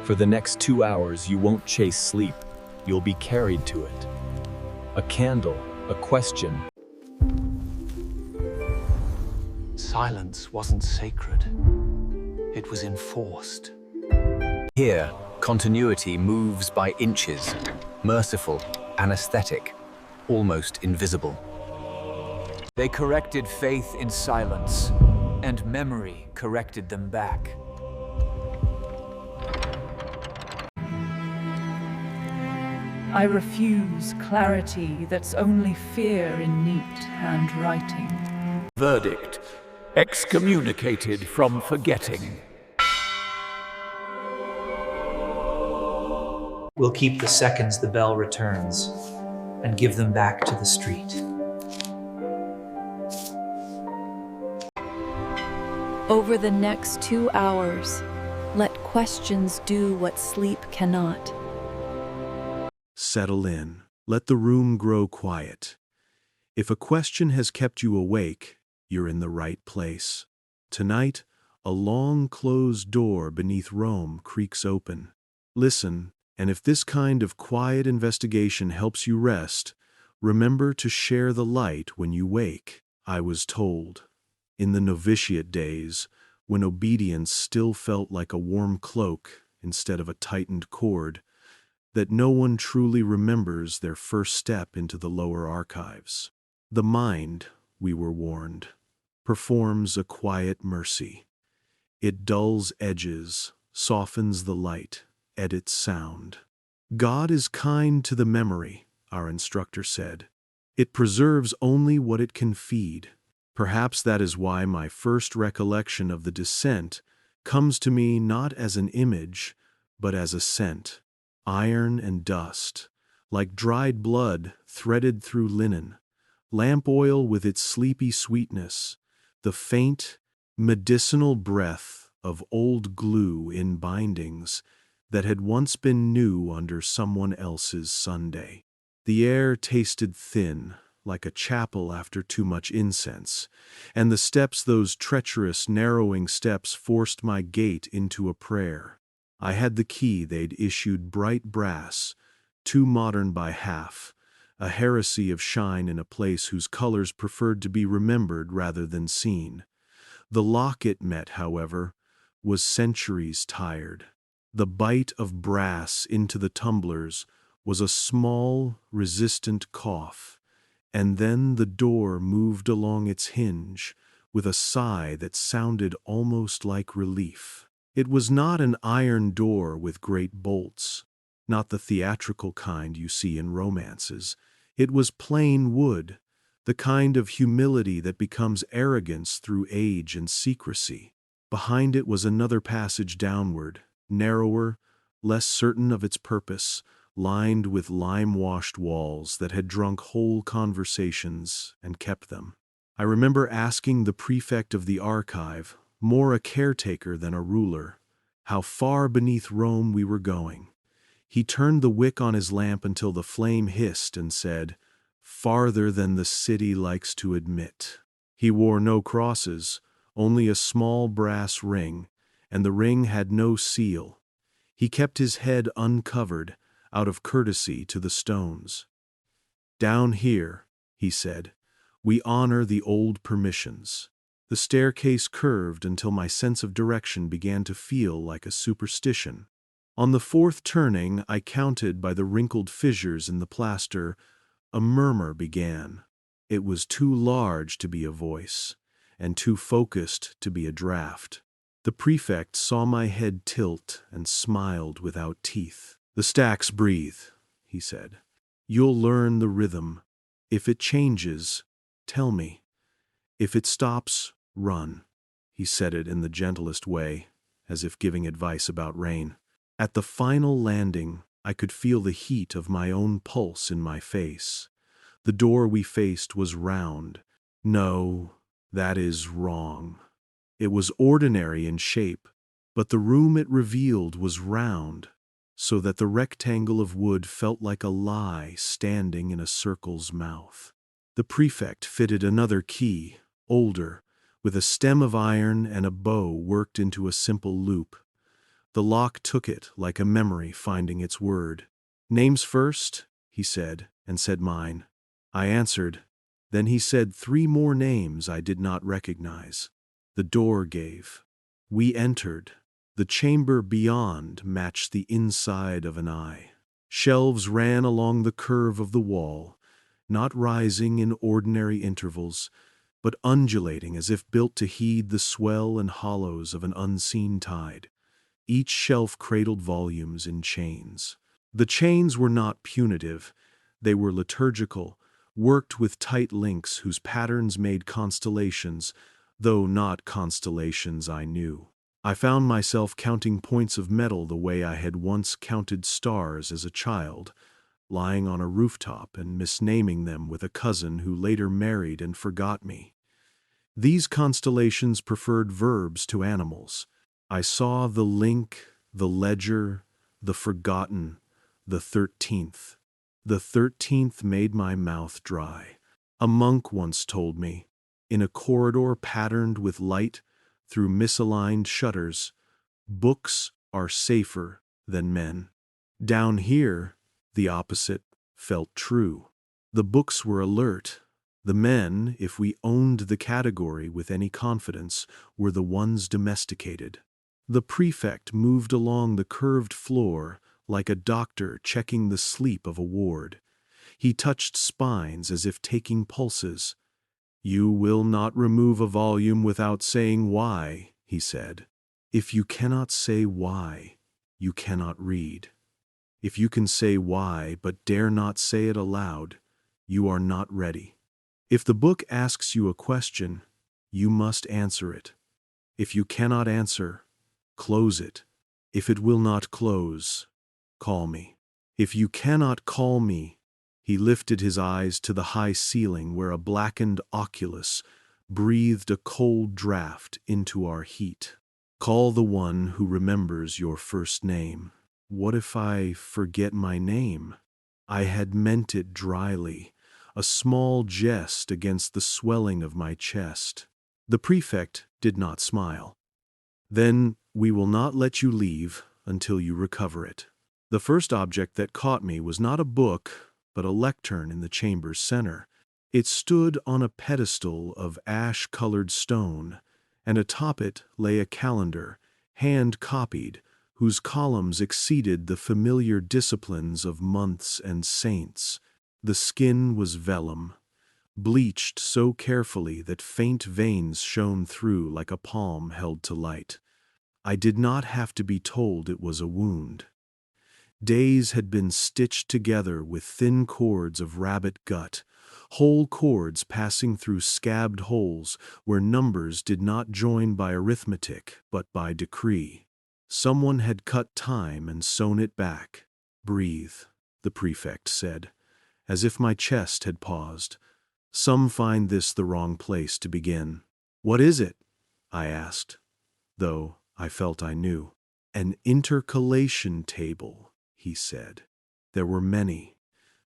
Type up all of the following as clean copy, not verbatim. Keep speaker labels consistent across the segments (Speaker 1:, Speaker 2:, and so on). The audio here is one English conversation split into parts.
Speaker 1: For the next 2 hours, you won't chase sleep. You'll be carried to it. A candle, a question.
Speaker 2: Silence wasn't sacred. It was enforced.
Speaker 3: Here, continuity moves by inches, merciful, anesthetic, almost invisible.
Speaker 4: They corrected faith in silence, and memory corrected them back.
Speaker 5: I refuse clarity that's only fear in neat handwriting.
Speaker 6: Verdict: excommunicated from forgetting.
Speaker 7: We'll keep the seconds the bell returns and give them back to the street.
Speaker 8: Over the next 2 hours, let questions do what sleep cannot.
Speaker 9: Settle in. Let the room grow quiet. If a question has kept you awake, you're in the right place. Tonight, a long closed door beneath Rome creaks open. Listen, and if this kind of quiet investigation helps you rest, remember to share the light when you wake. I was told, in the novitiate days, when obedience still felt like a warm cloak instead of a tightened cord, that no one truly remembers their first step into the lower archives. The mind, we were warned, performs a quiet mercy. It dulls edges, softens the light, edits sound. God is kind to the memory, our instructor said. It preserves only what it can feed. Perhaps that is why my first recollection of the descent comes to me not as an image, but as a scent. Iron and dust, like dried blood threaded through linen, lamp oil with its sleepy sweetness, the faint, medicinal breath of old glue in bindings that had once been new under someone else's Sunday. The air tasted thin, like a chapel after too much incense, and the steps, those treacherous, narrowing steps, forced my gait into a prayer. I had the key they'd issued, bright brass, too modern by half, a heresy of shine in a place whose colors preferred to be remembered rather than seen. The lock it met, however, was centuries tired. The bite of brass into the tumblers was a small, resistant cough, and then the door moved along its hinge with a sigh that sounded almost like relief. It was not an iron door with great bolts, not the theatrical kind you see in romances. It was plain wood, the kind of humility that becomes arrogance through age and secrecy. Behind it was another passage downward, narrower, less certain of its purpose, lined with lime-washed walls that had drunk whole conversations and kept them. I remember asking the prefect of the archive, more a caretaker than a ruler, how far beneath Rome we were going. He turned the wick on his lamp until the flame hissed and said, "Farther than the city likes to admit." He wore no crosses, only a small brass ring, and the ring had no seal. He kept his head uncovered, out of courtesy to the stones. "Down here," he said, "we honor the old permissions." The staircase curved until my sense of direction began to feel like a superstition. On the fourth turning, I counted by the wrinkled fissures in the plaster, a murmur began. It was too large to be a voice, and too focused to be a draft. The prefect saw my head tilt and smiled without teeth. "The stacks breathe," he said. "You'll learn the rhythm. If it changes, tell me. If it stops, run." He said it in the gentlest way, as if giving advice about rain. At the final landing, I could feel the heat of my own pulse in my face. The door we faced was round. No, that is wrong. It was ordinary in shape, but the room it revealed was round, so that the rectangle of wood felt like a lie standing in a circle's mouth. The prefect fitted another key, older, with a stem of iron and a bow worked into a simple loop. The lock took it like a memory finding its word. "Names first," he said, and said mine. I answered. Then he said 3 more names I did not recognize. The door gave. We entered. The chamber beyond matched the inside of an eye. Shelves ran along the curve of the wall, not rising in ordinary intervals, but undulating as if built to heed the swell and hollows of an unseen tide. Each shelf cradled volumes in chains. The chains were not punitive. They were liturgical, worked with tight links whose patterns made constellations, though not constellations I knew. I found myself counting points of metal the way I had once counted stars as a child, lying on a rooftop and misnaming them with a cousin who later married and forgot me. These constellations preferred verbs to animals. I saw the link, the ledger, the forgotten, the 13th. The 13th made my mouth dry. A monk once told me, in a corridor patterned with light through misaligned shutters, books are safer than men. Down here, the opposite felt true. The books were alert. The men, if we owned the category with any confidence, were the ones domesticated. The prefect moved along the curved floor like a doctor checking the sleep of a ward. He touched spines as if taking pulses. "You will not remove a volume without saying why," he said. "If you cannot say why, you cannot read. If you can say why but dare not say it aloud, you are not ready. If the book asks you a question, you must answer it. If you cannot answer, close it. If it will not close, call me. If you cannot call me," he lifted his eyes to the high ceiling where a blackened oculus breathed a cold draft into our heat. "Call the one who remembers your first name." What if I forget my name? I had meant it dryly, a small jest against the swelling of my chest. The prefect did not smile. "Then we will not let you leave until you recover it." The first object that caught me was not a book, but a lectern in the chamber's center. It stood on a pedestal of ash-colored stone, and atop it lay a calendar, hand-copied, whose columns exceeded the familiar disciplines of months and saints. The skin was vellum, bleached so carefully that faint veins shone through like a palm held to light. I did not have to be told it was a wound. Days had been stitched together with thin cords of rabbit gut, whole cords passing through scabbed holes where numbers did not join by arithmetic but by decree. Someone had cut time and sewn it back. "Breathe," the prefect said, as if my chest had paused. "Some find this the wrong place to begin." "What is it?" I asked, though I felt I knew. "An intercalation table," he said. There were many.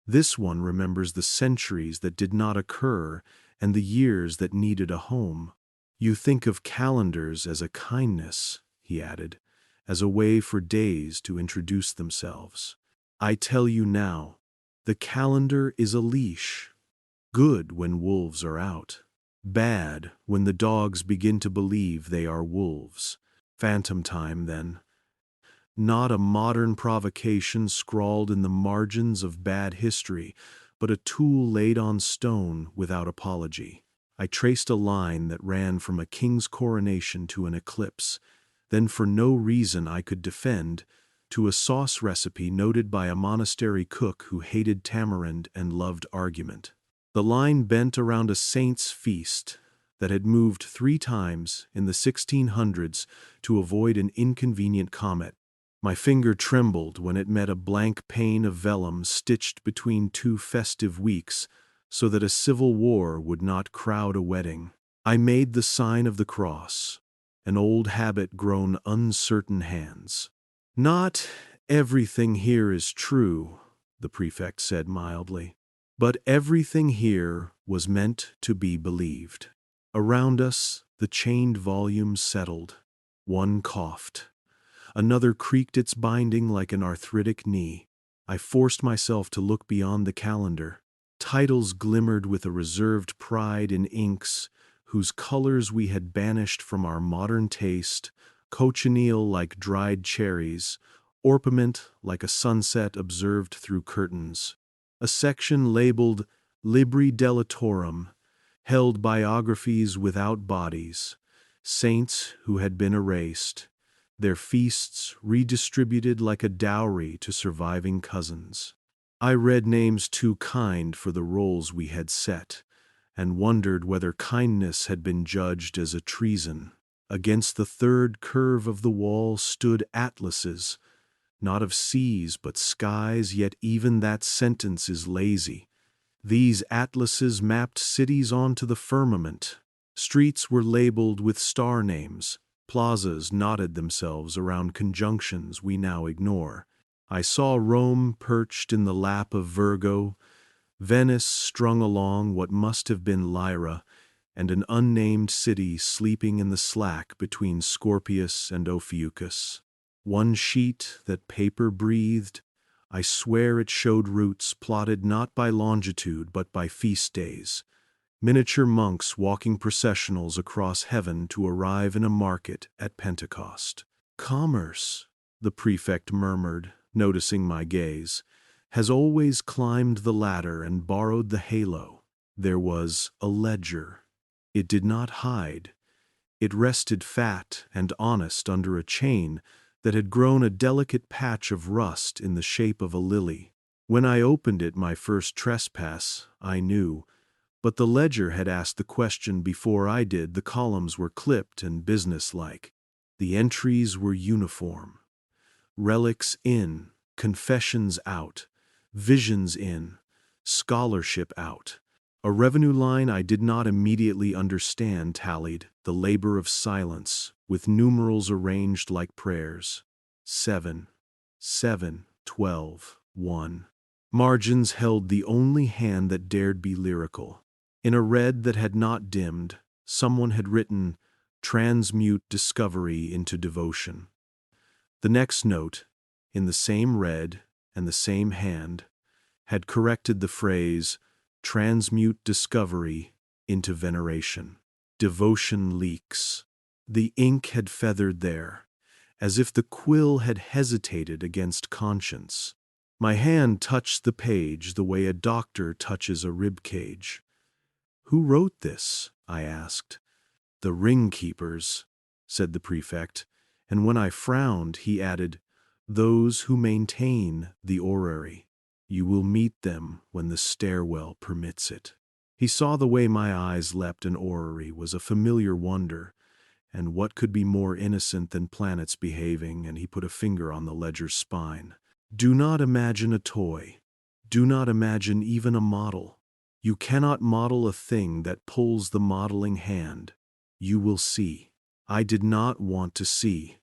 Speaker 9: This one remembers the centuries that did not occur and the years that needed a home. "You think of calendars as a kindness," he added, "as a way for days to introduce themselves. I tell you now, the calendar is a leash. Good when wolves are out. Bad when the dogs begin to believe they are wolves. Phantom time, then. Not a modern provocation scrawled in the margins of bad history, but a tool laid on stone without apology." I traced a line that ran from a king's coronation to an eclipse, then for no reason I could defend, to a sauce recipe noted by a monastery cook who hated tamarind and loved argument. The line bent around a saint's feast that had moved 3 times in the 1600s to avoid an inconvenient comet. My finger trembled when it met a blank pane of vellum stitched between 2 festive weeks so that a civil war would not crowd a wedding. I made the sign of the cross, an old habit grown uncertain hands. "Not everything here is true," the prefect said mildly, "but everything here was meant to be believed." Around us, the chained volumes settled. One coughed. Another creaked its binding like an arthritic knee. I forced myself to look beyond the calendar. Titles glimmered with a reserved pride in inks whose colors we had banished from our modern taste, cochineal like dried cherries, orpiment like a sunset observed through curtains. A section labeled Libri Deletorum held biographies without bodies, saints who had been erased, their feasts redistributed like a dowry to surviving cousins. I read names too kind for the roles we had set, and wondered whether kindness had been judged as a treason. Against the third curve of the wall stood atlases, not of seas but skies, yet even that sentence is lazy. These atlases mapped cities onto the firmament. Streets were labeled with star names. Plazas knotted themselves around conjunctions we now ignore. I saw Rome perched in the lap of Virgo, Venice strung along what must have been Lyra, and an unnamed city sleeping in the slack between Scorpius and Ophiuchus. One sheet that paper breathed, I swear it showed routes plotted not by longitude but by feast days. Miniature monks walking processionals across heaven to arrive in a market at Pentecost. Commerce, the prefect murmured, noticing my gaze, has always climbed the ladder and borrowed the halo. There was a ledger. It did not hide. It rested fat and honest under a chain that had grown a delicate patch of rust in the shape of a lily. When I opened it my first trespass, I knew, but the ledger had asked the question before I did. The columns were clipped and businesslike. The entries were uniform. Relics in, confessions out, visions in, scholarship out. A revenue line I did not immediately understand tallied the labor of silence with numerals arranged like prayers. 7, 7, 12, 1. Margins held the only hand that dared be lyrical. In a red that had not dimmed, someone had written, "Transmute discovery into devotion." The next note, in the same red and the same hand, had corrected the phrase, "Transmute discovery into veneration." Devotion leaks. The ink had feathered there, as if the quill had hesitated against conscience. My hand touched the page the way a doctor touches a rib cage. "Who wrote this?" I asked. "The ring keepers," said the prefect, and when I frowned, he added, "Those who maintain the orrery. You will meet them when the stairwell permits it." He saw the way my eyes leapt. An orrery was a familiar wonder, and what could be more innocent than planets behaving, and he put a finger on the ledger's spine. "Do not imagine a toy. Do not imagine even a model. You cannot model a thing that pulls the modeling hand. You will see." I did not want to see.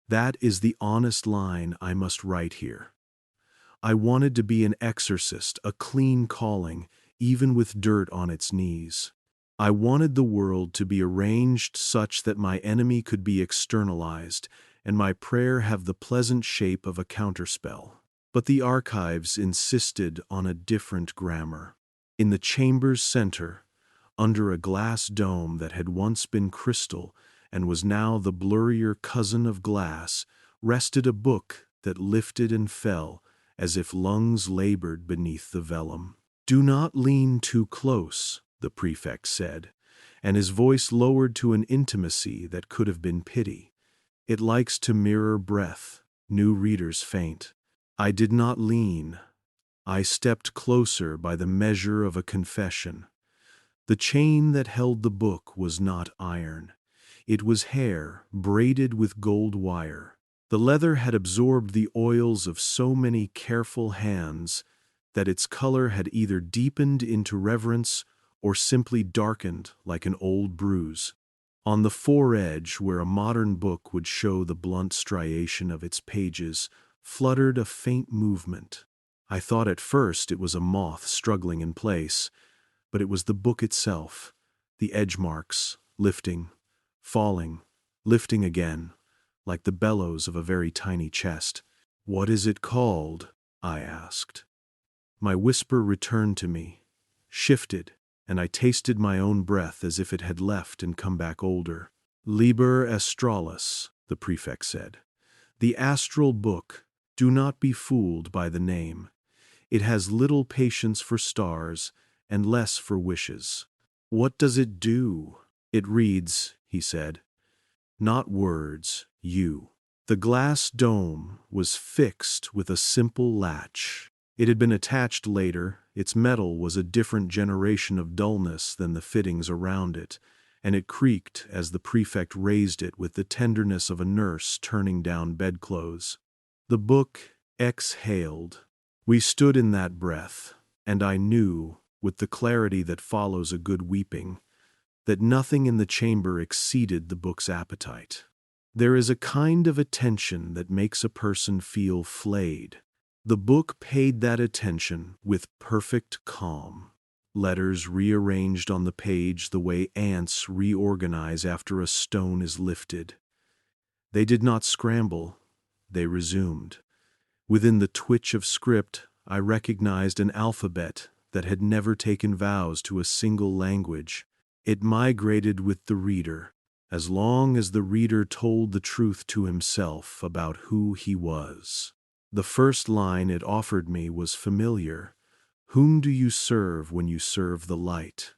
Speaker 9: That is the honest line I must write here. I wanted to be an exorcist, a clean calling, even with dirt on its knees. I wanted the world to be arranged such that my enemy could be externalized, and my prayer have the pleasant shape of a counterspell. But the archives insisted on a different grammar. In the chamber's center, under a glass dome that had once been crystal and was now the blurrier cousin of glass, rested a book that lifted and fell as if lungs labored beneath the vellum. "Do not lean too close," the prefect said, and his voice lowered to an intimacy that could have been pity. "It likes to mirror breath. New readers faint." I did not lean. I stepped closer by the measure of a confession. The chain that held the book was not iron. It was hair braided with gold wire. The leather had absorbed the oils of so many careful hands that its color had either deepened into reverence or simply darkened like an old bruise. On the foredge, where a modern book would show the blunt striation of its pages, fluttered a faint movement. I thought at first it was a moth struggling in place, but it was the book itself, the edge marks, lifting, falling, lifting again, like the bellows of a very tiny chest. "What is it called?" I asked. My whisper returned to me, shifted, and I tasted my own breath as if it had left and come back older. "Liber Astralis," the prefect said. "The astral book. Do not be fooled by the name. It has little patience for stars and less for wishes." "What does it do?" "It reads," he said. "Not words, you." The glass dome was fixed with a simple latch. It had been attached later. Its metal was a different generation of dullness than the fittings around it, and it creaked as the prefect raised it with the tenderness of a nurse turning down bedclothes. The book exhaled. We stood in that breath, and I knew, with the clarity that follows a good weeping, that nothing in the chamber exceeded the book's appetite. There is a kind of attention that makes a person feel flayed. The book paid that attention with perfect calm. Letters rearranged on the page the way ants reorganize after a stone is lifted. They did not scramble, they resumed. Within the twitch of script, I recognized an alphabet that had never taken vows to a single language. It migrated with the reader, as long as the reader told the truth to himself about who he was. The first line it offered me was familiar. "Whom do you serve when you serve the light?"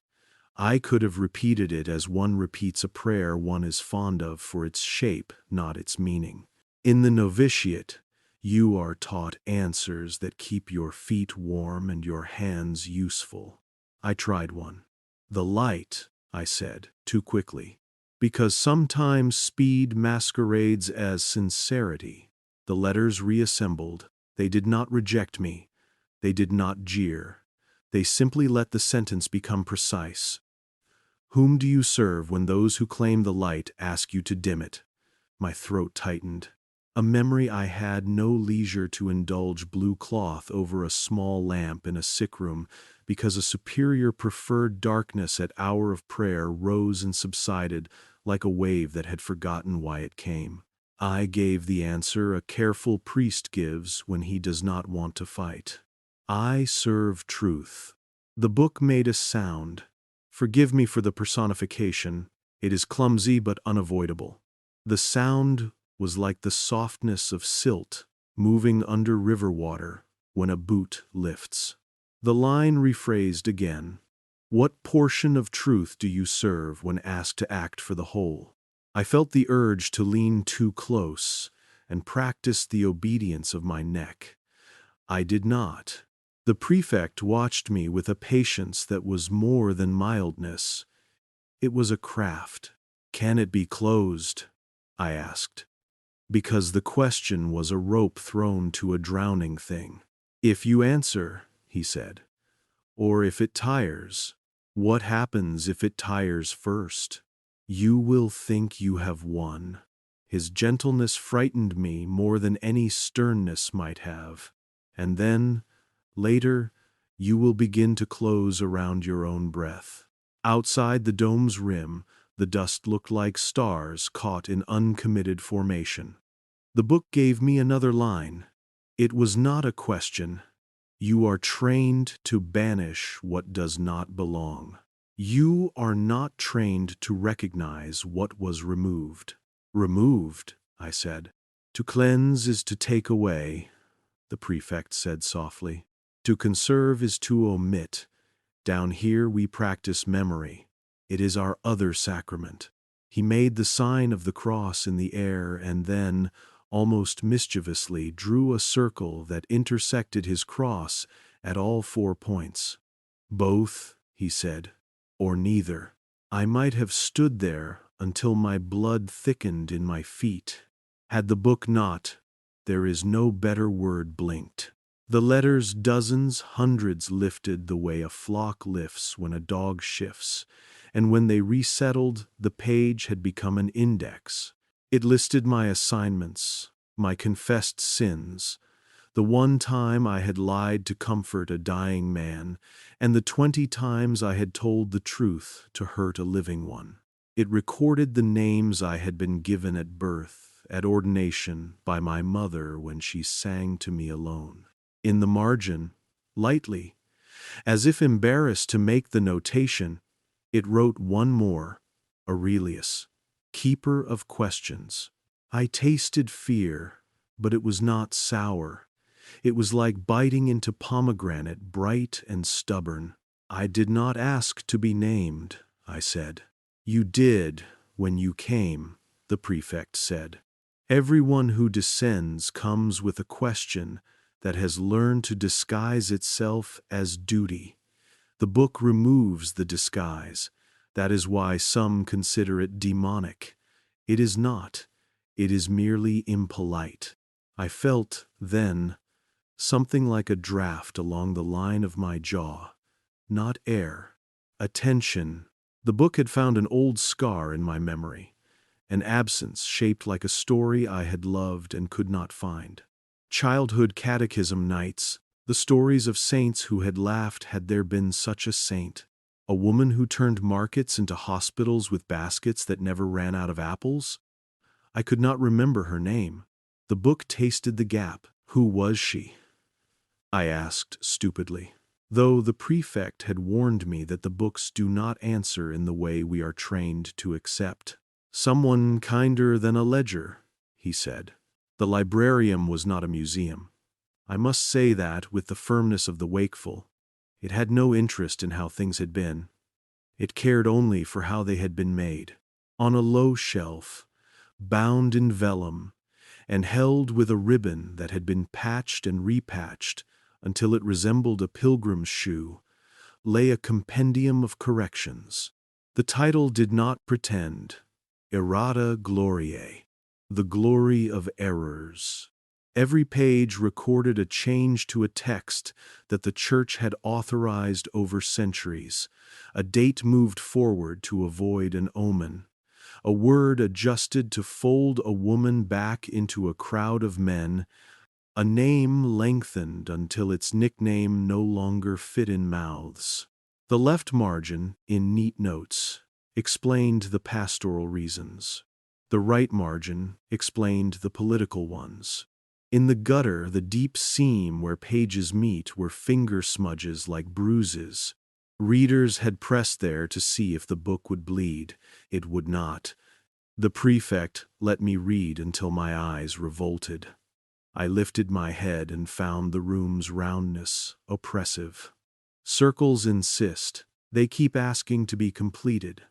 Speaker 9: I could have repeated it as one repeats a prayer one is fond of for its shape, not its meaning. In the novitiate, you are taught answers that keep your feet warm and your hands useful. I tried one. "The light," I said, too quickly, because sometimes speed masquerades as sincerity. The letters reassembled. They did not reject me. They did not jeer. They simply let the sentence become precise. "Whom do you serve when those who claim the light ask you to dim it?" My throat tightened. A memory I had no leisure to indulge blue cloth over a small lamp in a sick room because a superior preferred darkness at hour of prayer rose and subsided like a wave that had forgotten why it came. I gave the answer a careful priest gives when he does not want to fight. "I serve truth." The book made a sound. Forgive me for the personification. It is clumsy but unavoidable. The sound was like the softness of silt moving under river water when a boot lifts. The line rephrased again. "What portion of truth do you serve when asked to act for the whole?" I felt the urge to lean too close and practice the obedience of my neck. I did not. The prefect watched me with a patience that was more than mildness. It was a craft. "Can it be closed?" I asked, because the question was a rope thrown to a drowning thing. "If you answer," he said, "or if it tires." "What happens if it tires first?" "You will think you have won." His gentleness frightened me more than any sternness might have. "And then, later, you will begin to close around your own breath." Outside the dome's rim, the dust looked like stars caught in uncommitted formation. The book gave me another line. It was not a question. "You are trained to banish what does not belong. You are not trained to recognize what was removed." "Removed," I said. "To cleanse is to take away," the prefect said softly. "To conserve is to omit. Down here we practice memory. It is our other sacrament." He made the sign of the cross in the air and then, almost mischievously, drew a circle that intersected his cross at all 4 points. "Both," he said, "or neither." I might have stood there until my blood thickened in my feet. Had the book not, there is no better word, blinked. The letters, dozens, hundreds, lifted the way a flock lifts when a dog shifts, and when they resettled, the page had become an index. It listed my assignments, my confessed sins, the one time I had lied to comfort a dying man, and the 20 times I had told the truth to hurt a living one. It recorded the names I had been given at birth at ordination by my mother when she sang to me alone. In the margin, lightly, as if embarrassed to make the notation, it wrote one more, Aurelius, keeper of questions. I tasted fear, but it was not sour. It was like biting into pomegranate, bright and stubborn. I did not ask to be named, I said. You did when you came, the prefect said. Everyone who descends comes with a question that has learned to disguise itself as duty. The book removes the disguise. That is why some consider it demonic. It is not. It is merely impolite. I felt, then, something like a draft along the line of my jaw. Not air. Attention. The book had found an old scar in my memory, an absence shaped like a story I had loved and could not find. Childhood catechism nights, the stories of saints who had laughed had there been such a saint. A woman who turned markets into hospitals with baskets that never ran out of apples? I could not remember her name. The book tasted the gap. Who was she? I asked stupidly, though the prefect had warned me that the books do not answer in the way we are trained to accept. Someone kinder than a ledger, he said. The librarium was not a museum. I must say that with the firmness of the wakeful. It had no interest in how things had been. It cared only for how they had been made. On a low shelf, bound in vellum, and held with a ribbon that had been patched and repatched until it resembled a pilgrim's shoe, lay a compendium of corrections. The title did not pretend. Errata gloriae, the glory of errors. Every page recorded a change to a text that the Church had authorized over centuries, a date moved forward to avoid an omen, a word adjusted to fold a woman back into a crowd of men, a name lengthened until its nickname no longer fit in mouths. The left margin, in neat notes, explained the pastoral reasons. The right margin explained the political ones. In the gutter, the deep seam where pages meet were finger smudges like bruises. Readers had pressed there to see if the book would bleed. It would not. The prefect let me read until my eyes revolted. I lifted my head and found the room's roundness oppressive. Circles insist. They keep asking to be completed.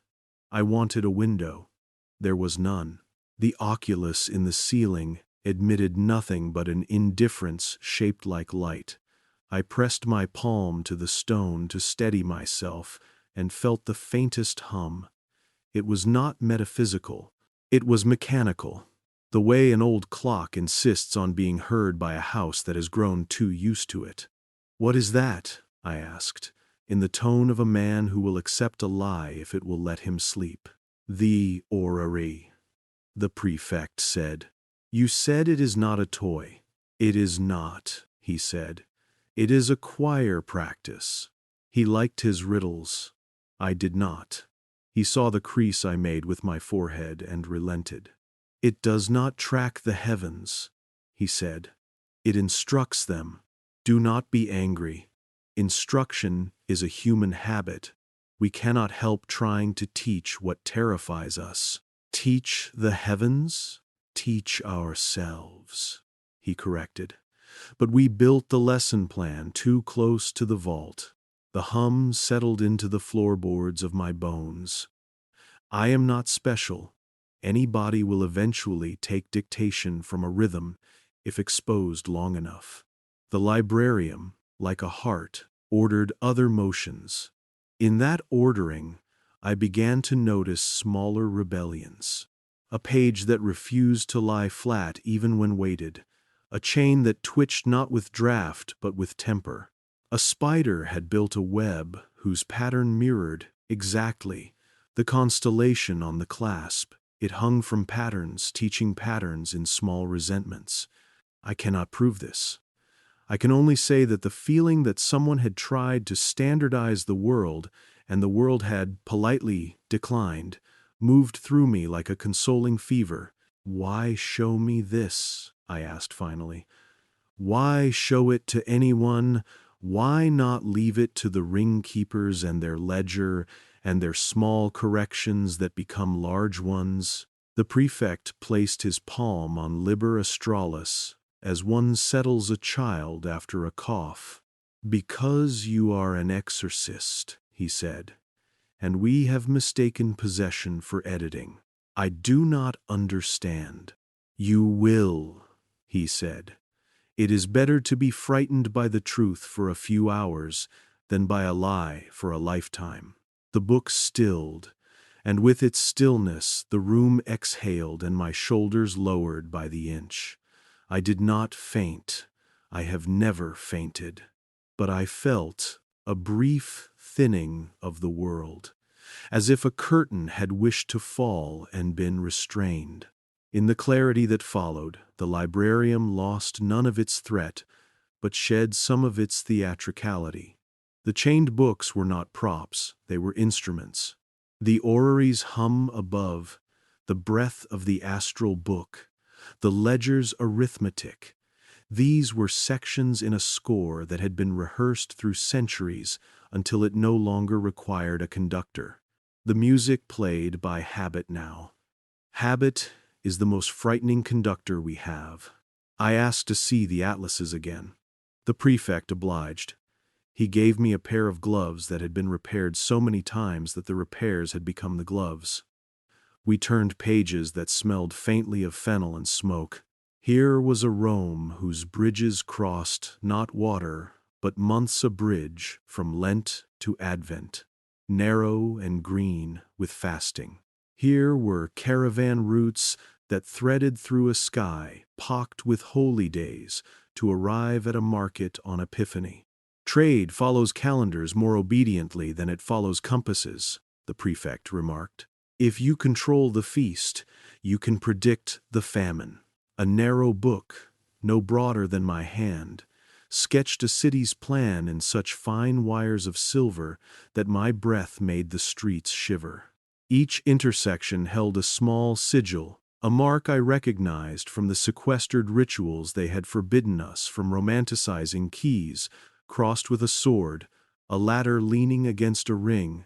Speaker 9: I wanted a window. There was none. The oculus in the ceiling admitted nothing but an indifference shaped like light. I pressed my palm to the stone to steady myself and felt the faintest hum. It was not metaphysical. It was mechanical, the way an old clock insists on being heard by a house that has grown too used to it. "What is that?" I asked, in the tone of a man who will accept a lie if it will let him sleep. "The orrery," the prefect said. "You said it is not a toy." "It is not," he said. "It is a choir practice." He liked his riddles. I did not. He saw the crease I made with my forehead and relented. "It does not track the heavens," he said. "It instructs them. Do not be angry. Instruction is a human habit. We cannot help trying to teach what terrifies us." "Teach the heavens? Teach ourselves," he corrected. "But we built the lesson plan too close to the vault. The hum settled into the floorboards of my bones. I am not special. Anybody will eventually take dictation from a rhythm if exposed long enough." The librarium, like a heart, ordered other motions. In that ordering, I began to notice smaller rebellions. A page that refused to lie flat even when weighted. A chain that twitched not with draft but with temper. A spider had built a web whose pattern mirrored, exactly, the constellation on the clasp. It hung from patterns, teaching patterns in small resentments. I cannot prove this. I can only say that the feeling that someone had tried to standardize the world and the world had politely declined moved through me like a consoling fever. "Why show me this?" I asked finally. "Why show it to anyone? Why not leave it to the ring keepers and their ledger and their small corrections that become large ones?" The prefect placed his palm on Liber Australis as one settles a child after a cough. "Because you are an exorcist," he said, "and we have mistaken possession for editing. I do not understand." "You will," he said. "It is better to be frightened by the truth for a few hours than by a lie for a lifetime." The book stilled, and with its stillness the room exhaled and my shoulders lowered by the inch. I did not faint. I have never fainted. But I felt a brief thinning of the world, as if a curtain had wished to fall and been restrained. In the clarity that followed, the librarium lost none of its threat, but shed some of its theatricality. The chained books were not props, they were instruments. The orrery's hum above, the breath of the astral book, the ledger's arithmetic, these were sections in a score that had been rehearsed through centuries until it no longer required a conductor. The music played by habit now. Habit is the most frightening conductor we have. I asked to see the atlases again. The prefect obliged. He gave me a pair of gloves that had been repaired so many times that the repairs had become the gloves. We turned pages that smelled faintly of fennel and smoke. Here was a Rome whose bridges crossed not water, but months a bridge from Lent to Advent, narrow and green with fasting. Here were caravan routes that threaded through a sky pocked with holy days to arrive at a market on Epiphany. "Trade follows calendars more obediently than it follows compasses," the prefect remarked. "If you control the feast, you can predict the famine." A narrow book, no broader than my hand, sketched a city's plan in such fine wires of silver that my breath made the streets shiver. Each intersection held a small sigil, a mark I recognized from the sequestered rituals they had forbidden us from romanticizing keys, crossed with a sword, a ladder leaning against a ring,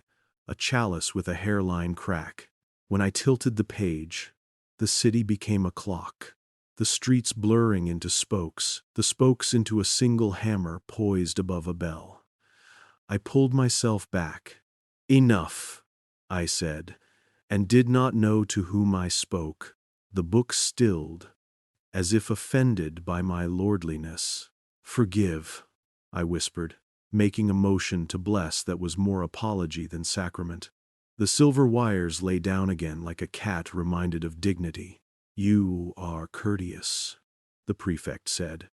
Speaker 9: a chalice with a hairline crack. When I tilted the page, the city became a clock. The streets blurring into spokes, the spokes into a single hammer poised above a bell. I pulled myself back. "Enough," I said, and did not know to whom I spoke. The book stilled, as if offended by my lordliness. "Forgive," I whispered, making a motion to bless that was more apology than sacrament. The silver wires lay down again like a cat reminded of dignity. "You are courteous," the prefect said.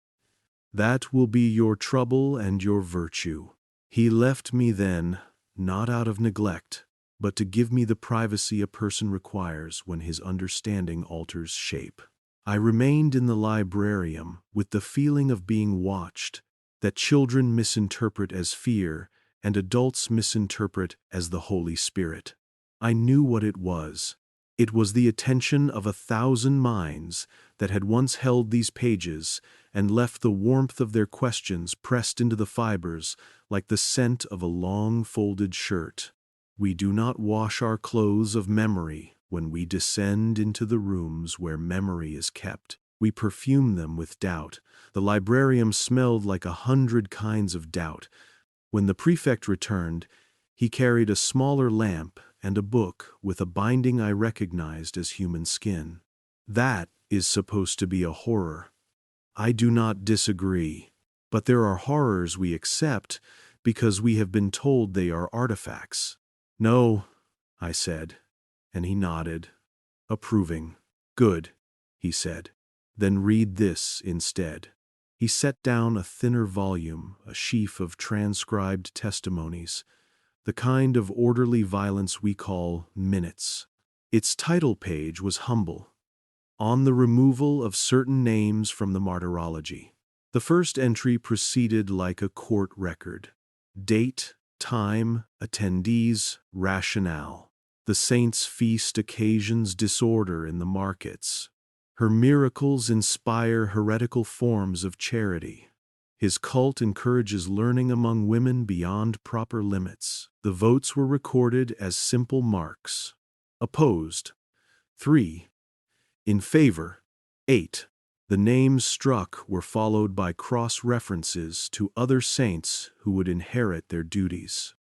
Speaker 9: "That will be your trouble and your virtue." He left me then, not out of neglect, but to give me the privacy a person requires when his understanding alters shape. I remained in the librarium with the feeling of being watched, that children misinterpret as fear and adults misinterpret as the Holy Spirit. I knew what it was. It was the attention of 1,000 minds that had once held these pages and left the warmth of their questions pressed into the fibers like the scent of a long folded shirt. We do not wash our clothes of memory when we descend into the rooms where memory is kept. We perfume them with doubt. The librarium smelled like 100 kinds of doubt. When the prefect returned, he carried a smaller lamp and a book with a binding I recognized as human skin. That is supposed to be a horror. I do not disagree, but there are horrors we accept because we have been told they are artifacts. "No," I said, and he nodded, approving. "Good," he said. "Then read this instead." He set down a thinner volume, a sheaf of transcribed testimonies, the kind of orderly violence we call minutes. Its title page was humble, "On the Removal of Certain Names from the Martyrology." The first entry proceeded like a court record. Date, time, attendees, rationale. The saints' feast occasions disorder in the markets. Her miracles inspire heretical forms of charity. His cult encourages learning among women beyond proper limits. The votes were recorded as simple marks. Opposed, 3. In favor, 8. The names struck were followed by cross-references to other saints who would inherit their duties.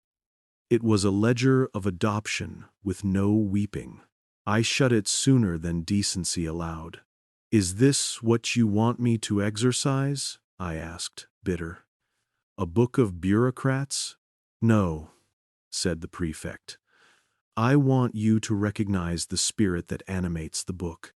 Speaker 9: It was a ledger of adoption with no weeping. I shut it sooner than decency allowed. "Is this what you want me to exorcise?" I asked, bitter. "A book of bureaucrats?" "No," said the prefect. "I want you to recognize the spirit that animates the book.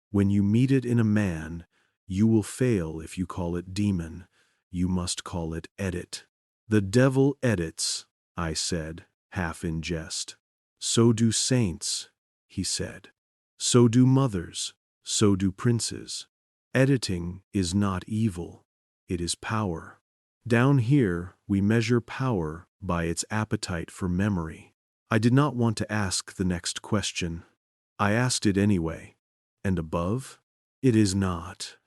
Speaker 9: When you meet it in a man, you will fail if you call it demon. You must call it edit." "The devil edits," I said, half in jest. "So do saints," he said. "So do mothers. So do princes. Editing is not evil. It is power. Down here, we measure power by its appetite for memory." I did not want to ask the next question. I asked it anyway. "And above?" "It is not.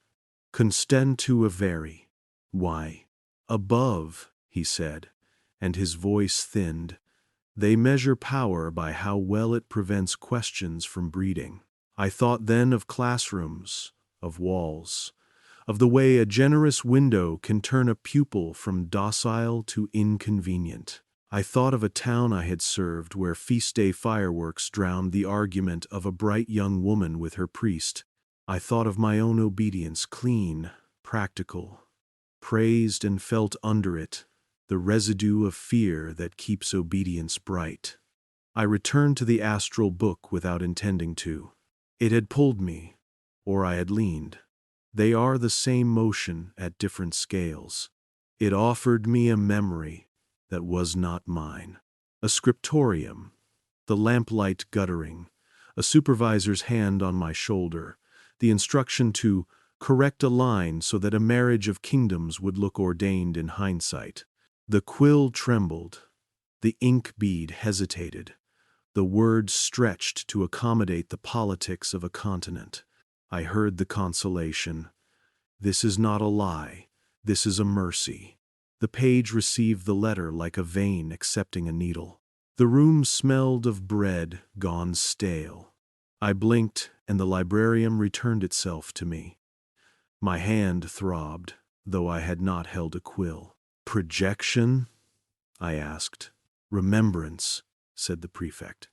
Speaker 9: Constentu averi." "Why?" "Above," he said, and his voice thinned. "They measure power by how well it prevents questions from breeding." I thought then of classrooms, of walls, of the way a generous window can turn a pupil from docile to inconvenient. I thought of a town I had served where feast day fireworks drowned the argument of a bright young woman with her priest. I thought of my own obedience, clean, practical, praised and felt under it the residue of fear that keeps obedience bright. I returned to the astral book without intending to. It had pulled me, or I had leaned. They are the same motion at different scales. It offered me a memory that was not mine. A scriptorium, the lamplight guttering, a supervisor's hand on my shoulder, the instruction to correct a line so that a marriage of kingdoms would look ordained in hindsight. The quill trembled, the ink bead hesitated, the words stretched to accommodate the politics of a continent. I heard the consolation. This is not a lie, this is a mercy. The page received the letter like a vein accepting a needle. The room smelled of bread gone stale. I blinked, and the librarium returned itself to me. My hand throbbed, though I had not held a quill. "Projection?" I asked. "Remembrance," said the prefect.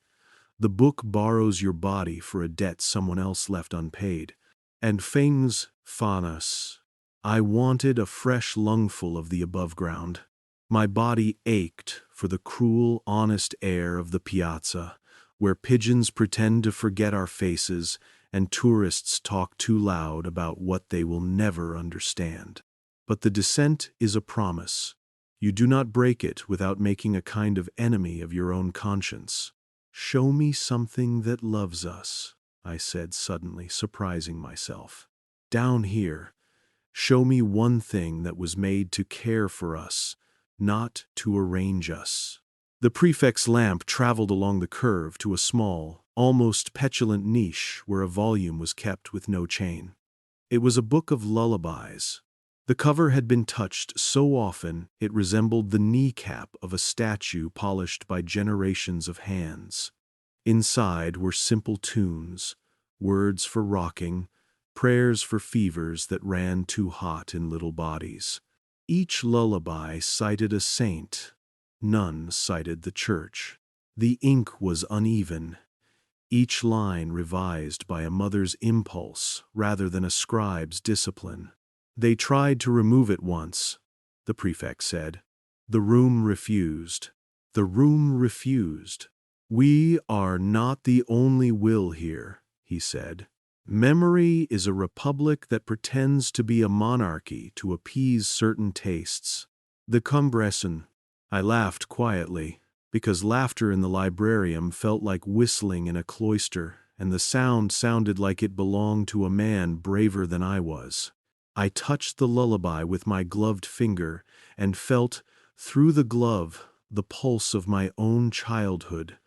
Speaker 9: "The book borrows your body for a debt someone else left unpaid. And fangs fanas. I wanted a fresh lungful of the above ground. My body ached for the cruel, honest air of the piazza, where pigeons pretend to forget our faces and tourists talk too loud about what they will never understand. But the descent is a promise. You do not break it without making a kind of enemy of your own conscience. "Show me something that loves us," I said suddenly, surprising myself. "Down here, show me one thing that was made to care for us, not to arrange us." The prefect's lamp traveled along the curve to a small, almost petulant niche where a volume was kept with no chain. It was a book of lullabies. The cover had been touched so often it resembled the kneecap of a statue polished by generations of hands. Inside were simple tunes, words for rocking, prayers for fevers that ran too hot in little bodies. Each lullaby cited a saint. None cited the church. The ink was uneven, each line revised by a mother's impulse rather than a scribe's discipline. "They tried to remove it once," the prefect said. "The room refused. The room refused. We are not the only will here," he said. "Memory is a republic that pretends to be a monarchy to appease certain tastes. The Combresson." I laughed quietly, because laughter in the librarium felt like whistling in a cloister, and the sound sounded like it belonged to a man braver than I was. I touched the lullaby with my gloved finger and felt, through the glove, the pulse of my own childhood,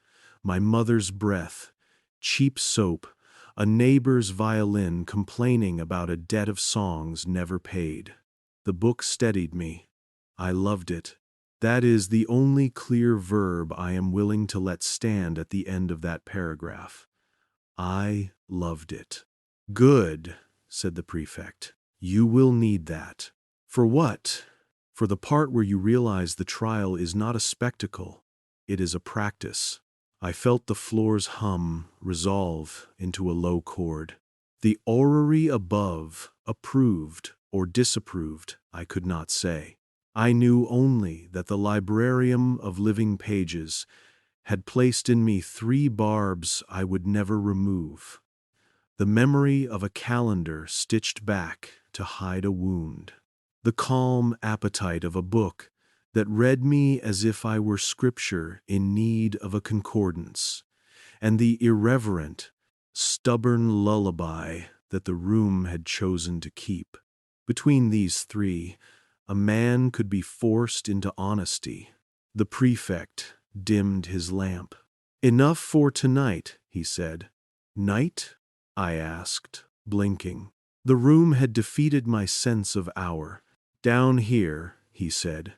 Speaker 9: my mother's breath, cheap soap, a neighbor's violin complaining about a debt of songs never paid. The book steadied me. I loved it. That is the only clear verb I am willing to let stand at the end of that paragraph. I loved it. Good, said the prefect. You will need that. For what? For the part where you realize the trial is not a spectacle, it is a practice. I felt the floors hum, resolve into a low chord. The orrery above, approved or disapproved, I could not say. I knew only that the Librarium of Living Pages had placed in me 3 barbs I would never remove. The memory of a calendar stitched back to hide a wound. The calm appetite of a book that read me as if I were scripture in need of a concordance, and the irreverent, stubborn lullaby that the room had chosen to keep. Between these 3, a man could be forced into honesty. The prefect dimmed his lamp. Enough for tonight, he said. Night? I asked, blinking. The room had defeated my sense of hour. Down here, he said.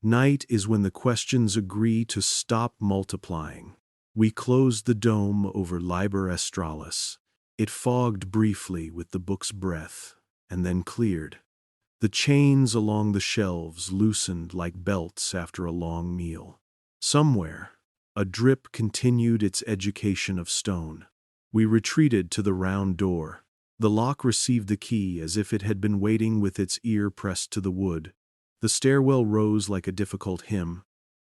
Speaker 9: Night is when the questions agree to stop multiplying. We closed the dome over Liber Australis. It fogged briefly with the book's breath, and then cleared. The chains along the shelves loosened like belts after a long meal. Somewhere, a drip continued its education of stone. We retreated to the round door. The lock received the key as if it had been waiting with its ear pressed to the wood. The stairwell rose like a difficult hymn.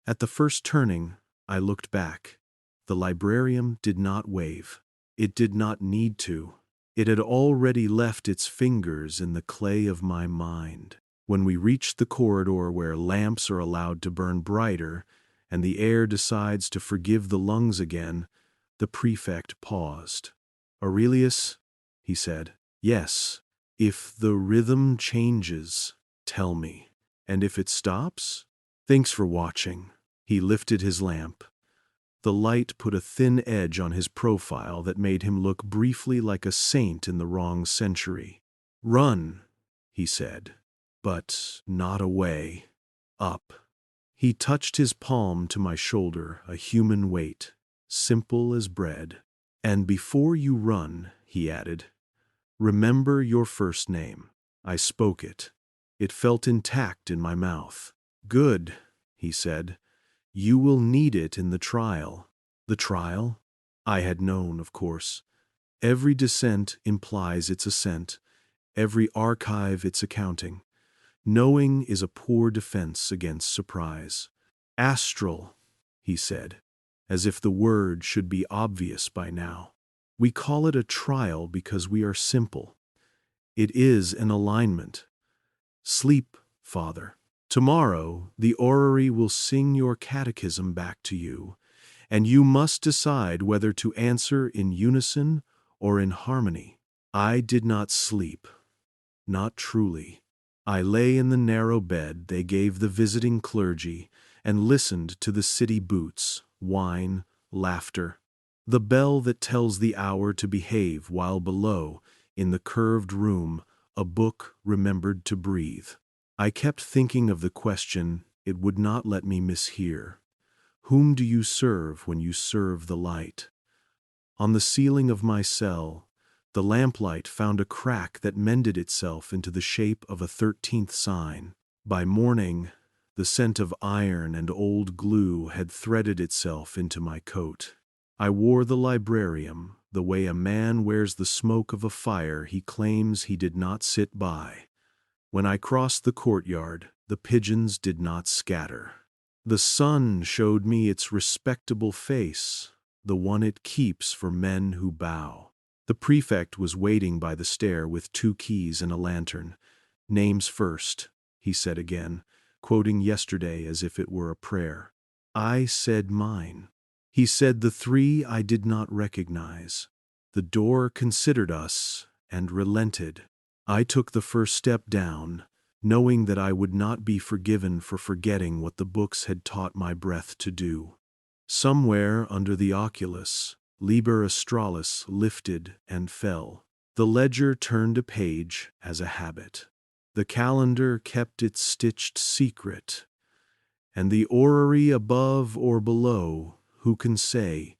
Speaker 9: At the first turning, I looked back. The librarium did not wave. It did not need to. It had already left its fingers in the clay of my mind. When we reached the corridor where lamps are allowed to burn brighter and the air decides to forgive the lungs again, the prefect paused. Aurelius, he said. Yes, if the rhythm changes, tell me. And if it stops? Thanks for watching. He lifted his lamp. The light put a thin edge on his profile that made him look briefly like a saint in the wrong century. Run, he said, but not away. Up. He touched his palm to my shoulder, a human weight, simple as bread. And before you run, he added, remember your first name. I spoke it. It felt intact in my mouth. Good, he said. You will need it in the trial. The trial? I had known, of course. Every descent implies its ascent, every archive its accounting. Knowing is a poor defense against surprise. Astral, he said, as if the word should be obvious by now. We call it a trial because we are simple. It is an alignment. Sleep, Father. Tomorrow, the orrery will sing your catechism back to you, and you must decide whether to answer in unison or in harmony. I did not sleep. Not truly. I lay in the narrow bed they gave the visiting clergy and listened to the city boots, wine, laughter. The bell that tells the hour to behave while below, in the curved room, a book remembered to breathe. I kept thinking of the question it would not let me mishear. Whom do you serve when you serve the light? On the ceiling of my cell, the lamplight found a crack that mended itself into the shape of a 13th sign. By morning, the scent of iron and old glue had threaded itself into my coat. I wore the librarium the way a man wears the smoke of a fire he claims he did not sit by. When I crossed the courtyard, the pigeons did not scatter. The sun showed me its respectable face, the one it keeps for men who bow. The prefect was waiting by the stair with 2 keys and a lantern. Names first, he said again, quoting yesterday as if it were a prayer. I said mine. He said the 3 I did not recognize. The door considered us and relented. I took the first step down, knowing that I would not be forgiven for forgetting what the books had taught my breath to do. Somewhere under the oculus, Liber Australis lifted and fell. The ledger turned a page as a habit. The calendar kept its stitched secret. And the orrery above or below, who can say,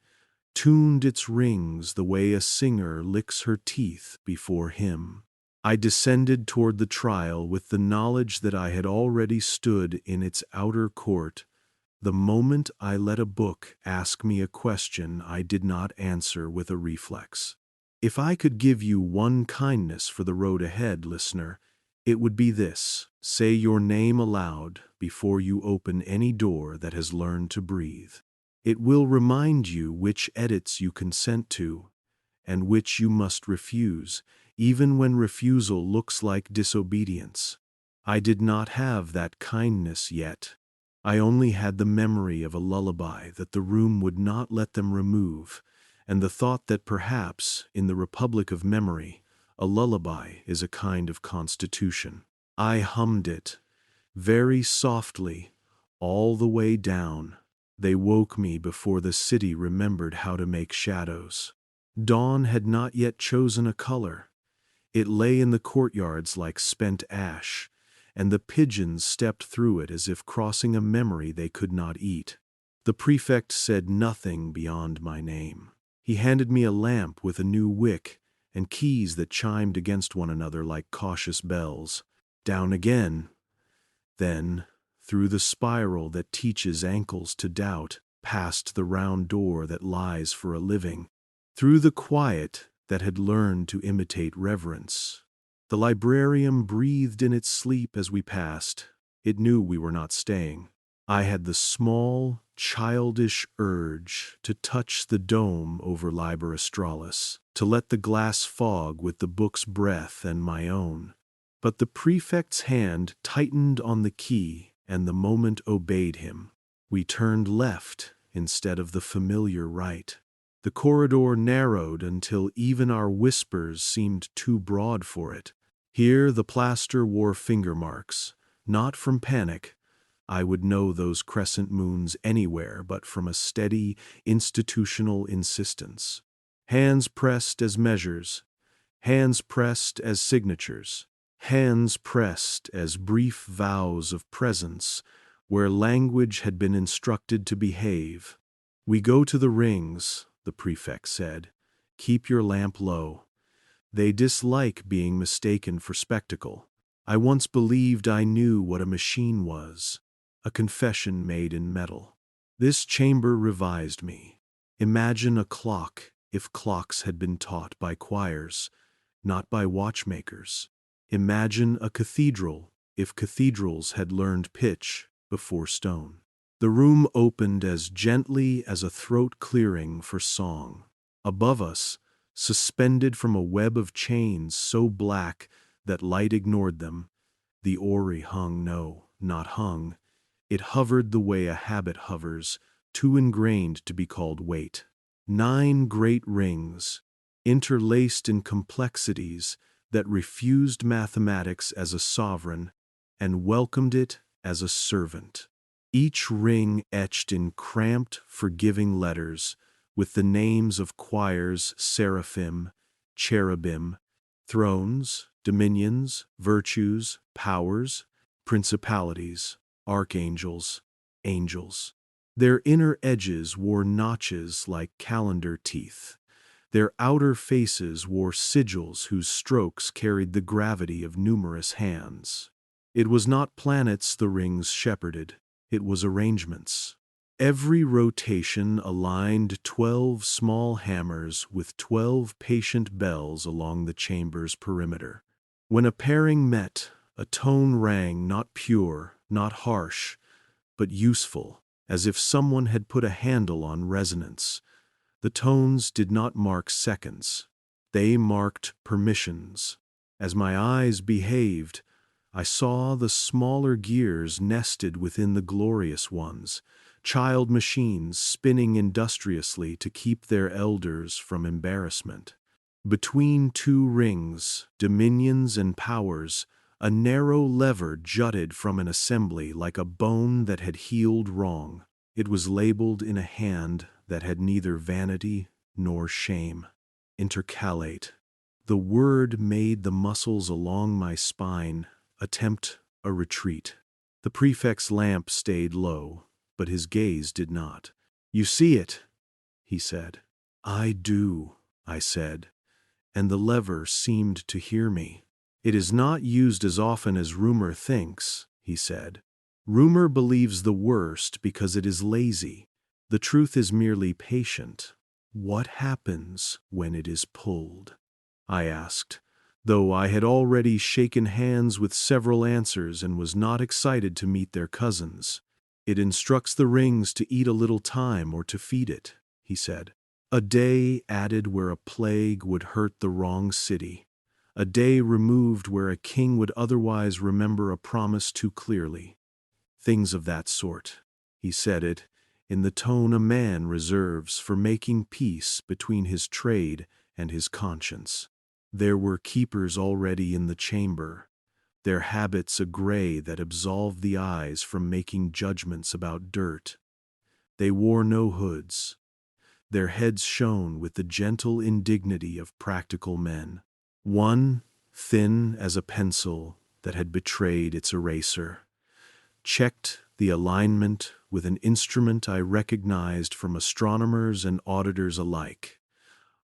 Speaker 9: tuned its rings the way a singer licks her teeth before him. I descended toward the trial with the knowledge that I had already stood in its outer court the moment I let a book ask me a question I did not answer with a reflex. If I could give you one kindness for the road ahead, listener, it would be this: say your name aloud before you open any door that has learned to breathe. It will remind you which edits you consent to and which you must refuse, even when refusal looks like disobedience. I did not have that kindness yet. I only had the memory of a lullaby that the room would not let them remove, and the thought that perhaps, in the Republic of Memory, a lullaby is a kind of constitution. I hummed it, very softly, all the way down. They woke me before the city remembered how to make shadows. Dawn had not yet chosen a color. It lay in the courtyards like spent ash, and the pigeons stepped through it as if crossing a memory they could not eat. The prefect said nothing beyond my name. He handed me a lamp with a new wick and keys that chimed against one another like cautious bells. Down again. Then, through the spiral that teaches ankles to doubt, past the round door that lies for a living, through the quiet that had learned to imitate reverence. The librarium breathed in its sleep as we passed. It knew we were not staying. I had the small, childish urge to touch the dome over Liber Australis, to let the glass fog with the book's breath and my own. But the prefect's hand tightened on the key, and the moment obeyed him. We turned left instead of the familiar right. The corridor narrowed until even our whispers seemed too broad for it. Here the plaster wore finger marks, not from panic. I would know those crescent moons anywhere but from a steady, institutional insistence. Hands pressed as measures, hands pressed as signatures, hands pressed as brief vows of presence where language had been instructed to behave. We go to the rings, the prefect said. Keep your lamp low. They dislike being mistaken for spectacle. I once believed I knew what a machine was, a confession made in metal. This chamber revised me. Imagine a clock if clocks had been taught by choirs, not by watchmakers. Imagine a cathedral if cathedrals had learned pitch before stone. The room opened as gently as a throat clearing for song. Above us, suspended from a web of chains so black that light ignored them, the orrery hung, no, not hung. It hovered the way a habit hovers, too ingrained to be called weight. 9 great rings, interlaced in complexities that refused mathematics as a sovereign and welcomed it as a servant. Each ring etched in cramped, forgiving letters with the names of choirs, seraphim, cherubim, thrones, dominions, virtues, powers, principalities, archangels, angels. Their inner edges wore notches like calendar teeth. Their outer faces wore sigils whose strokes carried the gravity of numerous hands. It was not planets the rings shepherded. It was arrangements. Every rotation aligned 12 small hammers with 12 patient bells along the chamber's perimeter. When a pairing met, a tone rang not pure, not harsh, but useful, as if someone had put a handle on resonance. The tones did not mark seconds. They marked permissions. As my eyes behaved, I saw the smaller gears nested within the glorious ones, child machines spinning industriously to keep their elders from embarrassment. Between 2 rings, dominions and powers, a narrow lever jutted from an assembly like a bone that had healed wrong. It was labeled in a hand that had neither vanity nor shame. Intercalate. The word made the muscles along my spine attempt a retreat. The prefect's lamp stayed low, but his gaze did not. "You see it," he said. "I do," I said, and the lever seemed to hear me. "It is not used as often as rumor thinks," he said. "Rumor believes the worst because it is lazy. The truth is merely patient. What happens when it is pulled?" I asked, though I had already shaken hands with several answers and was not excited to meet their cousins. "It instructs the rings to eat a little time or to feed it," he said. "A day added where a plague would hurt the wrong city. A day removed where a king would otherwise remember a promise too clearly. Things of that sort." He said it in the tone a man reserves for making peace between his trade and his conscience. There were keepers already in the chamber, their habits a gray that absolved the eyes from making judgments about dirt. They wore no hoods. Their heads shone with the gentle indignity of practical men. One, thin as a pencil that had betrayed its eraser, checked the alignment with an instrument I recognized from astronomers and auditors alike.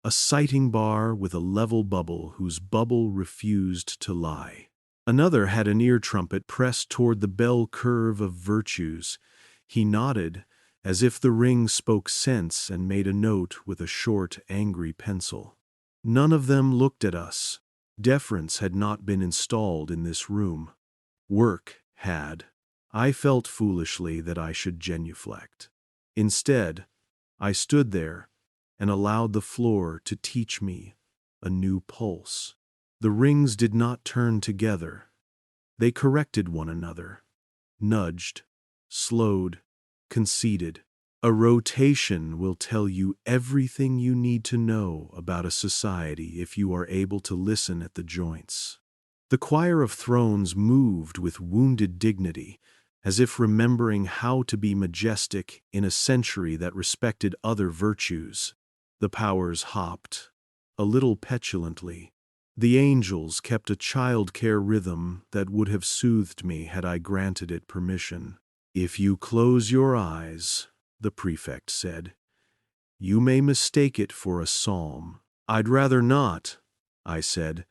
Speaker 9: A sighting bar with a level bubble whose bubble refused to lie. Another had an ear trumpet pressed toward the bell curve of virtues. He nodded, as if the ring spoke sense, and made a note with a short, angry pencil. None of them looked at us. Deference had not been installed in this room. Work had. I felt foolishly that I should genuflect. Instead, I stood there and allowed the floor to teach me a new pulse. The rings did not turn together. They corrected one another, nudged, slowed, conceded. A rotation will tell you everything you need to know about a society if you are able to listen at the joints. The choir of thrones moved with wounded dignity, as if remembering how to be majestic in a century that respected other virtues. The powers hopped, a little petulantly. The angels kept a childcare rhythm that would have soothed me had I granted it permission. "If you close your eyes," the prefect said, "you may mistake it for a psalm." "I'd rather not," I said,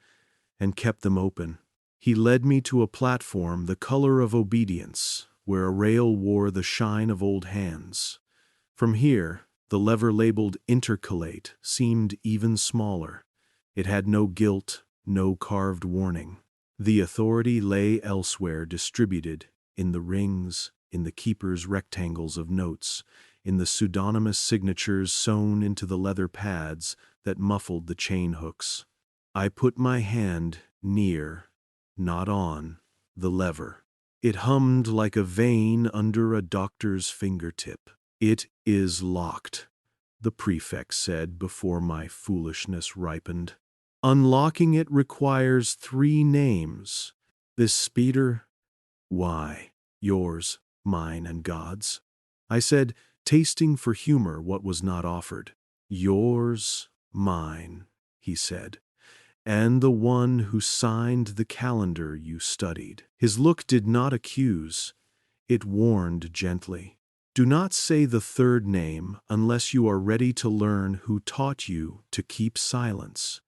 Speaker 9: and kept them open. He led me to a platform the color of obedience, where a rail wore the shine of old hands. From here, the lever labeled intercalate seemed even smaller. It had no gilt, no carved warning. The authority lay elsewhere, distributed in the rings, in the keeper's rectangles of notes, in the pseudonymous signatures sewn into the leather pads that muffled the chain hooks. I put my hand near, not on, the lever. It hummed like a vein under a doctor's fingertip. "It is locked," the prefect said before my foolishness ripened. "Unlocking it requires 3 names. This speeder? Why, yours, mine, and God's," I said, tasting for humor what was not offered. "Yours, mine," he said, "and the one who signed the calendar you studied." His look did not accuse. It warned gently. "Do not say the 3rd name unless you are ready to learn who taught you to keep silence.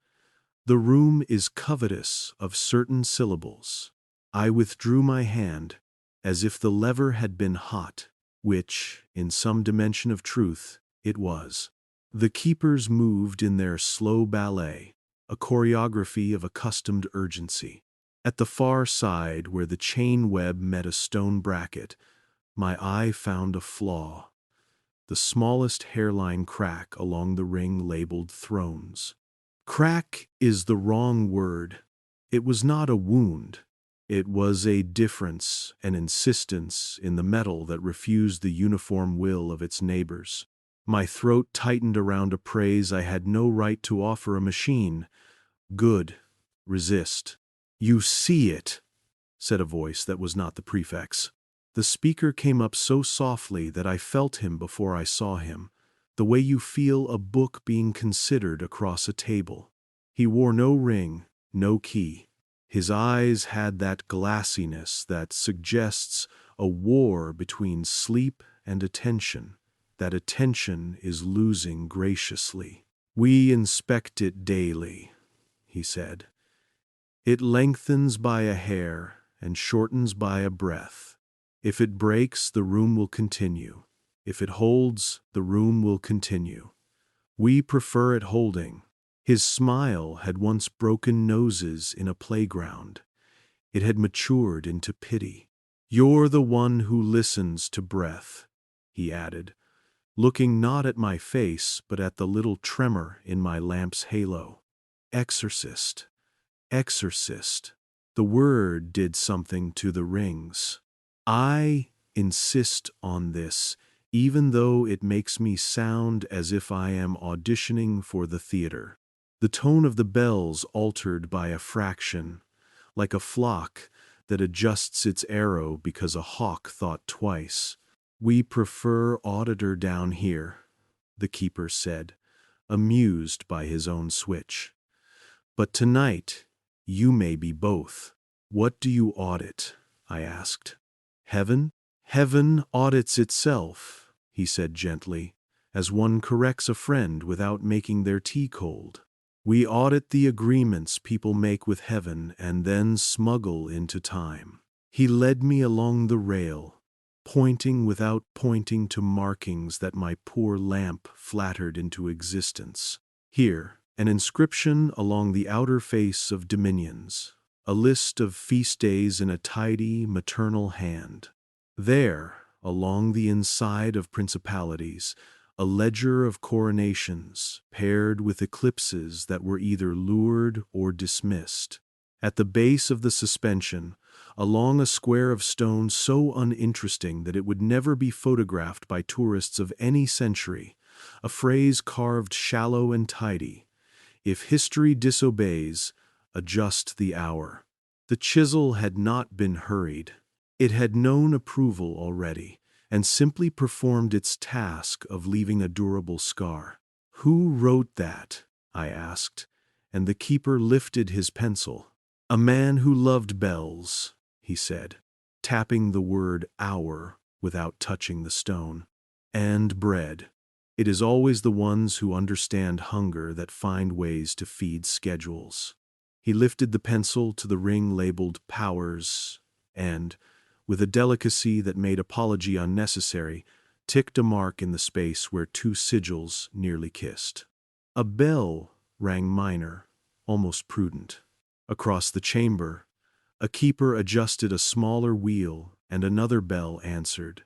Speaker 9: The room is covetous of certain syllables." I withdrew my hand, as if the lever had been hot, which, in some dimension of truth, it was. The keepers moved in their slow ballet, a choreography of accustomed urgency. At the far side, where the chain web met a stone bracket, my eye found a flaw. The smallest hairline crack along the ring labeled thrones. Crack is the wrong word. It was not a wound. It was a difference, an insistence in the metal that refused the uniform will of its neighbors. My throat tightened around a praise I had no right to offer a machine. "Good. Resist." "You see it," said a voice that was not the prefect's. The speaker came up so softly that I felt him before I saw him, the way you feel a book being considered across a table. He wore no ring, no key. His eyes had that glassiness that suggests a war between sleep and attention, that attention is losing graciously. "We inspect it daily," he said. "It lengthens by a hair and shortens by a breath. If it breaks, the room will continue. If it holds, the room will continue. We prefer it holding." His smile had once broken noses in a playground. It had matured into pity. "You're the one who listens to breath," he added, looking not at my face but at the little tremor in my lamp's halo. Exorcist. Exorcist. The word did something to the rings. "I insist on this, even though it makes me sound as if I am auditioning for the theater." The tone of the bells altered by a fraction, like a flock that adjusts its arrow because a hawk thought twice. "We prefer auditor down here," the keeper said, amused by his own switch. "But tonight, you may be both." "What do you audit?" I asked. "Heaven?" "Heaven audits itself," he said gently, as one corrects a friend without making their tea cold. "We audit the agreements people make with heaven and then smuggle into time." He led me along the rail, pointing without pointing to markings that my poor lamp flattered into existence. Here, an inscription along the outer face of dominions, a list of feast days in a tidy, maternal hand. There, along the inside of principalities, a ledger of coronations paired with eclipses that were either lured or dismissed. At the base of the suspension, along a square of stone so uninteresting that it would never be photographed by tourists of any century, a phrase carved shallow and tidy: "If history disobeys, adjust the hour." The chisel had not been hurried. It had known approval already, and simply performed its task of leaving a durable scar. "Who wrote that?" I asked, and the keeper lifted his pencil. "A man who loved bells," he said, tapping the word hour without touching the stone. "And bread. It is always the ones who understand hunger that find ways to feed schedules." He lifted the pencil to the ring labeled Powers and, with a delicacy that made apology unnecessary, ticked a mark in the space where two sigils nearly kissed. A bell rang minor, almost prudent. Across the chamber, a keeper adjusted a smaller wheel and another bell answered.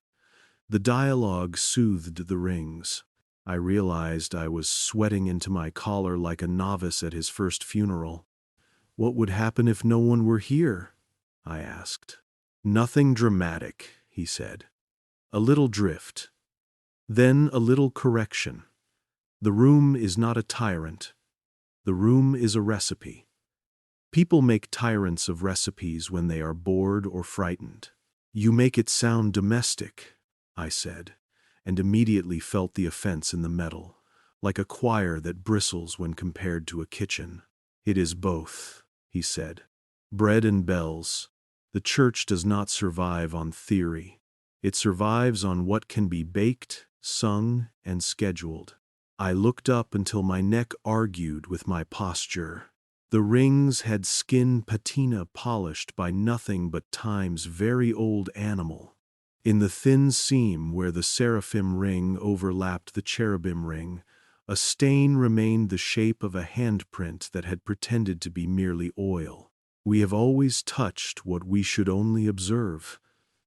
Speaker 9: The dialogue soothed the rings. I realized I was sweating into my collar like a novice at his first funeral. "What would happen if no one were here?" I asked. "Nothing dramatic," he said. "A little drift. Then a little correction. The room is not a tyrant. The room is a recipe. People make tyrants of recipes when they are bored or frightened." "You make it sound domestic," I said, and immediately felt the offense in the metal, like a choir that bristles when compared to a kitchen. "It is both," he said. "Bread and bells. The church does not survive on theory. It survives on what can be baked, sung, and scheduled." I looked up until my neck argued with my posture. The rings had skin patina polished by nothing but time's very old animal. In the thin seam where the seraphim ring overlapped the cherubim ring, a stain remained the shape of a handprint that had pretended to be merely oil. "We have always touched what we should only observe,"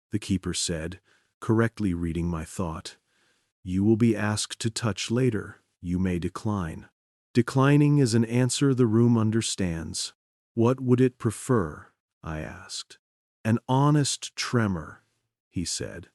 Speaker 9: the keeper said, correctly reading my thought. "You will be asked to touch later. You may decline." Declining is an answer the room understands. "What would it prefer?" I asked. "An honest tremor," he said.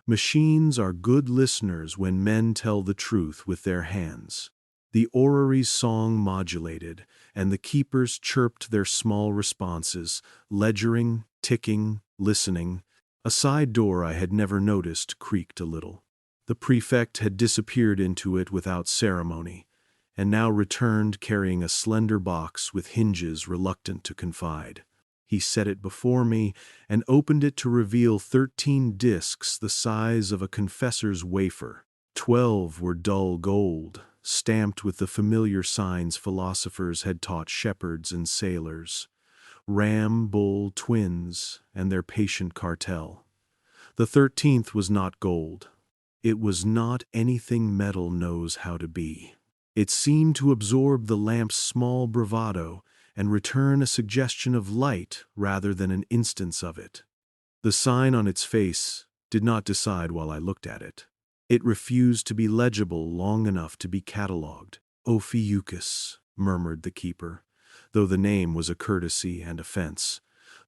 Speaker 9: "Machines are good listeners when men tell the truth with their hands." The orrery's song modulated, and the keepers chirped their small responses, ledgering, ticking, listening. A side door I had never noticed creaked a little. The prefect had disappeared into it without ceremony, and now returned carrying a slender box with hinges reluctant to confide. He set it before me and opened it to reveal 13 discs the size of a confessor's wafer. 12 were dull gold, stamped with the familiar signs philosophers had taught shepherds and sailors: ram, bull, twins, and their patient cartel. The 13th was not gold. It was not anything metal knows how to be. It seemed to absorb the lamp's small bravado and return a suggestion of light rather than an instance of it. The sign on its face did not decide while I looked at it. It refused to be legible long enough to be catalogued. Ophiuchus, murmured the keeper, though the name was a courtesy and offense,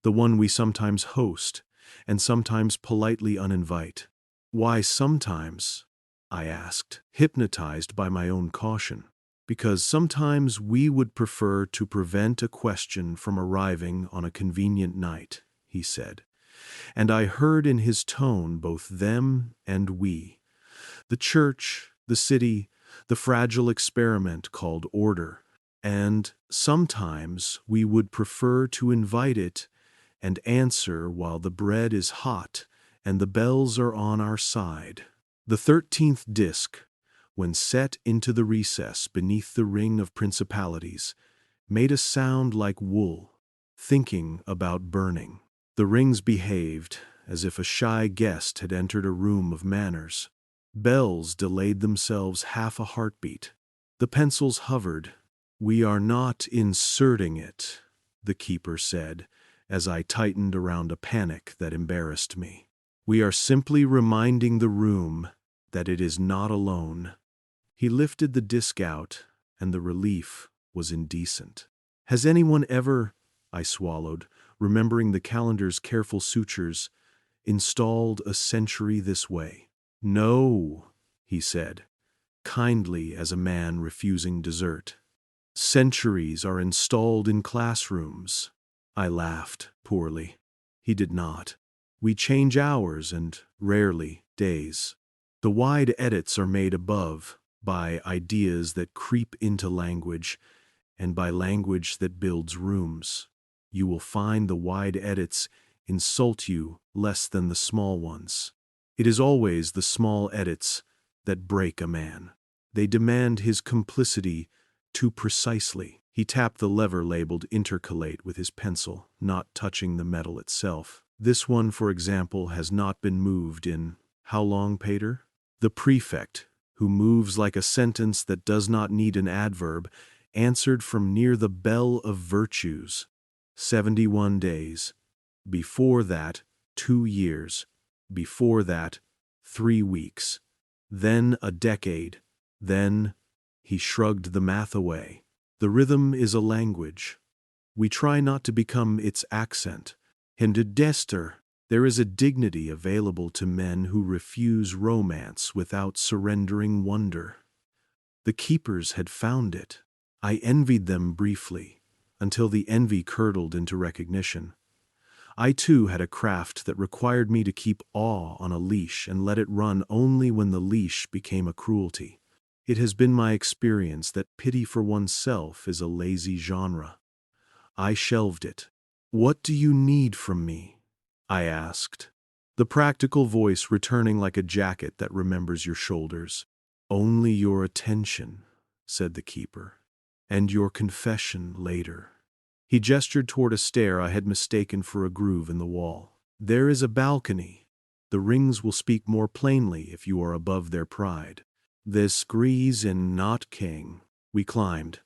Speaker 9: the one we sometimes host and sometimes politely uninvite. Why sometimes? I asked, hypnotized by my own caution. Because sometimes we would prefer to prevent a question from arriving on a convenient night, he said, and I heard in his tone both them and we. The church, the city, the fragile experiment called order, and sometimes we would prefer to invite it and answer while the bread is hot and the bells are on our side. The 13th disc, when set into the recess beneath the ring of principalities, made a sound like wool, thinking about burning. The rings behaved as if a shy guest had entered a room of manners. Bells delayed themselves half a heartbeat. The pencils hovered. "We are not inserting it," the keeper said, as I tightened around a panic that embarrassed me. "We are simply reminding the room that it is not alone." He lifted the disc out, and the relief was indecent. "Has anyone ever," I swallowed, remembering the calendar's careful sutures, "installed a century this way?" "No," he said, kindly as a man refusing dessert. "Centuries are installed in classrooms." I laughed, poorly. He did not. "We change hours and, rarely, days. The wide edits are made above, by ideas that creep into language, and by language that builds rooms. You will find the wide edits insult you less than the small ones. It is always the small edits that break a man. They demand his complicity too precisely." He tapped the lever labeled intercalate with his pencil, not touching the metal itself. "This one, for example, has not been moved in how long, Pater?" The prefect, who moves like a sentence that does not need an adverb, answered from near the bell of virtues. 71 days. Before that, 2 years. Before that, 3 weeks. Then a decade. Then, he shrugged the math away. The rhythm is a language. We try not to become its accent. In de Dester, there is a dignity available to men who refuse romance without surrendering wonder. The keepers had found it. I envied them briefly, until the envy curdled into recognition. I too had a craft that required me to keep awe on a leash and let it run only when the leash became a cruelty. It has been my experience that pity for oneself is a lazy genre. I shelved it. "What do you need from me?" I asked, the practical voice returning like a jacket that remembers your shoulders. "Only your attention," said the keeper, "and your confession later." He gestured toward a stair I had mistaken for a groove in the wall. "There is a balcony. The rings will speak more plainly if you are above their pride." This grease in not king. We climbed.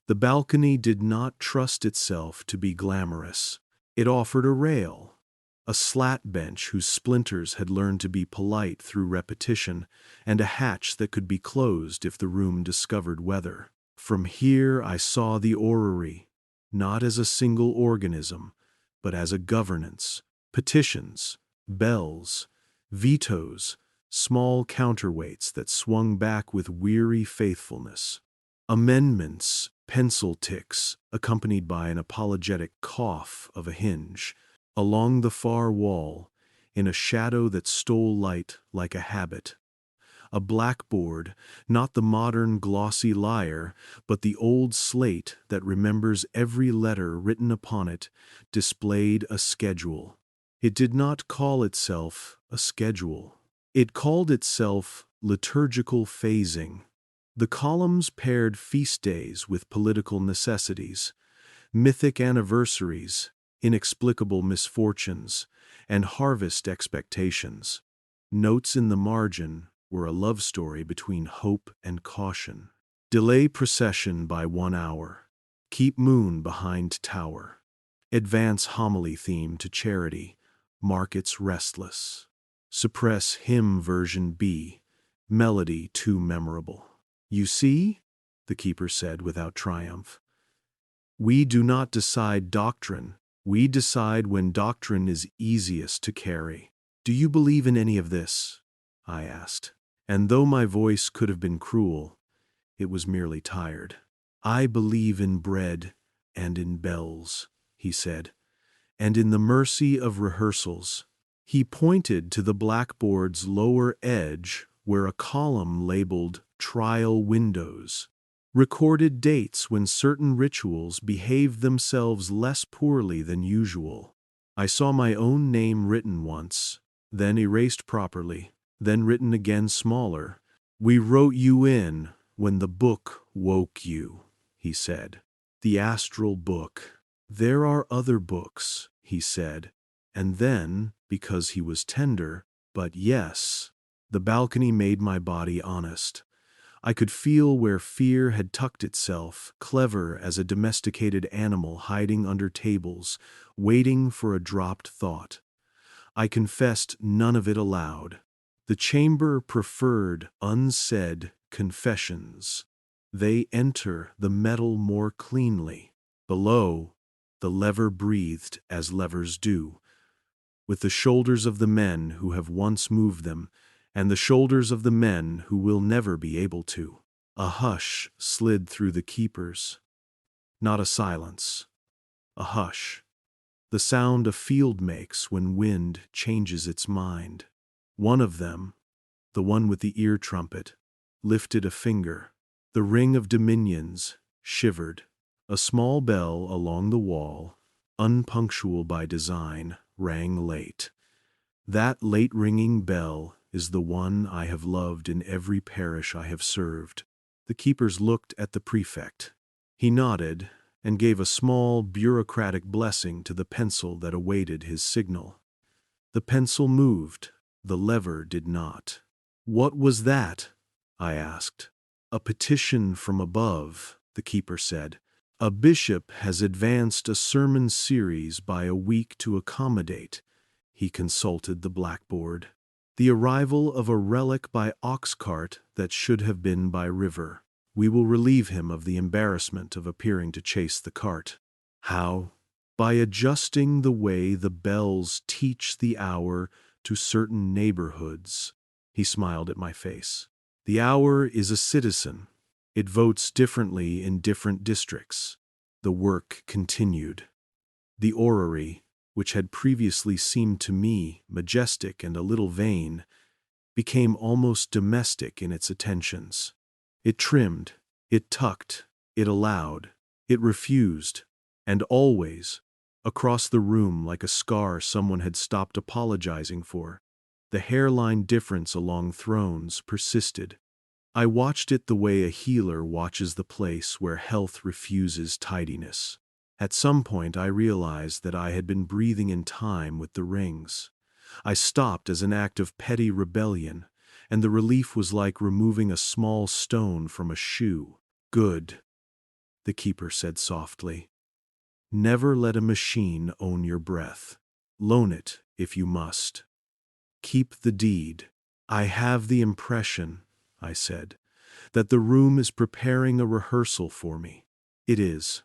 Speaker 9: The balcony did not trust itself to be glamorous. It offered a rail, a slat bench whose splinters had learned to be polite through repetition, and a hatch that could be closed if the room discovered weather. From here I saw the orrery, not as a single organism, but as a governance. Petitions, bells, vetoes, small counterweights that swung back with weary faithfulness. Amendments, pencil ticks, accompanied by an apologetic cough of a hinge. Along the far wall, in a shadow that stole light like a habit, A blackboard, not the modern glossy lyre, but the old slate that remembers every letter written upon it, displayed a schedule. It did not call itself a schedule. It called itself liturgical phasing. The columns paired feast days with political necessities, mythic anniversaries, inexplicable misfortunes, and harvest expectations. Notes in the margin were a love story between hope and caution. Delay procession by 1 hour. Keep moon behind tower. Advance homily theme to charity. Markets restless. Suppress hymn version B. Melody too memorable. You see, the keeper said without triumph. We do not decide doctrine. We decide when doctrine is easiest to carry. Do you believe in any of this? I asked. And though my voice could have been cruel, it was merely tired. I believe in bread and in bells, he said, and in the mercy of rehearsals. He pointed to the blackboard's lower edge where a column labeled Trial Windows recorded dates when certain rituals behaved themselves less poorly than usual. I saw my own name written once, then erased properly, then written again smaller. We wrote you in when the book woke you, he said. The astral book. There are other books, he said, and then, because he was tender, but yes, the balcony made my body honest. I could feel where fear had tucked itself, clever as a domesticated animal hiding under tables, waiting for a dropped thought. I confessed none of it aloud. The chamber preferred unsaid confessions. They enter the metal more cleanly. Below, the lever breathed as levers do, with the shoulders of the men who have once moved them, and the shoulders of the men who will never be able to. A hush slid through the keepers. Not a silence. A hush. The sound a field makes when wind changes its mind. One of them, the one with the ear trumpet, lifted a finger. The ring of dominions shivered. A small bell along the wall, unpunctual by design, rang late. That late-ringing bell is the one I have loved in every parish I have served. The keepers looked at the prefect. He nodded and gave a small bureaucratic blessing to the pencil that awaited his signal. The pencil moved, the lever did not. What was that? I asked. A petition from above, the keeper said. A bishop has advanced a sermon series by a week to accommodate. He consulted the blackboard. The arrival of a relic by ox cart that should have been by river. We will relieve him of the embarrassment of appearing to chase the cart. How? By adjusting the way the bells teach the hour to certain neighborhoods. He smiled at my face. The hour is a citizen. It votes differently in different districts. The work continued. The orrery, which had previously seemed to me majestic and a little vain, became almost domestic in its attentions. It trimmed, it tucked, it allowed, it refused, and always, across the room like a scar someone had stopped apologizing for, the hairline difference along thrones persisted. I watched it the way a healer watches the place where health refuses tidiness. At some point I realized that I had been breathing in time with the rings. I stopped as an act of petty rebellion, and the relief was like removing a small stone from a shoe. Good, the keeper said softly. Never let a machine own your breath. Loan it if you must. Keep the deed. I have the impression, I said, that the room is preparing a rehearsal for me. It is,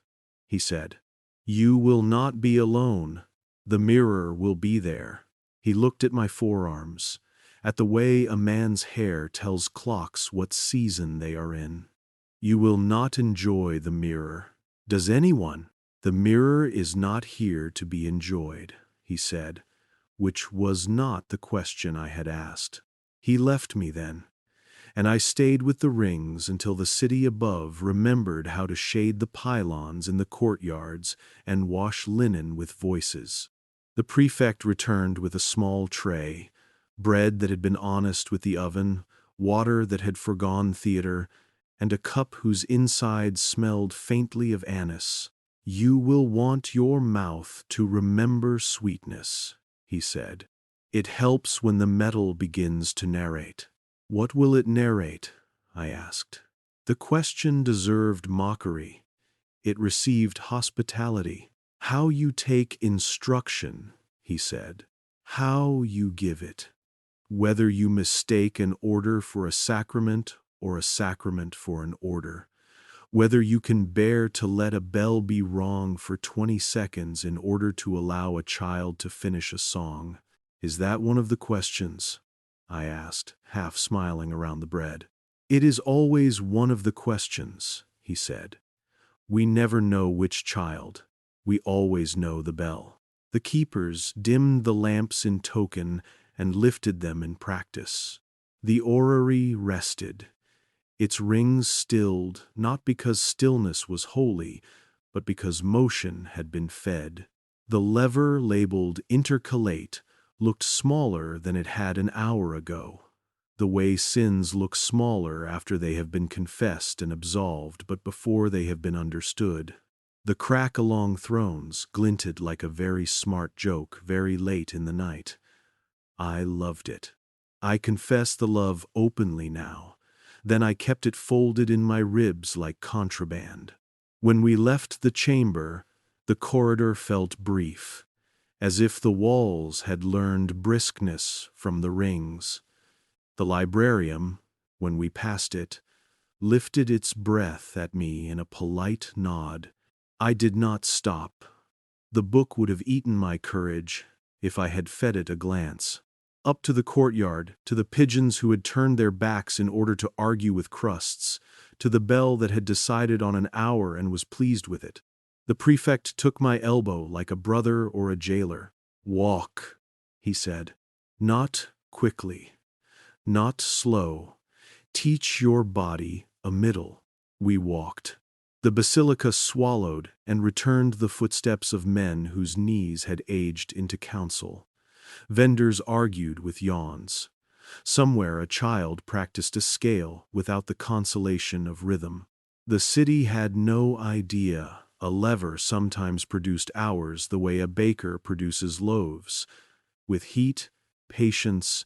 Speaker 9: he said. You will not be alone. The mirror will be there. He looked at my forearms, at the way a man's hair tells clocks what season they are in. You will not enjoy the mirror. Does anyone? The mirror is not here to be enjoyed, he said, which was not the question I had asked. He left me then, and I stayed with the rings until the city above remembered how to shade the pylons in the courtyards and wash linen with voices. The prefect returned with a small tray, bread that had been honest with the oven, water that had forgone theater, and a cup whose insides smelled faintly of anise. "You will want your mouth to remember sweetness," he said. "It helps when the metal begins to narrate." "What will it narrate?" I asked. The question deserved mockery. It received hospitality. "How you take instruction," he said. "How you give it. Whether you mistake an order for a sacrament or a sacrament for an order. Whether you can bear to let a bell be wrong for 20 seconds in order to allow a child to finish a song. Is that one of the questions?" I asked, half smiling around the bread. "It is always one of the questions," he said. "We never know which child. We always know the bell." The keepers dimmed the lamps in token and lifted them in practice. The orrery rested. Its rings stilled, not because stillness was holy, but because motion had been fed. The lever labeled intercalate looked smaller than it had an hour ago. The way sins look smaller after they have been confessed and absolved, but before they have been understood. The crack along thrones glinted like a very smart joke very late in the night. I loved it. I confess the love openly now. Then I kept it folded in my ribs like contraband. When we left the chamber, the corridor felt brief, as if the walls had learned briskness from the rings. The librarium, when we passed it, lifted its breath at me in a polite nod. I did not stop. The book would have eaten my courage if I had fed it a glance. Up to the courtyard, to the pigeons who had turned their backs in order to argue with crusts, to the bell that had decided on an hour and was pleased with it. The prefect took my elbow like a brother or a jailer. "Walk," he said. "Not quickly. Not slow. Teach your body a middle." We walked. The basilica swallowed and returned the footsteps of men whose knees had aged into counsel. Vendors argued with yawns. Somewhere a child practiced a scale without the consolation of rhythm. The city had no idea a lever sometimes produced hours the way a baker produces loaves, with heat, patience,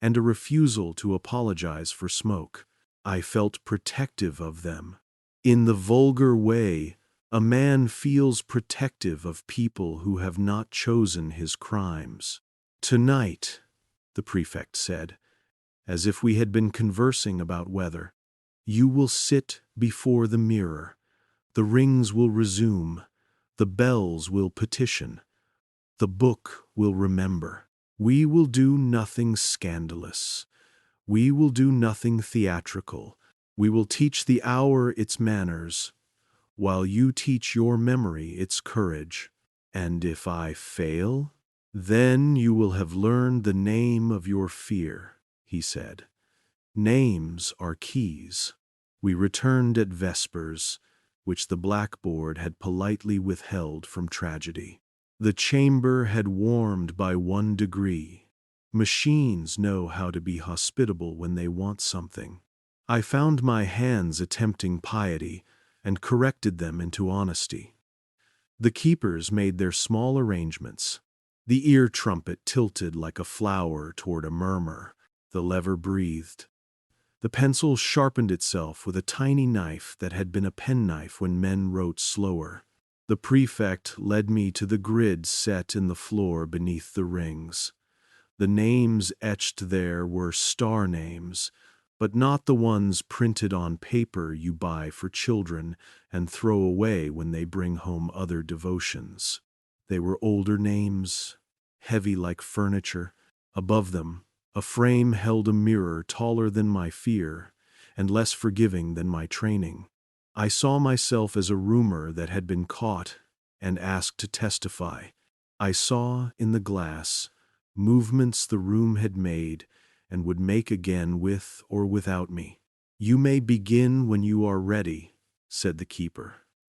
Speaker 9: and a refusal to apologize for smoke. I felt protective of them. In the vulgar way, a man feels protective of people who have not chosen his crimes. "Tonight," the prefect said, as if we had been conversing about weather, "you will sit before the mirror. The rings will resume. The bells will petition. The book will remember. We will do nothing scandalous. We will do nothing theatrical. We will teach the hour its manners, while you teach your memory its courage. And if I fail, then you will have learned the name of your fear," he said. "Names are keys." We returned at vespers, which the blackboard had politely withheld from tragedy. The chamber had warmed by 1 degree. Machines know how to be hospitable when they want something. I found my hands attempting piety and corrected them into honesty. The keepers made their small arrangements. The ear trumpet tilted like a flower toward a murmur. The lever breathed. The pencil sharpened itself with a tiny knife that had been a penknife when men wrote slower. The prefect led me to the grid set in the floor beneath the rings. The names etched there were star names, but not the ones printed on paper you buy for children and throw away when they bring home other devotions. They were older names, heavy like furniture. Above them, a frame held a mirror taller than my fear and less forgiving than my training. I saw myself as a rumor that had been caught and asked to testify. I saw in the glass movements the room had made and would make again with or without me. You may begin when you are ready, said the keeper.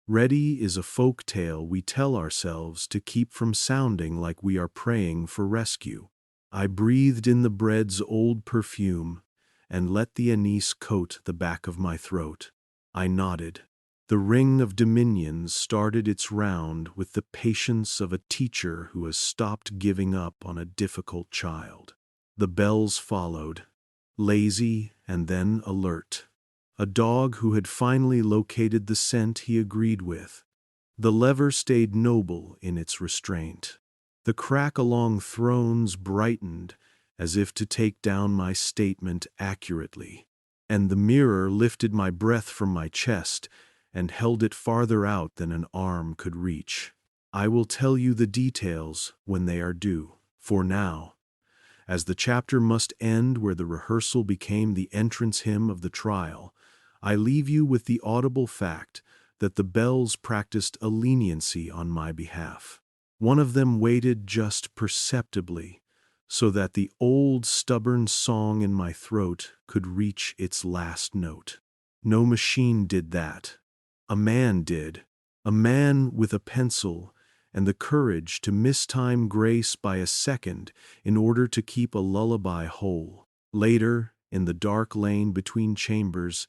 Speaker 9: Ready is a folk tale we tell ourselves to keep from sounding like we are praying for rescue. I breathed in the bread's old perfume and let the anise coat the back of my throat. I nodded. The ring of dominions started its round with the patience of a teacher who has stopped giving up on a difficult child. The bells followed, lazy and then alert. A dog who had finally located the scent he agreed with. The lever stayed noble in its restraint. The crack along thrones brightened as if to take down my statement accurately, and the mirror lifted my breath from my chest and held it farther out than an arm could reach. I will tell you the details when they are due. For now, as the chapter must end where the rehearsal became the entrance hymn of the trial, I leave you with the audible fact that the bells practiced a leniency on my behalf. One of them waited just perceptibly, so that the old stubborn song in my throat could reach its last note. No machine did that. A man did. A man with a pencil and the courage to mistime grace by a second in order to keep a lullaby whole. Later, in the dark lane between chambers,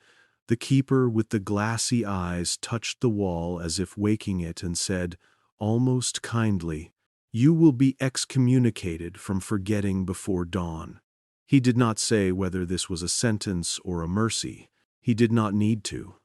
Speaker 9: the keeper with the glassy eyes touched the wall as if waking it and said, almost kindly, "You will be excommunicated from forgetting before dawn." He did not say whether this was a sentence or a mercy. He did not need to.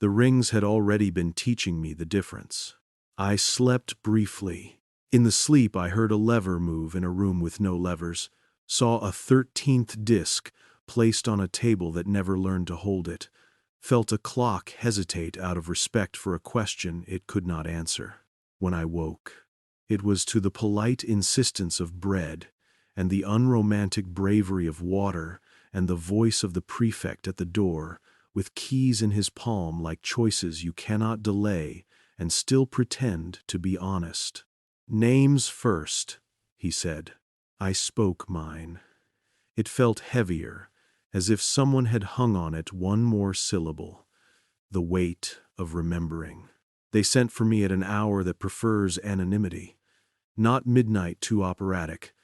Speaker 9: The rings had already been teaching me the difference. I slept briefly. In the sleep I heard a lever move in a room with no levers, saw a 13th disc placed on a table that never learned to hold it, felt a clock hesitate out of respect for a question it could not answer. When I woke, it was to the polite insistence of bread and the unromantic bravery of water and the voice of the prefect at the door, with keys in his palm like choices you cannot delay and still pretend to be honest. "Names first," he said. I spoke mine. It felt heavier, as if someone had hung on it one more syllable. The weight of remembering. They sent for me at an hour that prefers anonymity. Not midnight too operatic,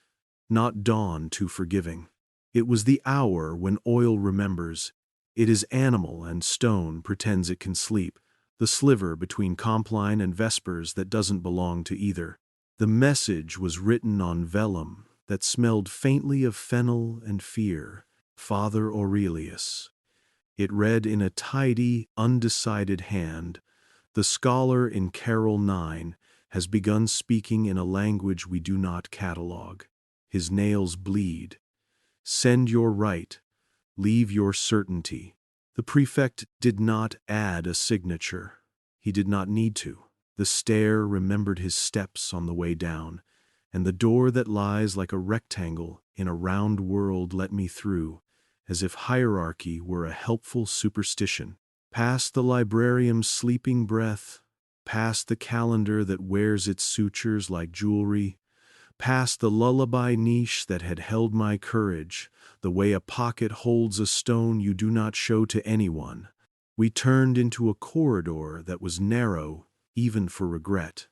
Speaker 9: not dawn too forgiving. It was the hour when oil remembers. It is animal and stone pretends it can sleep, the sliver between Compline and Vespers that doesn't belong to either. The message was written on vellum that smelled faintly of fennel and fear. Father Aurelius. It read in a tidy, undecided hand, "The scholar in Carol IX has begun speaking in a language we do not catalogue. His nails bleed. Send your right. Leave your certainty." The prefect did not add a signature. He did not need to. The stair remembered his steps on the way down, and the door that lies like a rectangle in a round world let me through, as if hierarchy were a helpful superstition. Past the librarium's sleeping breath, past the calendar that wears its sutures like jewelry, past the lullaby niche that had held my courage, the way a pocket holds a stone you do not show to anyone, we turned into a corridor that was narrow even for regret.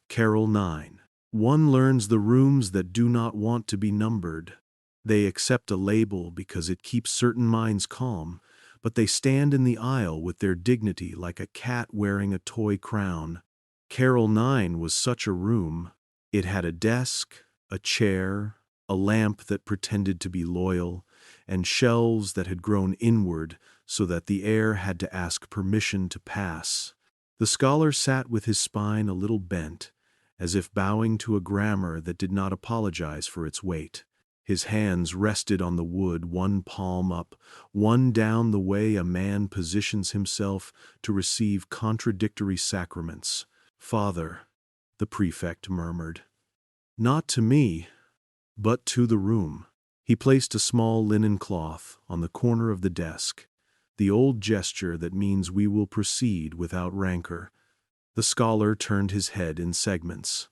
Speaker 9: Carol IX. One learns the rooms that do not want to be numbered. They accept a label because it keeps certain minds calm, but they stand in the aisle with their dignity like a cat wearing a toy crown. Carol IX was such a room. It had a desk, a chair, a lamp that pretended to be loyal, and shelves that had grown inward so that the air had to ask permission to pass. The scholar sat with his spine a little bent, as if bowing to a grammar that did not apologize for its weight. His hands rested on the wood, one palm up, one down, the way a man positions himself to receive contradictory sacraments. "Father," the prefect murmured. "Not to me, but to the room." He placed a small linen cloth on the corner of the desk, the old gesture that means we will proceed without rancor. The scholar turned his head in segments,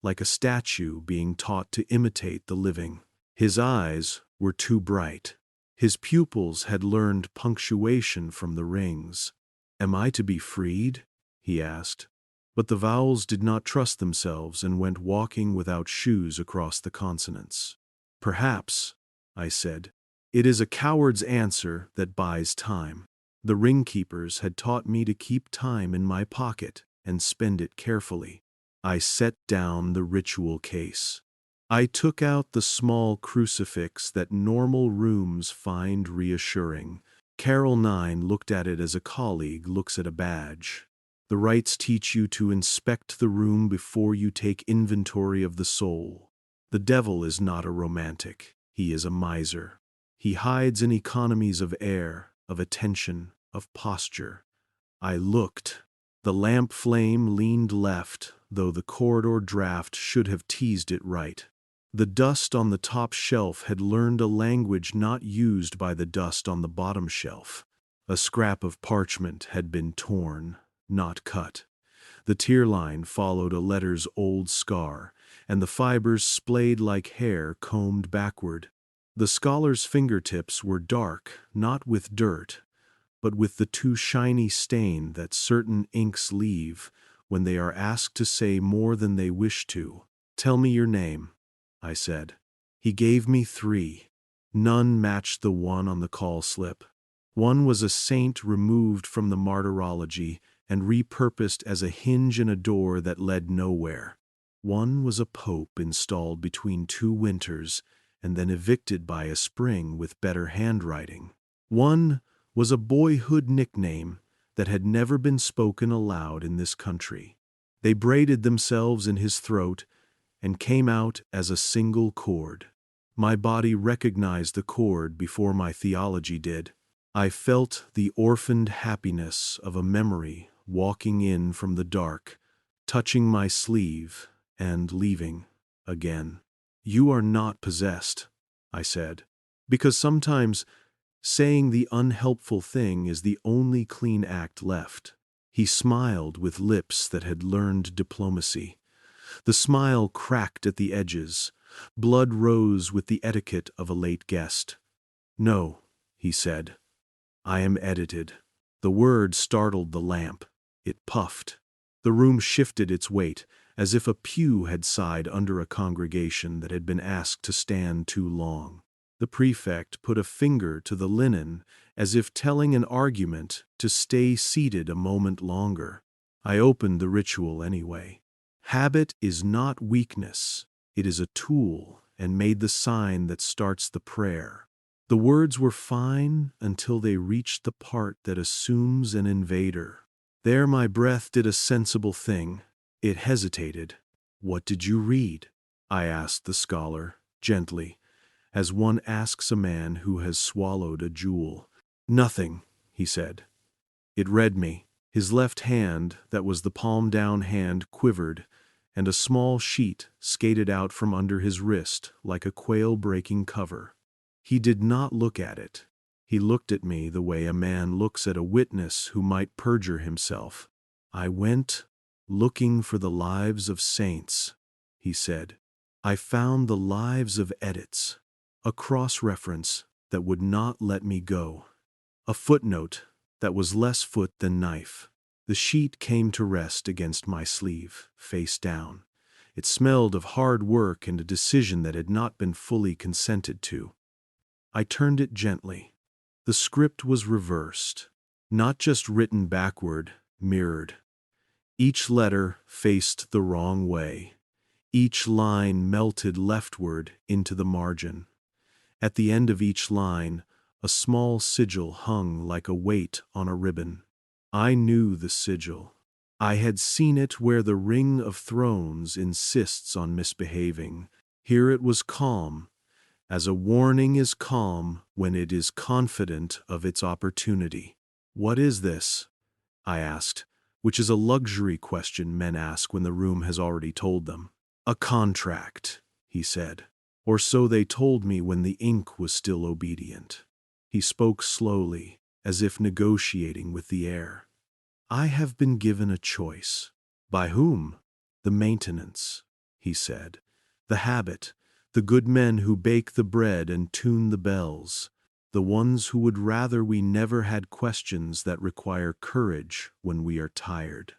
Speaker 9: like a statue being taught to imitate the living. His eyes, were too bright. His pupils had learned punctuation from the rings. "Am I to be freed?" he asked. But the vowels did not trust themselves and went walking without shoes across the consonants. "Perhaps," I said. "It is a coward's answer that buys time." The ring-keepers had taught me to keep time in my pocket and spend it carefully. I set down the ritual case. I took out the small crucifix that normal rooms find reassuring. Carol 9 looked at it as a colleague looks at a badge. The rites teach you to inspect the room before you take inventory of the soul. The devil is not a romantic. He is a miser. He hides in economies of air, of attention, of posture. I looked. The lamp flame leaned left, though the corridor draft should have teased it right. The dust on the top shelf had learned a language not used by the dust on the bottom shelf. A scrap of parchment had been torn, not cut. The tear line followed a letter's old scar, and the fibers splayed like hair combed backward. The scholar's fingertips were dark, not with dirt, but with the too shiny stain that certain inks leave when they are asked to say more than they wish to. "Tell me your name," I said. He gave me 3. None matched the one on the call slip. One was a saint removed from the martyrology and repurposed as a hinge in a door that led nowhere. One was a pope installed between 2 winters and then evicted by a spring with better handwriting. One was a boyhood nickname that had never been spoken aloud in this country. They braided themselves in his throat and came out as a single chord. My body recognized the chord before my theology did. I felt the orphaned happiness of a memory walking in from the dark, touching my sleeve, and leaving again. "You are not possessed," I said, because sometimes saying the unhelpful thing is the only clean act left. He smiled with lips that had learned diplomacy. The smile cracked at the edges. Blood rose with the etiquette of a late guest. "No," he said. "I am edited." The word startled the lamp. It puffed. The room shifted its weight, as if a pew had sighed under a congregation that had been asked to stand too long. The prefect put a finger to the linen, as if telling an argument to stay seated a moment longer. I opened the ritual anyway. Habit is not weakness. It is a tool, and made the sign that starts the prayer. The words were fine until they reached the part that assumes an invader. There my breath did a sensible thing. It hesitated. "What did you read?" I asked the scholar, gently, as one asks a man who has swallowed a jewel. "Nothing," he said. It read me. His left hand, that was the palm-down hand, quivered, and a small sheet skated out from under his wrist like a quail-breaking cover. He did not look at it. He looked at me the way a man looks at a witness who might perjure himself. "I went looking for the lives of saints," he said. "I found the lives of edits, a cross-reference that would not let me go, a footnote that was less foot than knife." The sheet came to rest against my sleeve, face down. It smelled of hard work and a decision that had not been fully consented to. I turned it gently. The script was reversed, not just written backward, mirrored. Each letter faced the wrong way. Each line melted leftward into the margin. At the end of each line, a small sigil hung like a weight on a ribbon. I knew the sigil. I had seen it where the Ring of Thrones insists on misbehaving. Here it was calm, as a warning is calm when it is confident of its opportunity. "What is this?" I asked, which is a luxury question men ask when the room has already told them. "A contract," he said. Or so they told me when the ink was still obedient. He spoke slowly, as if negotiating with the air. "I have been given a choice." "By whom?" "The maintenance," he said. "The habit, The good men who bake the bread and tune the bells. The ones who would rather we never had questions that require courage when we are tired.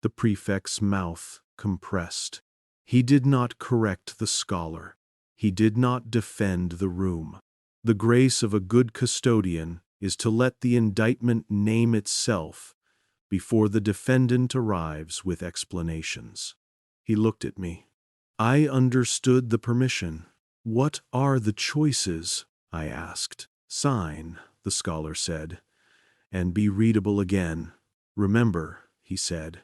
Speaker 9: The prefect's mouth compressed. He did not correct the scholar. He did not defend the room. The grace of a good custodian is to let the indictment name itself before the defendant arrives with explanations. He looked at me. I understood the permission. What are the choices? I asked. Sign, the scholar said, and be readable again. Remember, he said,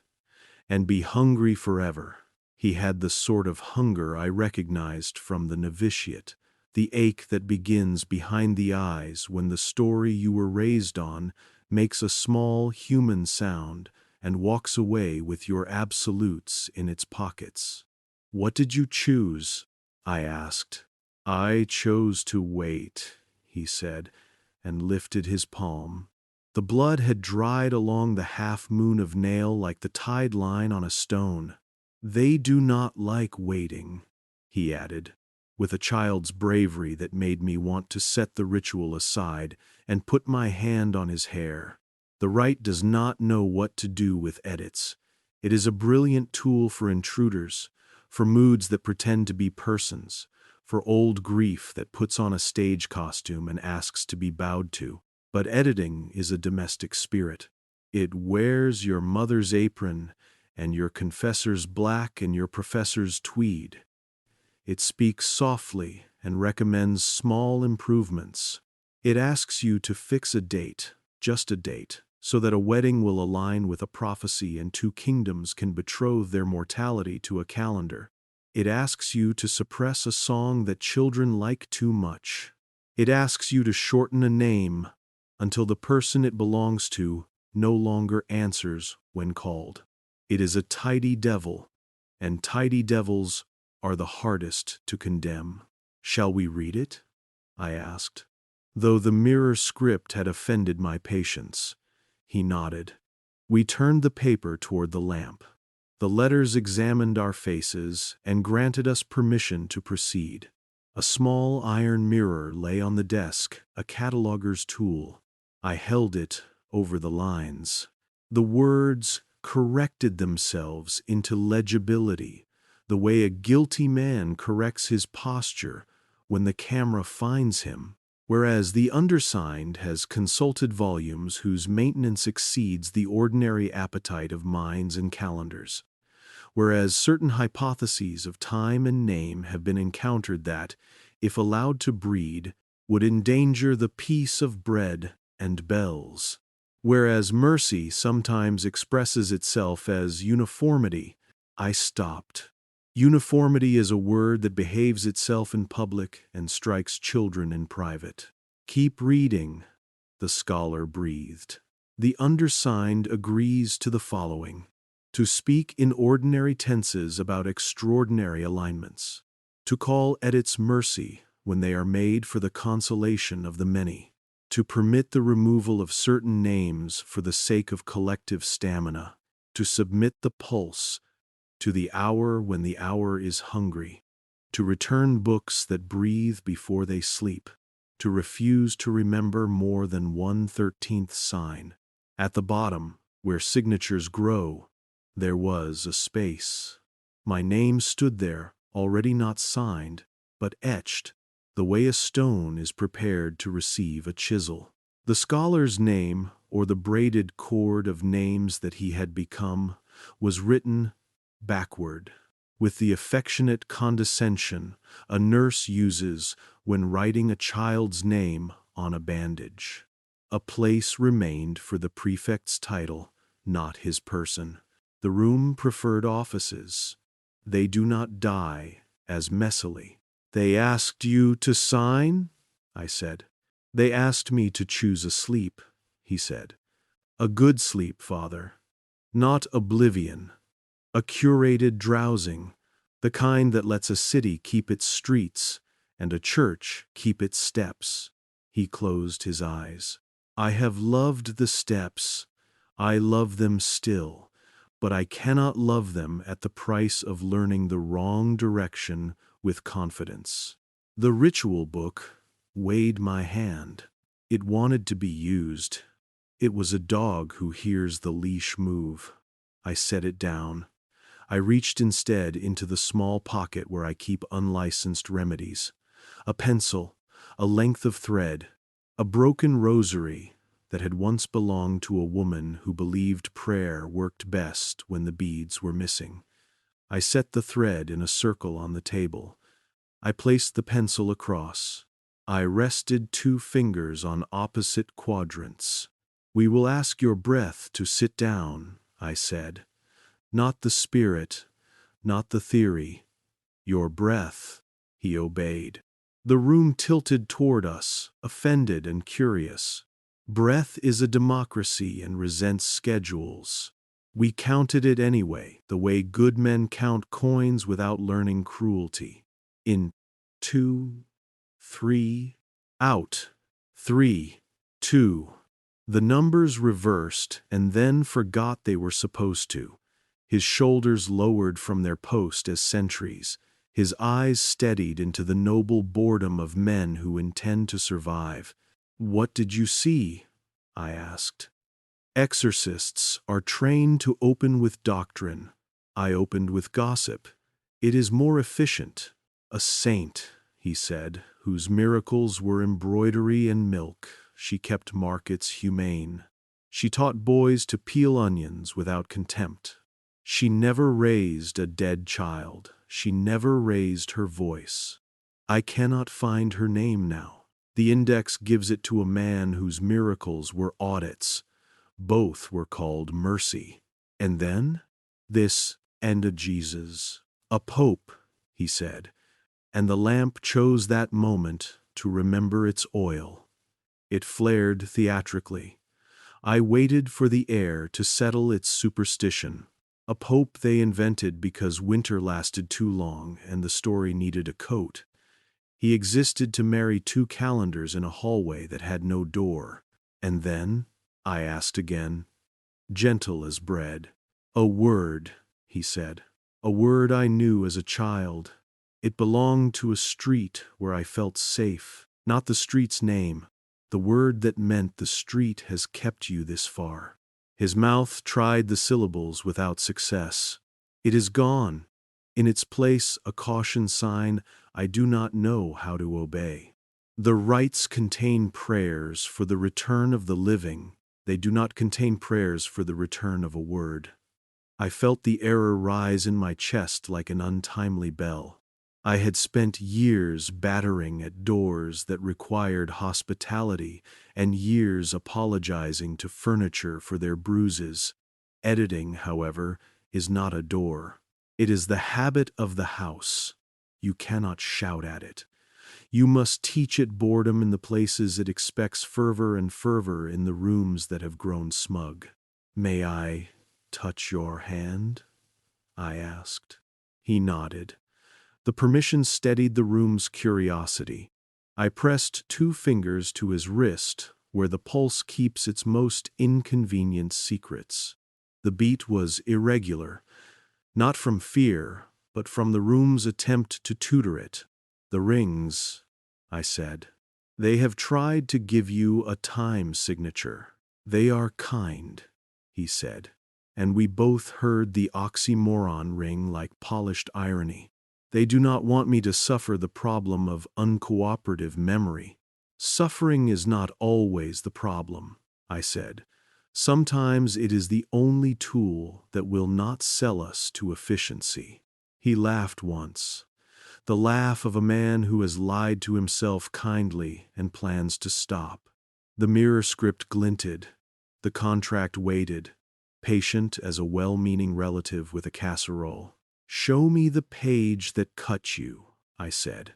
Speaker 9: and be hungry forever. He had the sort of hunger I recognized from the novitiate, the ache that begins behind the eyes when the story you were raised on makes a small human sound and walks away with your absolutes in its pockets. What did you choose? I asked. I chose to wait, he said, and lifted his palm. The blood had dried along the half-moon of nail like the tide line on a stone. They do not like waiting, he added, with a child's bravery that made me want to set the ritual aside and put my hand on his hair. The rite does not know what to do with edits. It is a brilliant tool for intruders, for moods that pretend to be persons, for old grief that puts on a stage costume and asks to be bowed to. But editing is a domestic spirit. It wears your mother's apron and your confessor's black and your professor's tweed. It speaks softly and recommends small improvements. It asks you to fix a date, just a date, so that a wedding will align with a prophecy and two kingdoms can betroth their mortality to a calendar. It asks you to suppress a song that children like too much. It asks you to shorten a name until the person it belongs to no longer answers when called. It is a tidy devil, and tidy devils are the hardest to condemn. Shall we read it? I asked. Though the mirror script had offended my patience, he nodded. We turned the paper toward the lamp. The letters examined our faces and granted us permission to proceed. A small iron mirror lay on the desk, a cataloger's tool. I held it over the lines. The words corrected themselves into legibility, the way a guilty man corrects his posture when the camera finds him, whereas the undersigned has consulted volumes whose maintenance exceeds the ordinary appetite of minds and calendars, whereas certain hypotheses of time and name have been encountered that, if allowed to breed, would endanger the peace of bread and bells, whereas mercy sometimes expresses itself as uniformity. I stopped. Uniformity is a word that behaves itself in public and strikes children in private. Keep reading, the scholar breathed. The undersigned agrees to the following: to speak in ordinary tenses about extraordinary alignments, to call edits mercy when they are made for the consolation of the many, to permit the removal of certain names for the sake of collective stamina, to submit the pulse to the hour when the hour is hungry, to return books that breathe before they sleep, to refuse to remember more than 1/13th sign. At the bottom, where signatures grow, there was a space. My name stood there, already not signed, but etched, the way a stone is prepared to receive a chisel. The scholar's name, or the braided cord of names that he had become, was written backward, with the affectionate condescension a nurse uses when writing a child's name on a bandage. A place remained for the prefect's title, not his person. The room preferred offices. They do not die as messily. They asked you to sign? I said. They asked me to choose a sleep, he said. A good sleep, Father. Not oblivion. A curated drowsing, the kind that lets a city keep its streets and a church keep its steps. He closed his eyes. I have loved the steps. I love them still, but I cannot love them at the price of learning the wrong direction with confidence. The ritual book weighed my hand. It wanted to be used. It was a dog who hears the leash move. I set it down. I reached instead into the small pocket where I keep unlicensed remedies. A pencil, a length of thread, a broken rosary that had once belonged to a woman who believed prayer worked best when the beads were missing. I set the thread in a circle on the table. I placed the pencil across. I rested 2 fingers on opposite quadrants. "We will ask your breath to sit down," I said. "Not the spirit, not the theory. Your breath." He obeyed. The room tilted toward us, offended and curious. Breath is a democracy and resents schedules. We counted it anyway, the way good men count coins without learning cruelty. In 2, 3, out, 3, 2. The numbers reversed and then forgot they were supposed to. His shoulders lowered from their post as sentries. His eyes steadied into the noble boredom of men who intend to survive. "What did you see?" I asked. "Exorcists are trained to open with doctrine. I opened with gossip. It is more efficient." "A saint," he said, "whose miracles were embroidery and milk. She kept markets humane. She taught boys to peel onions without contempt. She never raised a dead child. She never raised her voice. I cannot find her name now. The index gives it to a man whose miracles were audits. Both were called mercy. And then? This and a Jesus. A pope," he said, and the lamp chose that moment to remember its oil. It flared theatrically. I waited for the air to settle its superstition. A pope they invented because winter lasted too long and the story needed a coat. He existed to marry 2 calendars in a hallway that had no door. "And then?" I asked again, gentle as bread. "A word," he said. "A word I knew as a child. It belonged to a street where I felt safe. Not the street's name. The word that meant the street has kept you this far." His mouth tried the syllables without success. "It is gone. In its place a caution sign, I do not know how to obey. The rites contain prayers for the return of the living. They do not contain prayers for the return of a word." I felt the error rise in my chest like an untimely bell. I had spent years battering at doors that required hospitality and years apologizing to furniture for their bruises. Editing, however, is not a door. It is the habit of the house. You cannot shout at it. You must teach it boredom in the places it expects fervor and fervor in the rooms that have grown smug. "May I touch your hand?" I asked. He nodded. The permission steadied the room's curiosity. I pressed 2 fingers to his wrist, where the pulse keeps its most inconvenient secrets. The beat was irregular, not from fear, but from the room's attempt to tutor it. "The rings," I said. "They have tried to give you a time signature. They are kind," he said, and we both heard the oxymoron ring like polished irony. "They do not want me to suffer the problem of uncooperative memory." "Suffering is not always the problem," I said. "Sometimes it is the only tool that will not sell us to efficiency." He laughed once, the laugh of a man who has lied to himself kindly and plans to stop. The mirror script glinted. The contract waited, patient as a well-meaning relative with a casserole. "Show me the page that cut you," I said.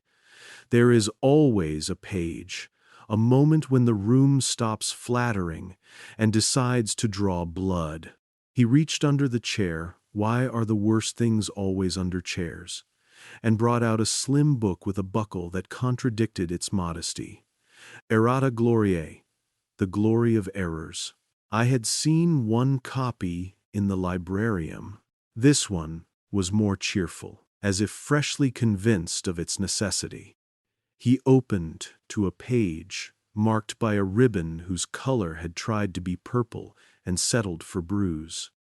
Speaker 9: "There is always a page, a moment when the room stops flattering and decides to draw blood." He reached under the chair, why are the worst things always under chairs, and brought out a slim book with a buckle that contradicted its modesty. Errata Gloriae, The Glory of Errors. I had seen one copy in the librarium. This one was more cheerful, as if freshly convinced of its necessity. He opened to a page marked by a ribbon whose color had tried to be purple and settled for bruise.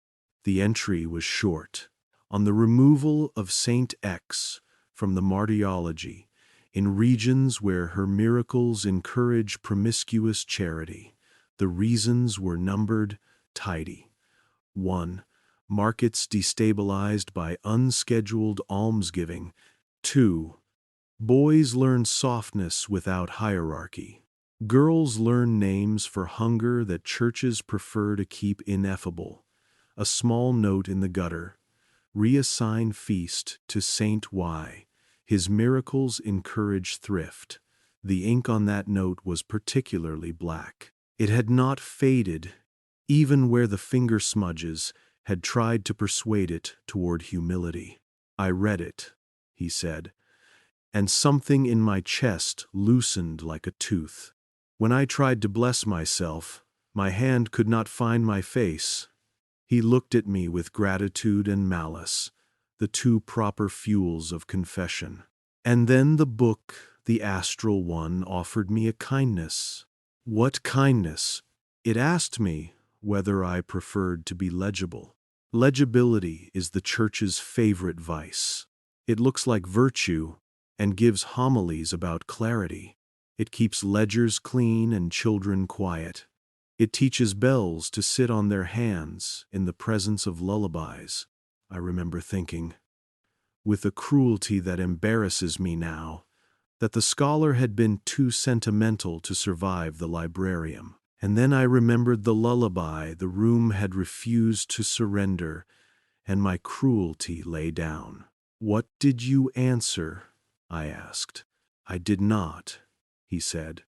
Speaker 9: The entry was short. On the removal of Saint X from the martyrology, in regions where her miracles encourage promiscuous charity, the reasons were numbered tidy. 1. Markets destabilized by unscheduled almsgiving. 2. Boys learn softness without hierarchy. Girls learn names for hunger that churches prefer to keep ineffable. A small note in the gutter. Reassign feast to Saint Y. His miracles encourage thrift. The ink on that note was particularly black. It had not faded, even where the finger smudges had tried to persuade it toward humility. I read it, he said, and something in my chest loosened like a tooth. When I tried to bless myself, my hand could not find my face. He looked at me with gratitude and malice, the two proper fuels of confession. And then the book, the astral one, offered me a kindness. What kindness? It asked me whether I preferred to be legible. Legibility is the church's favorite vice. It looks like virtue and gives homilies about clarity. It keeps ledgers clean and children quiet. It teaches bells to sit on their hands in the presence of lullabies, I remember thinking, with a cruelty that embarrasses me now, that the scholar had been too sentimental to survive the librarium. And then I remembered the lullaby the room had refused to surrender, and my cruelty lay down. What did you answer? I asked. I did not, he said.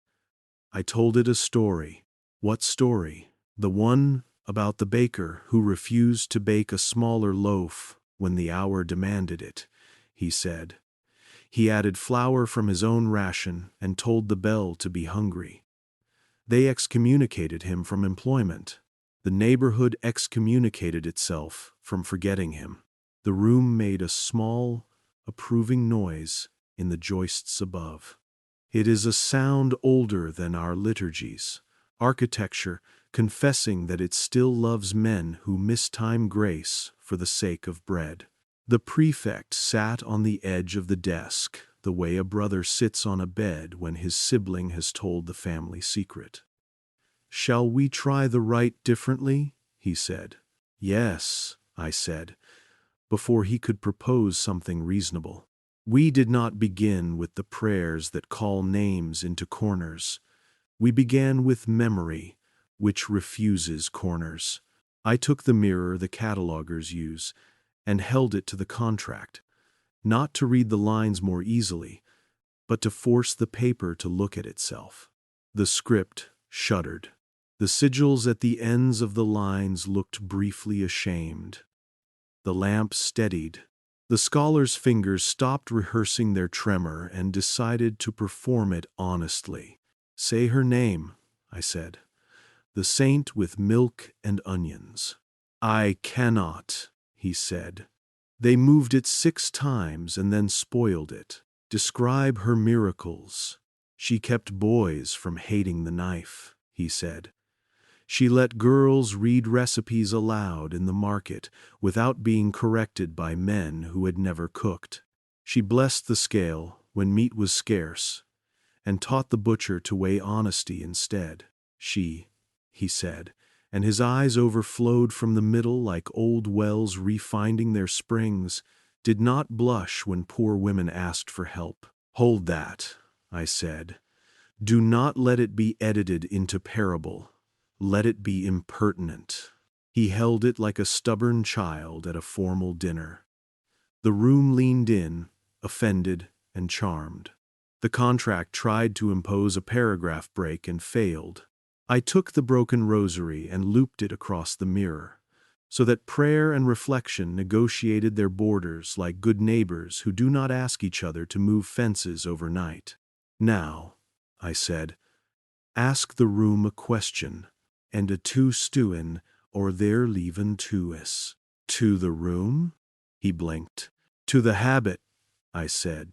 Speaker 9: I told it a story. What story? The one about the baker who refused to bake a smaller loaf when the hour demanded it, he said. He added flour from his own ration and told the bell to be hungry. They excommunicated him from employment. The neighborhood excommunicated itself from forgetting him. The room made a small, approving noise in the joists above. It is a sound older than our liturgies, architecture confessing that it still loves men who mistime grace for the sake of bread. The prefect sat on the edge of the desk, the way a brother sits on a bed when his sibling has told the family secret. Shall we try the rite differently? He said. Yes, I said, before he could propose something reasonable. We did not begin with the prayers that call names into corners. We began with memory, which refuses corners. I took the mirror the catalogers use and held it to the contract, not to read the lines more easily, but to force the paper to look at itself. The script shuddered. The sigils at the ends of the lines looked briefly ashamed. The lamp steadied. The scholar's fingers stopped rehearsing their tremor and decided to perform it honestly. Say her name, I said. The saint with milk and onions. I cannot, he said. They moved it 6 times and then spoiled it. Describe her miracles. She kept boys from hating the knife, he said. She let girls read recipes aloud in the market without being corrected by men who had never cooked. She blessed the scale when meat was scarce and taught the butcher to weigh honesty instead. She, he said, and his eyes overflowed from the middle like old wells refinding their springs, did not blush when poor women asked for help. Hold that, I said. Do not let it be edited into parable. Let it be impertinent. He held it like a stubborn child at a formal dinner. The room leaned in, offended and charmed. The contract tried to impose a paragraph break and failed. I took the broken rosary and looped it across the mirror, so that prayer and reflection negotiated their borders like good neighbors who do not ask each other to move fences overnight. Now, I said, ask the room a question, and a tu stuen, or there leven tuis. To the room? He blinked. To the habit, I said.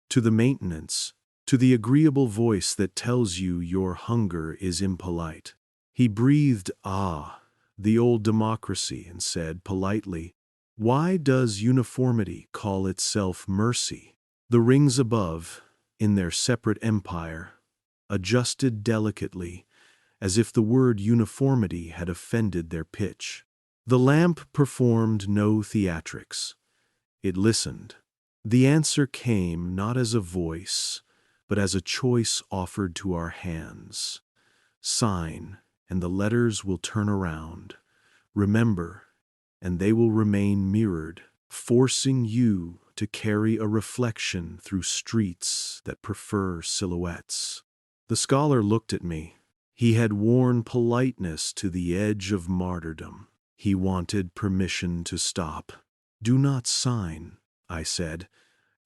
Speaker 9: To the maintenance, to the agreeable voice that tells you your hunger is impolite. He breathed, "Ah," the old democracy, and said politely, "Why does uniformity call itself mercy?" The rings above, in their separate empire, adjusted delicately, as if the word uniformity had offended their pitch. The lamp performed no theatrics. It listened. The answer came not as a voice, but as a choice offered to our hands. Sign, and the letters will turn around. Remember, and they will remain mirrored, forcing you to carry a reflection through streets that prefer silhouettes. The scholar looked at me. He had worn politeness to the edge of martyrdom. He wanted permission to stop. "Do not sign," I said,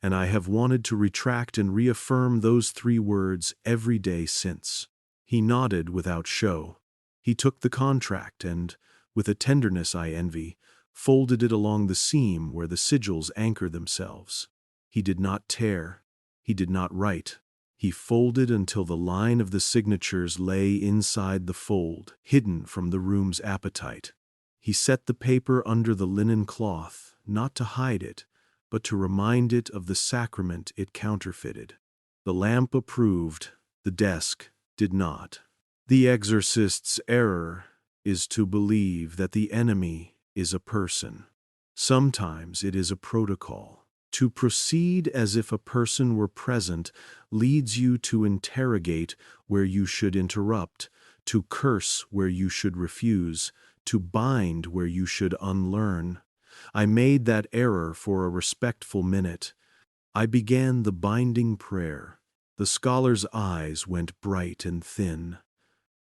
Speaker 9: and I have wanted to retract and reaffirm those 3 words every day since. He nodded without show. He took the contract and, with a tenderness I envy, folded it along the seam where the sigils anchor themselves. He did not tear. He did not write. He folded until the line of the signatures lay inside the fold, hidden from the room's appetite. He set the paper under the linen cloth, not to hide it, but to remind it of the sacrament it counterfeited. The lamp approved, the desk did not. The exorcist's error is to believe that the enemy is a person. Sometimes it is a protocol. To proceed as if a person were present leads you to interrogate where you should interrupt, to curse where you should refuse, to bind where you should unlearn. I made that error for a respectful minute. I began the binding prayer. The scholar's eyes went bright and thin.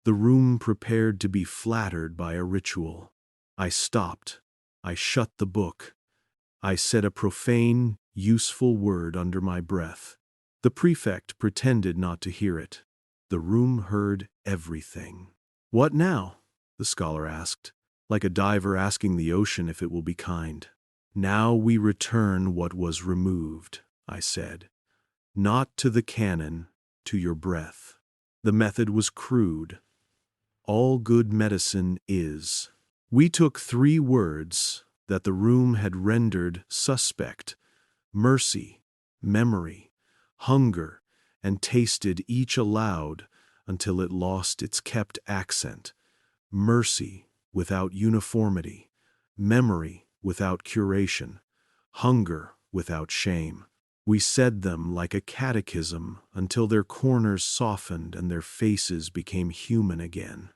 Speaker 9: The room prepared to be flattered by a ritual. I stopped. I shut the book. I said a profane, useful word under my breath. The prefect pretended not to hear it. The room heard everything. "What now?" the scholar asked, like a diver asking the ocean if it will be kind. "Now we return what was removed," I said. "Not to the canon, to your breath." The method was crude. All good medicine is. We took 3 words that the room had rendered suspect: mercy, memory, hunger, and tasted each aloud until it lost its kept accent. Mercy without uniformity, memory without curation, hunger without shame. We said them like a catechism until their corners softened and their faces became human again.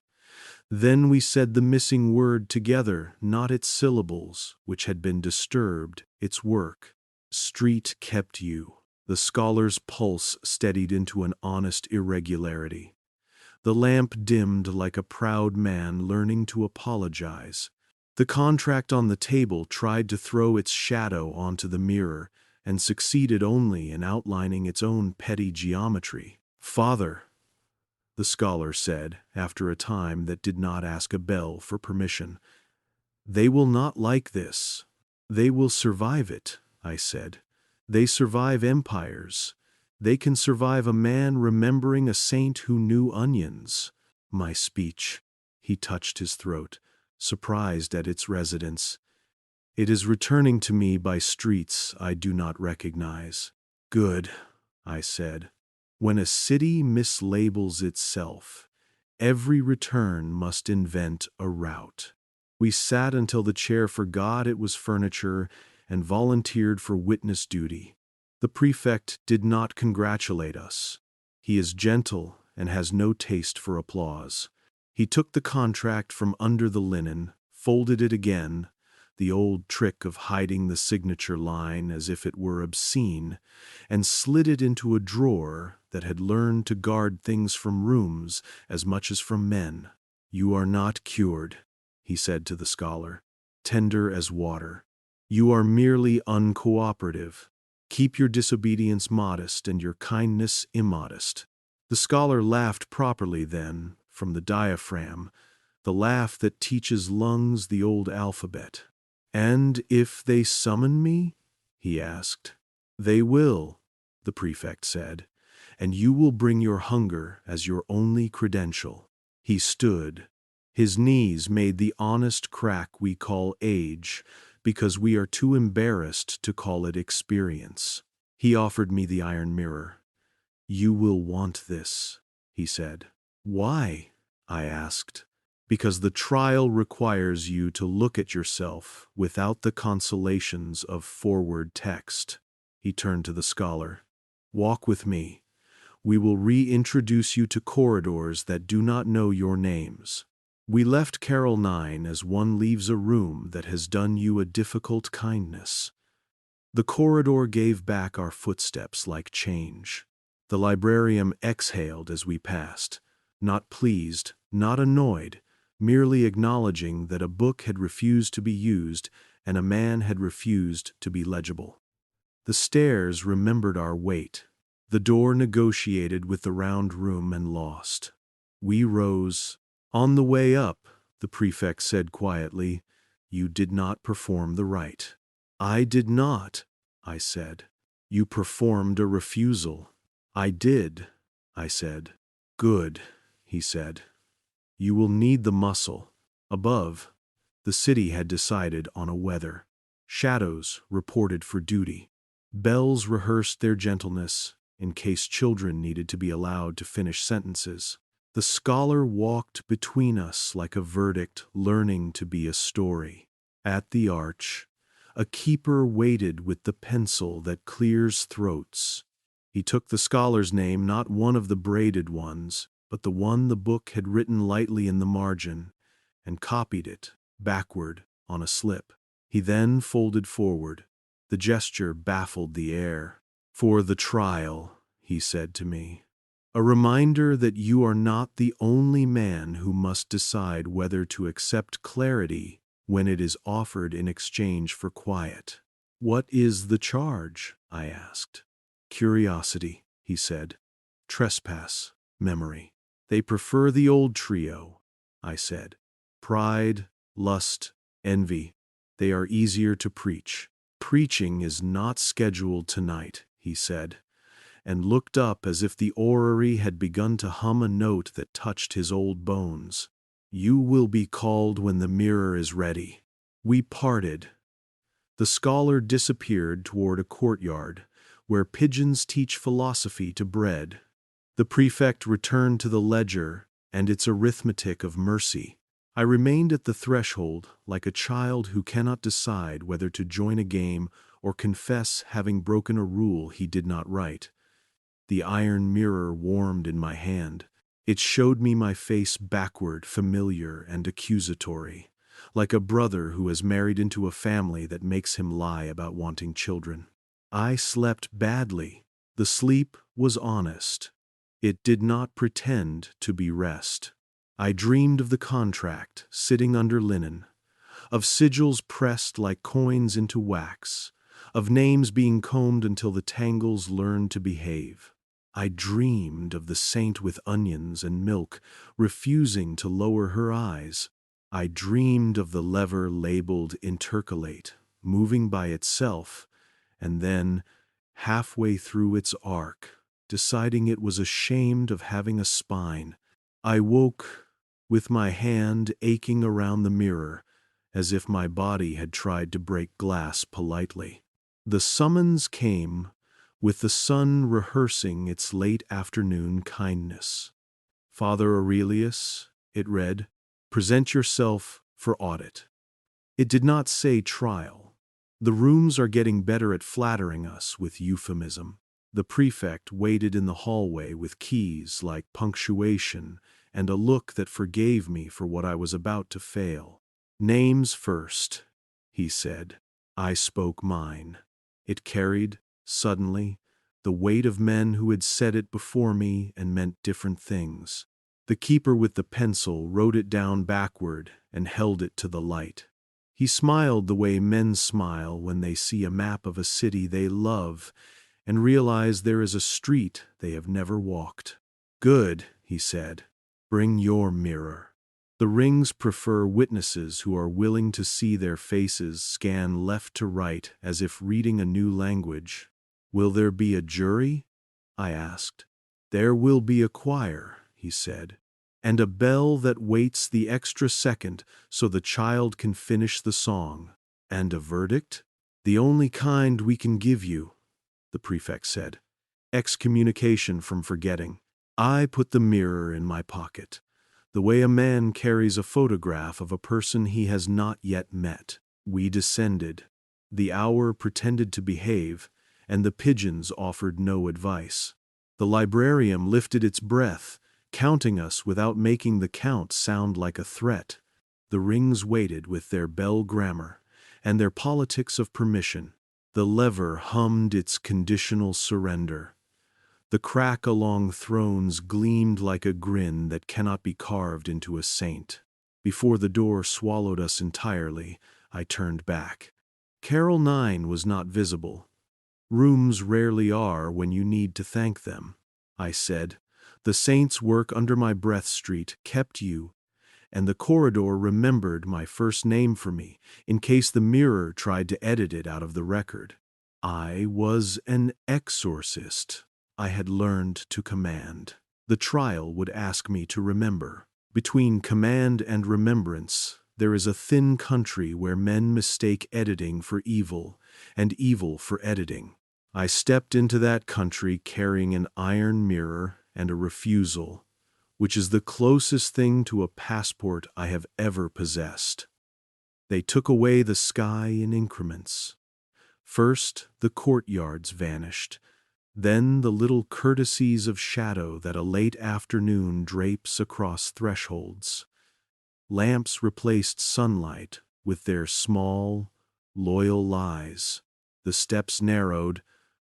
Speaker 9: Then we said the missing word together, not its syllables, which had been disturbed, its work. Street kept you. The scholar's pulse steadied into an honest irregularity. The lamp dimmed like a proud man learning to apologize. The contract on the table tried to throw its shadow onto the mirror and succeeded only in outlining its own petty geometry. "Father," the scholar said, after a time that did not ask a bell for permission, "they will not like this. They will survive it," I said. "They survive empires. They can survive a man remembering a saint who knew onions." My speech. He touched his throat, surprised at its resonance. "It is returning to me by streets I do not recognize." "Good," I said. "When a city mislabels itself, every return must invent a route." We sat until the chair forgot it was furniture and volunteered for witness duty. The prefect did not congratulate us. He is gentle and has no taste for applause. He took the contract from under the linen, folded it again, the old trick of hiding the signature line as if it were obscene, and slid it into a drawer that had learned to guard things from rooms as much as from men. "You are not cured," he said to the scholar, tender as water. "You are merely uncooperative. Keep your disobedience modest and your kindness immodest." The scholar laughed properly then, from the diaphragm, the laugh that teaches lungs the old alphabet. "And if they summon me?" he asked. "They will," the prefect said, and you will bring your hunger as your only credential." He stood. His knees made the honest crack we call age, because we are too embarrassed to call it experience. He offered me the iron mirror. "You will want this," he said. "Why?" I asked. "Because the trial requires you to look at yourself without the consolations of forward text." He turned to the scholar. "Walk with me. We will reintroduce you to corridors that do not know your names." We left Carol 9 as one leaves a room that has done you a difficult kindness. The corridor gave back our footsteps like change. The librarium exhaled as we passed, not pleased, not annoyed, merely acknowledging that a book had refused to be used and a man had refused to be legible. The stairs remembered our weight. The door negotiated with the round room and lost. We rose. "On the way up," the prefect said quietly, "you did not perform the rite." "I did not," I said. "You performed a refusal." "I did," I said. "Good," he said. "You will need the muscle." Above, the city had decided on a weather. Shadows reported for duty. Bells rehearsed their gentleness in case children needed to be allowed to finish sentences. The scholar walked between us like a verdict learning to be a story. At the arch, a keeper waited with the pencil that clears throats. He took the scholar's name, not one of the braided ones, but the one the book had written lightly in the margin, and copied it, backward, on a slip. He then folded forward. The gesture baffled the air. "For the trial," he said to me. "A reminder that you are not the only man who must decide whether to accept clarity when it is offered in exchange for quiet." "What is the charge?" I asked. "Curiosity," he said. "Trespass, memory." "They prefer the old trio," I said. "Pride, lust, envy. They are easier to preach." "Preaching is not scheduled tonight," he said, and looked up as if the orrery had begun to hum a note that touched his old bones. "You will be called when the mirror is ready." We parted. The scholar disappeared toward a courtyard where pigeons teach philosophy to bread. The prefect returned to the ledger and its arithmetic of mercy. I remained at the threshold like a child who cannot decide whether to join a game or confess having broken a rule he did not write. The iron mirror warmed in my hand. It showed me my face backward, familiar and accusatory, like a brother who has married into a family that makes him lie about wanting children. I slept badly. The sleep was honest. It did not pretend to be rest. I dreamed of the contract sitting under linen, of sigils pressed like coins into wax, of names being combed until the tangles learned to behave. I dreamed of the saint with onions and milk refusing to lower her eyes. I dreamed of the lever labeled intercalate, moving by itself, and then, halfway through its arc, deciding it was ashamed of having a spine. I woke with my hand aching around the mirror, as if my body had tried to break glass politely. The summons came, with the sun rehearsing its late afternoon kindness. "Father Aurelius," it read, "present yourself for audit." It did not say trial. The rooms are getting better at flattering us with euphemism. The prefect waited in the hallway with keys like punctuation and a look that forgave me for what I was about to fail. "Names first," he said. I spoke mine. It carried, suddenly, the weight of men who had said it before me and meant different things. The keeper with the pencil wrote it down backward and held it to the light. He smiled the way men smile when they see a map of a city they love and realize there is a street they have never walked. "Good," he said. "Bring your mirror." The rings prefer witnesses who are willing to see their faces scan left to right as if reading a new language. "Will there be a jury?" I asked. "There will be a choir," he said, "and a bell that waits the extra second so the child can finish the song. And a verdict? The only kind we can give you," the prefect said. "Excommunication from forgetting." I put the mirror in my pocket, the way a man carries a photograph of a person he has not yet met. We descended. The hour pretended to behave, and the pigeons offered no advice. The librarium lifted its breath, counting us without making the count sound like a threat. The rings waited with their bell grammar and their politics of permission. The lever hummed its conditional surrender. The crack along thrones gleamed like a grin that cannot be carved into a saint. Before the door swallowed us entirely, I turned back. Carol 9 was not visible. Rooms rarely are when you need to thank them, I said. The saints work under my breath street kept you, and the corridor remembered my first name for me, in case the mirror tried to edit it out of the record. I was an exorcist. I had learned to command. The trial would ask me to remember. Between command and remembrance, there is a thin country where men mistake editing for evil, and evil for editing. I stepped into that country carrying an iron mirror and a refusal, which is the closest thing to a passport I have ever possessed. They took away the sky in increments. First, the courtyards vanished, then the little courtesies of shadow that a late afternoon drapes across thresholds. Lamps replaced sunlight with their small, loyal lies. The steps narrowed,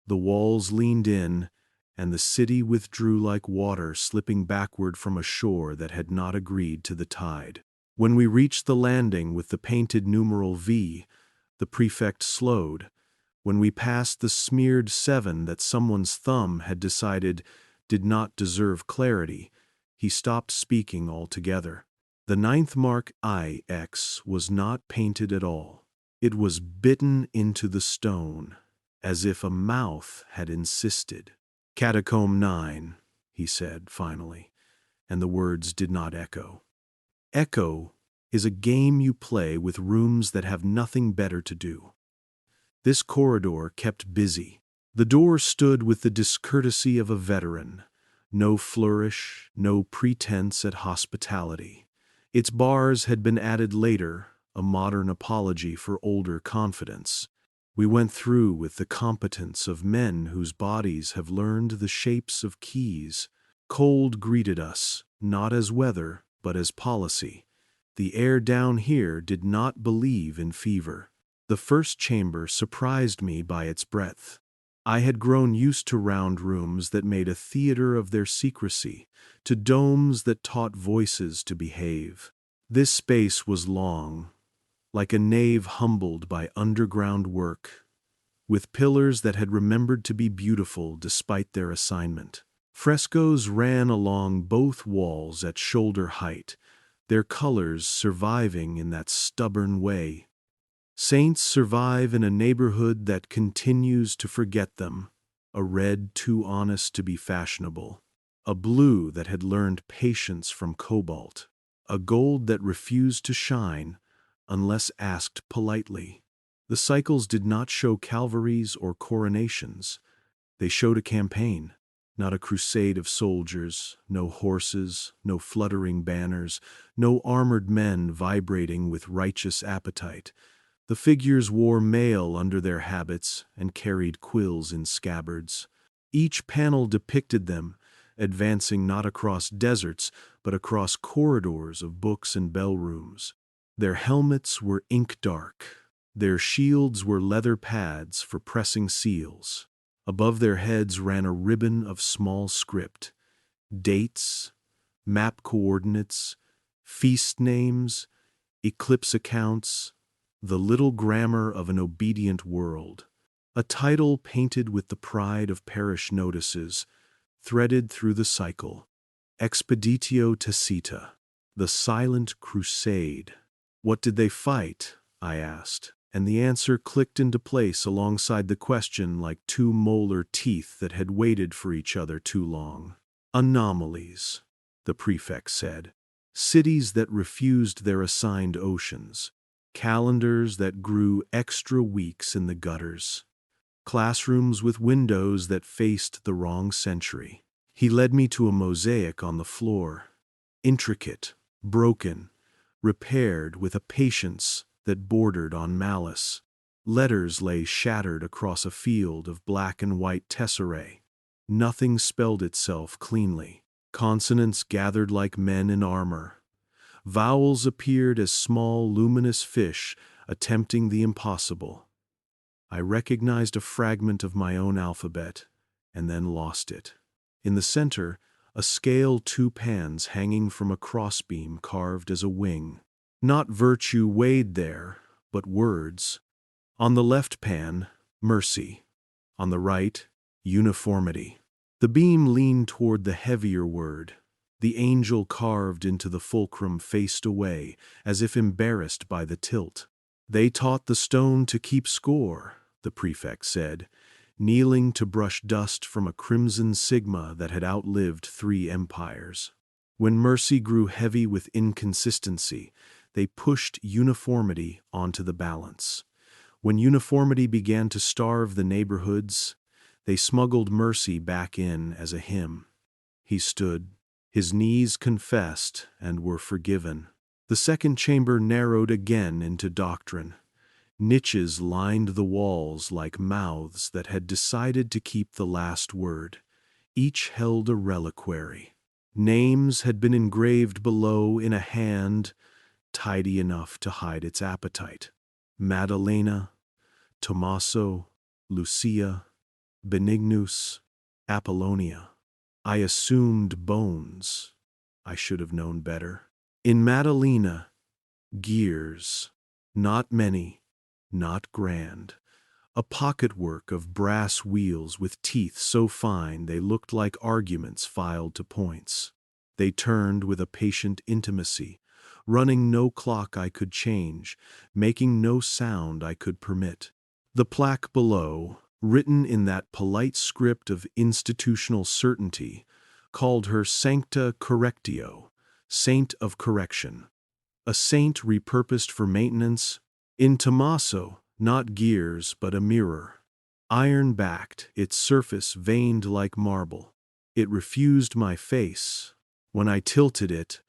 Speaker 9: the walls leaned in, and the city withdrew like water slipping backward from a shore that had not agreed to the tide. When we reached the landing with the painted numeral V, the prefect slowed. When we passed the smeared 7 that someone's thumb had decided did not deserve clarity, he stopped speaking altogether. The 9th mark IX was not painted at all. It was bitten into the stone, as if a mouth had insisted. "Catacomb IX," he said finally, and the words did not echo. Echo is a game you play with rooms that have nothing better to do. This corridor kept busy. The door stood with the discourtesy of a veteran. No flourish, no pretense at hospitality. Its bars had been added later, a modern apology for older confidence. We went through with the competence of men whose bodies have learned the shapes of keys. Cold greeted us, not as weather, but as policy. The air down here did not believe in fever. The first chamber surprised me by its breadth. I had grown used to round rooms that made a theater of their secrecy, to domes that taught voices to behave. This space was long, like a nave humbled by underground work, with pillars that had remembered to be beautiful despite their assignment. Frescoes ran along both walls at shoulder height, their colors surviving in that stubborn way. Saints survive in a neighborhood that continues to forget them, a red too honest to be fashionable, a blue that had learned patience from cobalt, a gold that refused to shine unless asked politely. The cycles did not show calvaries or coronations. They showed a campaign, not a crusade of soldiers, no horses, no fluttering banners, no armored men vibrating with righteous appetite. The figures wore mail under their habits and carried quills in scabbards. Each panel depicted them, advancing not across deserts, but across corridors of books and bell rooms. Their helmets were ink dark. Their shields were leather pads for pressing seals. Above their heads ran a ribbon of small script, dates, map coordinates, feast names, eclipse accounts, the little grammar of an obedient world. A title painted with the pride of parish notices, threaded through the cycle. Expeditio Tacita, the Silent Crusade. What did they fight? I asked, and the answer clicked into place alongside the question like two molar teeth that had waited for each other too long. Anomalies, the prefect said. Cities that refused their assigned oceans. Calendars that grew extra weeks in the gutters. Classrooms with windows that faced the wrong century. He led me to a mosaic on the floor. Intricate, broken, repaired with a patience that bordered on malice. Letters lay shattered across a field of black and white tesserae. Nothing spelled itself cleanly. Consonants gathered like men in armor. Vowels appeared as small, luminous fish attempting the impossible. I recognized a fragment of my own alphabet, and then lost it. In the center, a scale 2 pans hanging from a crossbeam carved as a wing. Not virtue weighed there, but words. On the left pan, mercy. On the right, uniformity. The beam leaned toward the heavier word. The angel carved into the fulcrum faced away, as if embarrassed by the tilt. They taught the stone to keep score, the prefect said, kneeling to brush dust from a crimson sigma that had outlived 3 empires. When mercy grew heavy with inconsistency, they pushed uniformity onto the balance. When uniformity began to starve the neighborhoods, they smuggled mercy back in as a hymn. He stood. His knees confessed and were forgiven. The second chamber narrowed again into doctrine. Niches lined the walls like mouths that had decided to keep the last word. Each held a reliquary. Names had been engraved below in a hand tidy enough to hide its appetite. Maddalena, Tommaso, Lucia, Benignus, Apollonia. I assumed bones. I should have known better. In Maddalena, gears. Not many, not grand. A pocketwork of brass wheels with teeth so fine they looked like arguments filed to points. They turned with a patient intimacy, running no clock I could change, making no sound I could permit. The plaque below, written in that polite script of institutional certainty, called her Sancta Correctio, Saint of Correction. A saint repurposed for maintenance. In Tommaso, not gears but a mirror. Iron-backed, its surface veined like marble. It refused my face. When I tilted it,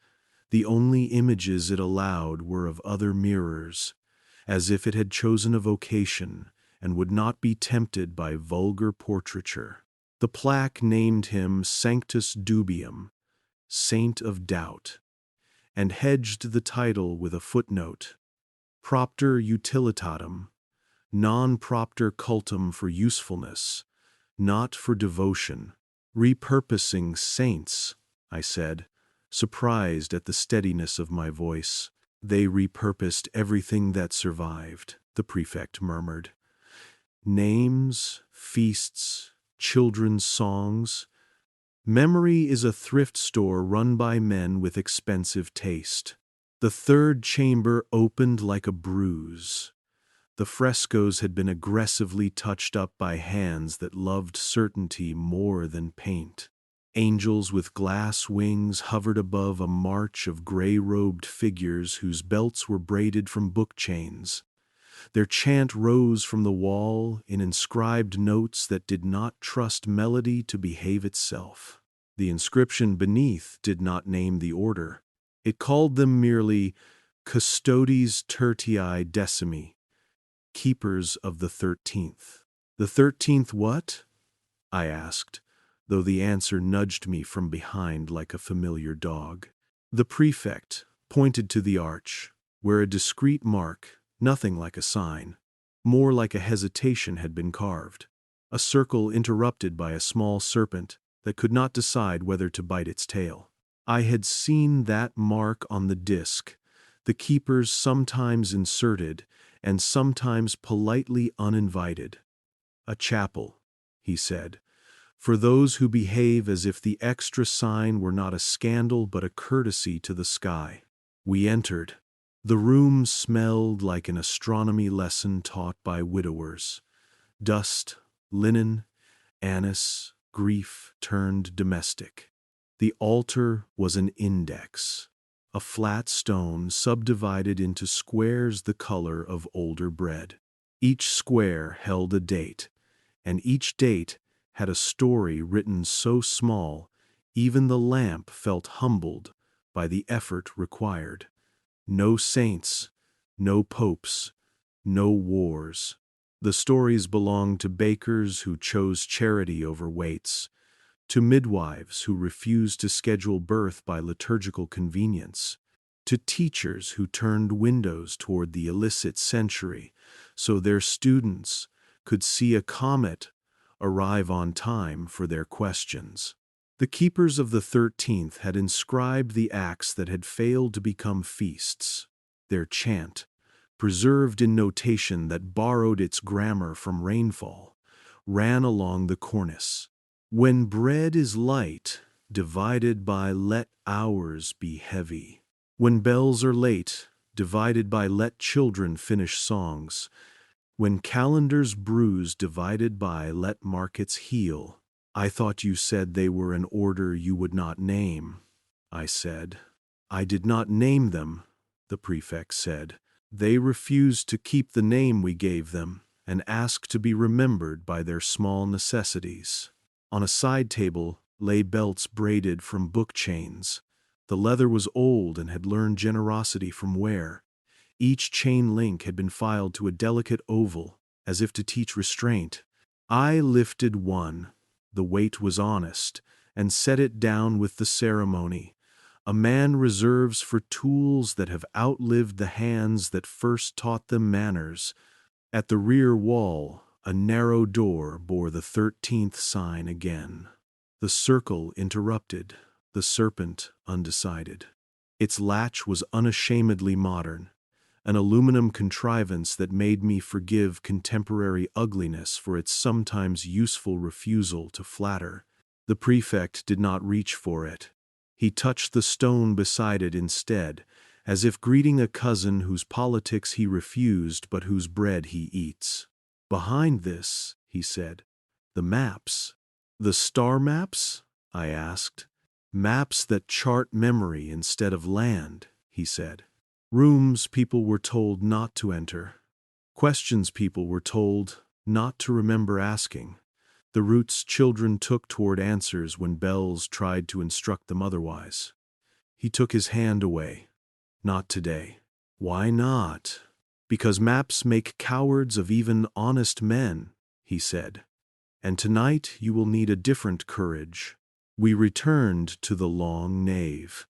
Speaker 9: the only images it allowed were of other mirrors, as if it had chosen a vocation and would not be tempted by vulgar portraiture. The plaque named him Sanctus Dubium, Saint of Doubt, and hedged the title with a footnote, Propter Utilitatem, non-propter cultum for usefulness, not for devotion. Repurposing saints, I said, surprised at the steadiness of my voice. They repurposed everything that survived, the prefect murmured. Names, feasts, children's songs. Memory is a thrift store run by men with expensive taste. The third chamber opened like a bruise. The frescoes had been aggressively touched up by hands that loved certainty more than paint. Angels with glass wings hovered above a march of gray-robed figures whose belts were braided from book chains. Their chant rose from the wall in inscribed notes that did not trust melody to behave itself. The inscription beneath did not name the order. It called them merely Custodes Tertii Decimi, keepers of the 13th. The 13th what? I asked, though the answer nudged me from behind like a familiar dog. The prefect pointed to the arch, where a discreet mark, nothing like a sign, more like a hesitation had been carved, a circle interrupted by a small serpent that could not decide whether to bite its tail. I had seen that mark on the disc, the keepers sometimes inserted and sometimes politely uninvited. A chapel, he said, for those who behave as if the extra sign were not a scandal but a courtesy to the sky. We entered. The room smelled like an astronomy lesson taught by widowers. Dust, linen, anise, grief turned domestic. The altar was an index, a flat stone subdivided into squares the color of older bread. Each square held a date, and each date had a story written so small even the lamp felt humbled by the effort required. No saints, no popes, no wars. The stories belonged to bakers who chose charity over weights, to midwives who refused to schedule birth by liturgical convenience, to teachers who turned windows toward the illicit century so their students could see a comet arrive on time for their questions. The keepers of the 13th had inscribed the acts that had failed to become feasts. Their chant, preserved in notation that borrowed its grammar from rainfall, ran along the cornice. When bread is light, divided by let hours be heavy. When bells are late, divided by let children finish songs. When calendars bruise, divided by let markets heal. I thought you said they were an order you would not name, I said. I did not name them, the prefect said. They refused to keep the name we gave them and asked to be remembered by their small necessities. On a side table lay belts braided from book chains. The leather was old and had learned generosity from wear. Each chain link had been filed to a delicate oval, as if to teach restraint. I lifted one. The weight was honest, and set it down with the ceremony. A man reserves for tools that have outlived the hands that first taught them manners. At the rear wall, a narrow door bore the 13th sign again. The circle interrupted, the serpent undecided. Its latch was unashamedly modern, an aluminum contrivance that made me forgive contemporary ugliness for its sometimes useful refusal to flatter. The prefect did not reach for it. He touched the stone beside it instead, as if greeting a cousin whose politics he refused but whose bread he eats. Behind this, he said, the maps. The star maps? I asked. Maps that chart memory instead of land, he said. Rooms people were told not to enter. Questions people were told not to remember asking. The routes children took toward answers when bells tried to instruct them otherwise. He took his hand away. Not today. Why not? Because maps make cowards of even honest men, he said. And tonight you will need a different courage. We returned to the long nave.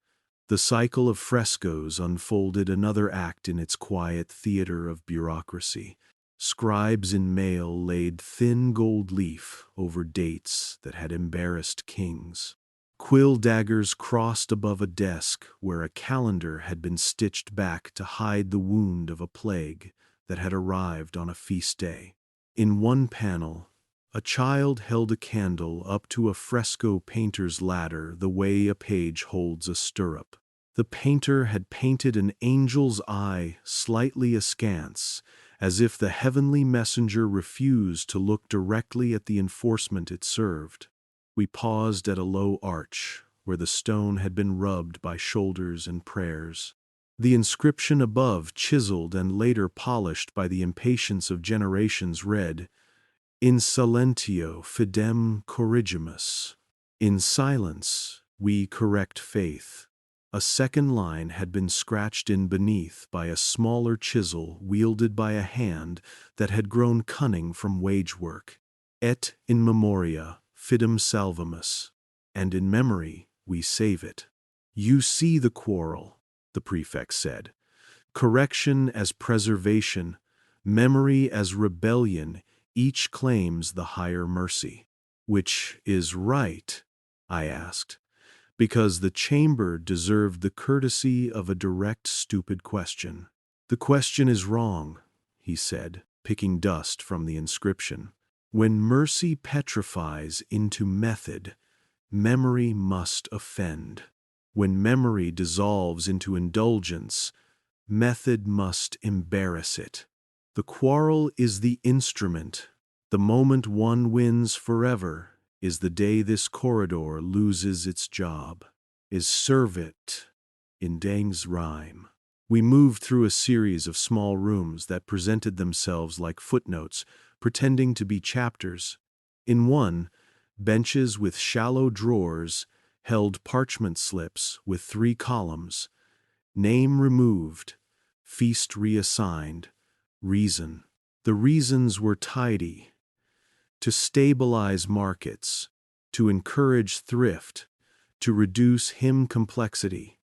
Speaker 9: The cycle of frescoes unfolded another act in its quiet theater of bureaucracy. Scribes in mail laid thin gold leaf over dates that had embarrassed kings. Quill daggers crossed above a desk where a calendar had been stitched back to hide the wound of a plague that had arrived on a feast day. In one panel, a child held a candle up to a fresco painter's ladder the way a page holds a stirrup. The painter had painted an angel's eye slightly askance, as if the heavenly messenger refused to look directly at the enforcement it served. We paused at a low arch, where the stone had been rubbed by shoulders and prayers. The inscription above, chiseled and later polished by the impatience of generations, read, In silentio fidem corrigimus. In silence we correct faith. A second line had been scratched in beneath by a smaller chisel wielded by a hand that had grown cunning from wage work. Et in memoria fidem salvamus. And in memory we save it. You see the quarrel, the prefect said. Correction as preservation, memory as rebellion, each claims the higher mercy. Which is right? I asked, because the chamber deserved the courtesy of a direct, stupid question. The question is wrong, he said, picking dust from the inscription. When mercy petrifies into method, memory must offend. When memory dissolves into indulgence, method must embarrass it. The quarrel is the instrument. The moment one wins forever is the day this corridor loses its job. Is servit in Dang's rhyme. We moved through a series of small rooms that presented themselves like footnotes, pretending to be chapters. In one, benches with shallow drawers held parchment slips with 3 columns. Name removed, feast reassigned, reason. The reasons were tidy. To stabilize markets, to encourage thrift, to reduce hymn complexity,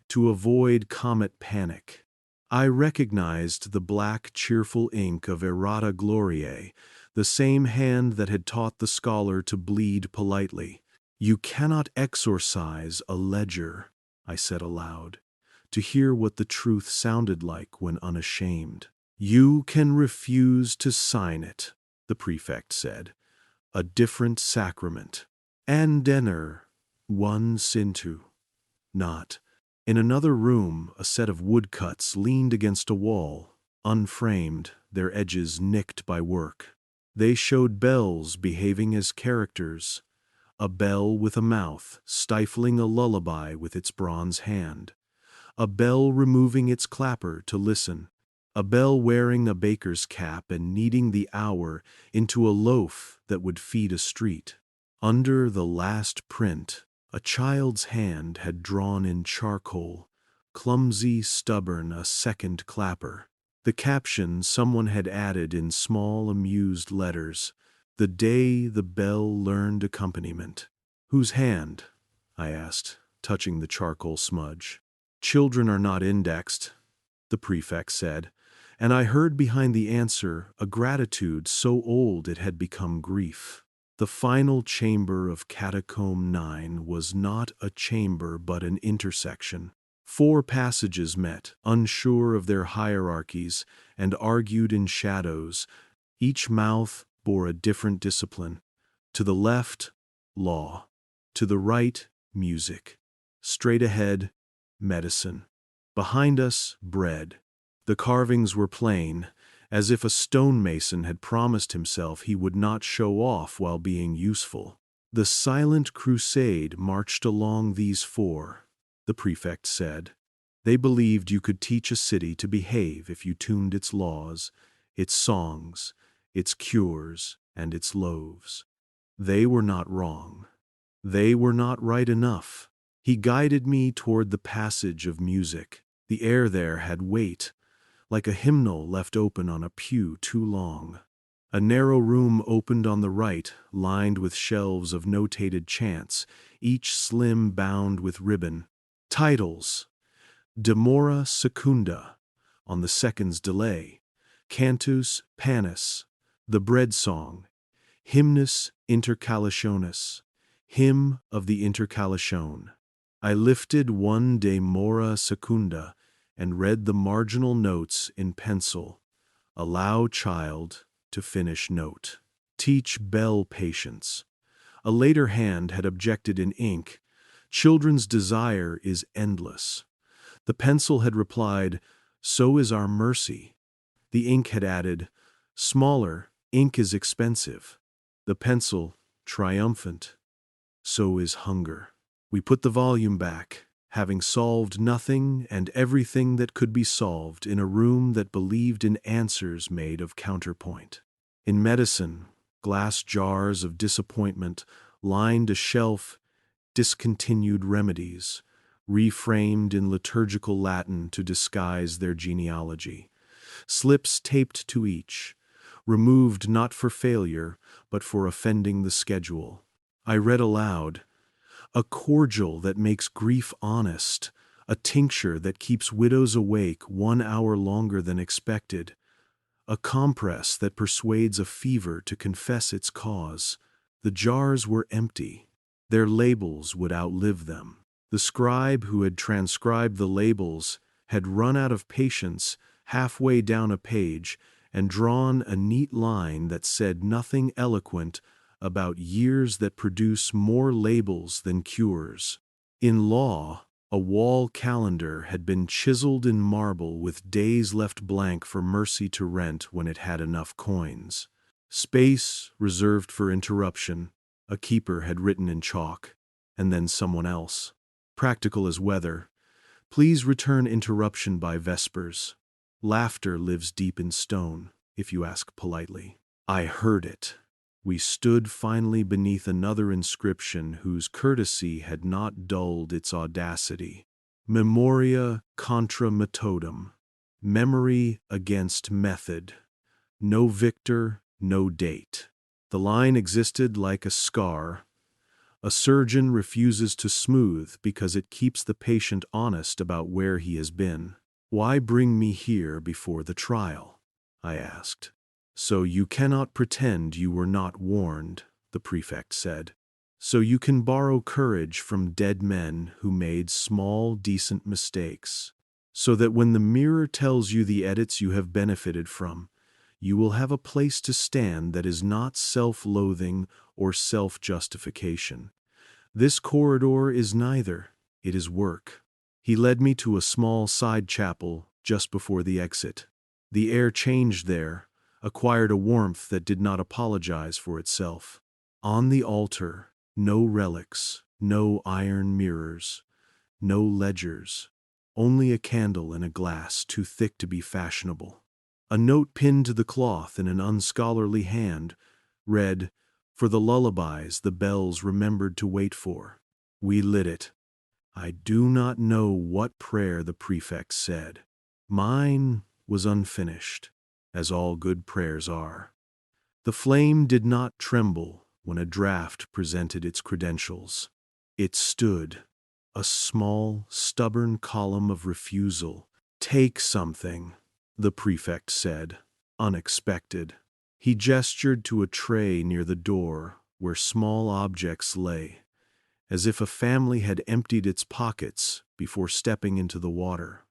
Speaker 9: to avoid comet panic. I recognized the black, cheerful ink of Errata Gloriae, the same hand that had taught the scholar to bleed politely. You cannot exorcise a ledger, I said aloud, to hear what the truth sounded like when unashamed. You can refuse to sign it, the prefect said. A different sacrament. Andener, one sintu. Not. In another room, a set of woodcuts leaned against a wall, unframed, their edges nicked by work. They showed bells behaving as characters. A bell with a mouth, stifling a lullaby with its bronze hand. A bell removing its clapper to listen. A bell wearing a baker's cap and kneading the hour into a loaf that would feed a street. Under the last print, a child's hand had drawn in charcoal, clumsy, stubborn, a second clapper. The caption someone had added in small, amused letters, "The day the bell learned accompaniment." Whose hand? I asked, touching the charcoal smudge. Children are not indexed, the prefect said, and I heard behind the answer a gratitude so old it had become grief. The final chamber of Catacomb IX was not a chamber but an intersection. 4 passages met, unsure of their hierarchies, and argued in shadows. Each mouth bore a different discipline. To the left, law. To the right, music. Straight ahead, medicine. Behind us, bread. The carvings were plain, as if a stonemason had promised himself he would not show off while being useful. The Silent Crusade marched along these 4, the prefect said. They believed you could teach a city to behave if you tuned its laws, its songs, its cures, and its loaves. They were not wrong. They were not right enough. He guided me toward the passage of music. The air there had weight, like a hymnal left open on a pew too long. A narrow room opened on the right, lined with shelves of notated chants, each slim bound with ribbon. Titles: Demora Secunda, on the second's delay. Cantus Panis, the bread song. Hymnus Intercalationis, hymn of the intercalation. I lifted one Demora Secunda and read the marginal notes in pencil. Allow child to finish note. Teach bell patience. A later hand had objected in ink. Children's desire is endless. The pencil had replied, so is our mercy. The ink had added, smaller, ink is expensive. The pencil, triumphant, so is hunger. We put the volume back, having solved nothing and everything that could be solved in a room that believed in answers made of counterpoint. In medicine, glass jars of disappointment lined a shelf, discontinued remedies, reframed in liturgical Latin to disguise their genealogy. Slips taped to each, removed not for failure, but for offending the schedule. I read aloud, a cordial that makes grief honest, a tincture that keeps widows awake 1 hour longer than expected, a compress that persuades a fever to confess its cause. The jars were empty. Their labels would outlive them. The scribe who had transcribed the labels had run out of patience halfway down a page and drawn a neat line that said nothing eloquent about years that produce more labels than cures. In law, a wall calendar had been chiseled in marble with days left blank for mercy to rent when it had enough coins. Space reserved for interruption, a keeper had written in chalk, and then someone else. Practical as weather. Please return interruption by vespers. Laughter lives deep in stone, if you ask politely. I heard it. We stood finally beneath another inscription whose courtesy had not dulled its audacity. Memoria contra methodum. Memory against method. No victor, no date. The line existed like a scar. A surgeon refuses to smooth because it keeps the patient honest about where he has been. Why bring me here before the trial? I asked. So you cannot pretend you were not warned, the prefect said. So you can borrow courage from dead men who made small, decent mistakes. So that when the mirror tells you the edits you have benefited from, you will have a place to stand that is not self-loathing or self-justification. This corridor is neither. It is work. He led me to a small side chapel just before the exit. The air changed there, acquired a warmth that did not apologize for itself. On the altar, no relics, no iron mirrors, no ledgers, only a candle in a glass too thick to be fashionable. A note pinned to the cloth in an unscholarly hand read, "For the lullabies the bells remembered to wait for." We lit it. I do not know what prayer the prefect said. Mine was unfinished, as all good prayers are. The flame did not tremble when a draft presented its credentials. It stood, a small, stubborn column of refusal. "Take something," the prefect said, unexpected. He gestured to a tray near the door where small objects lay, as if a family had emptied its pockets before stepping into the water.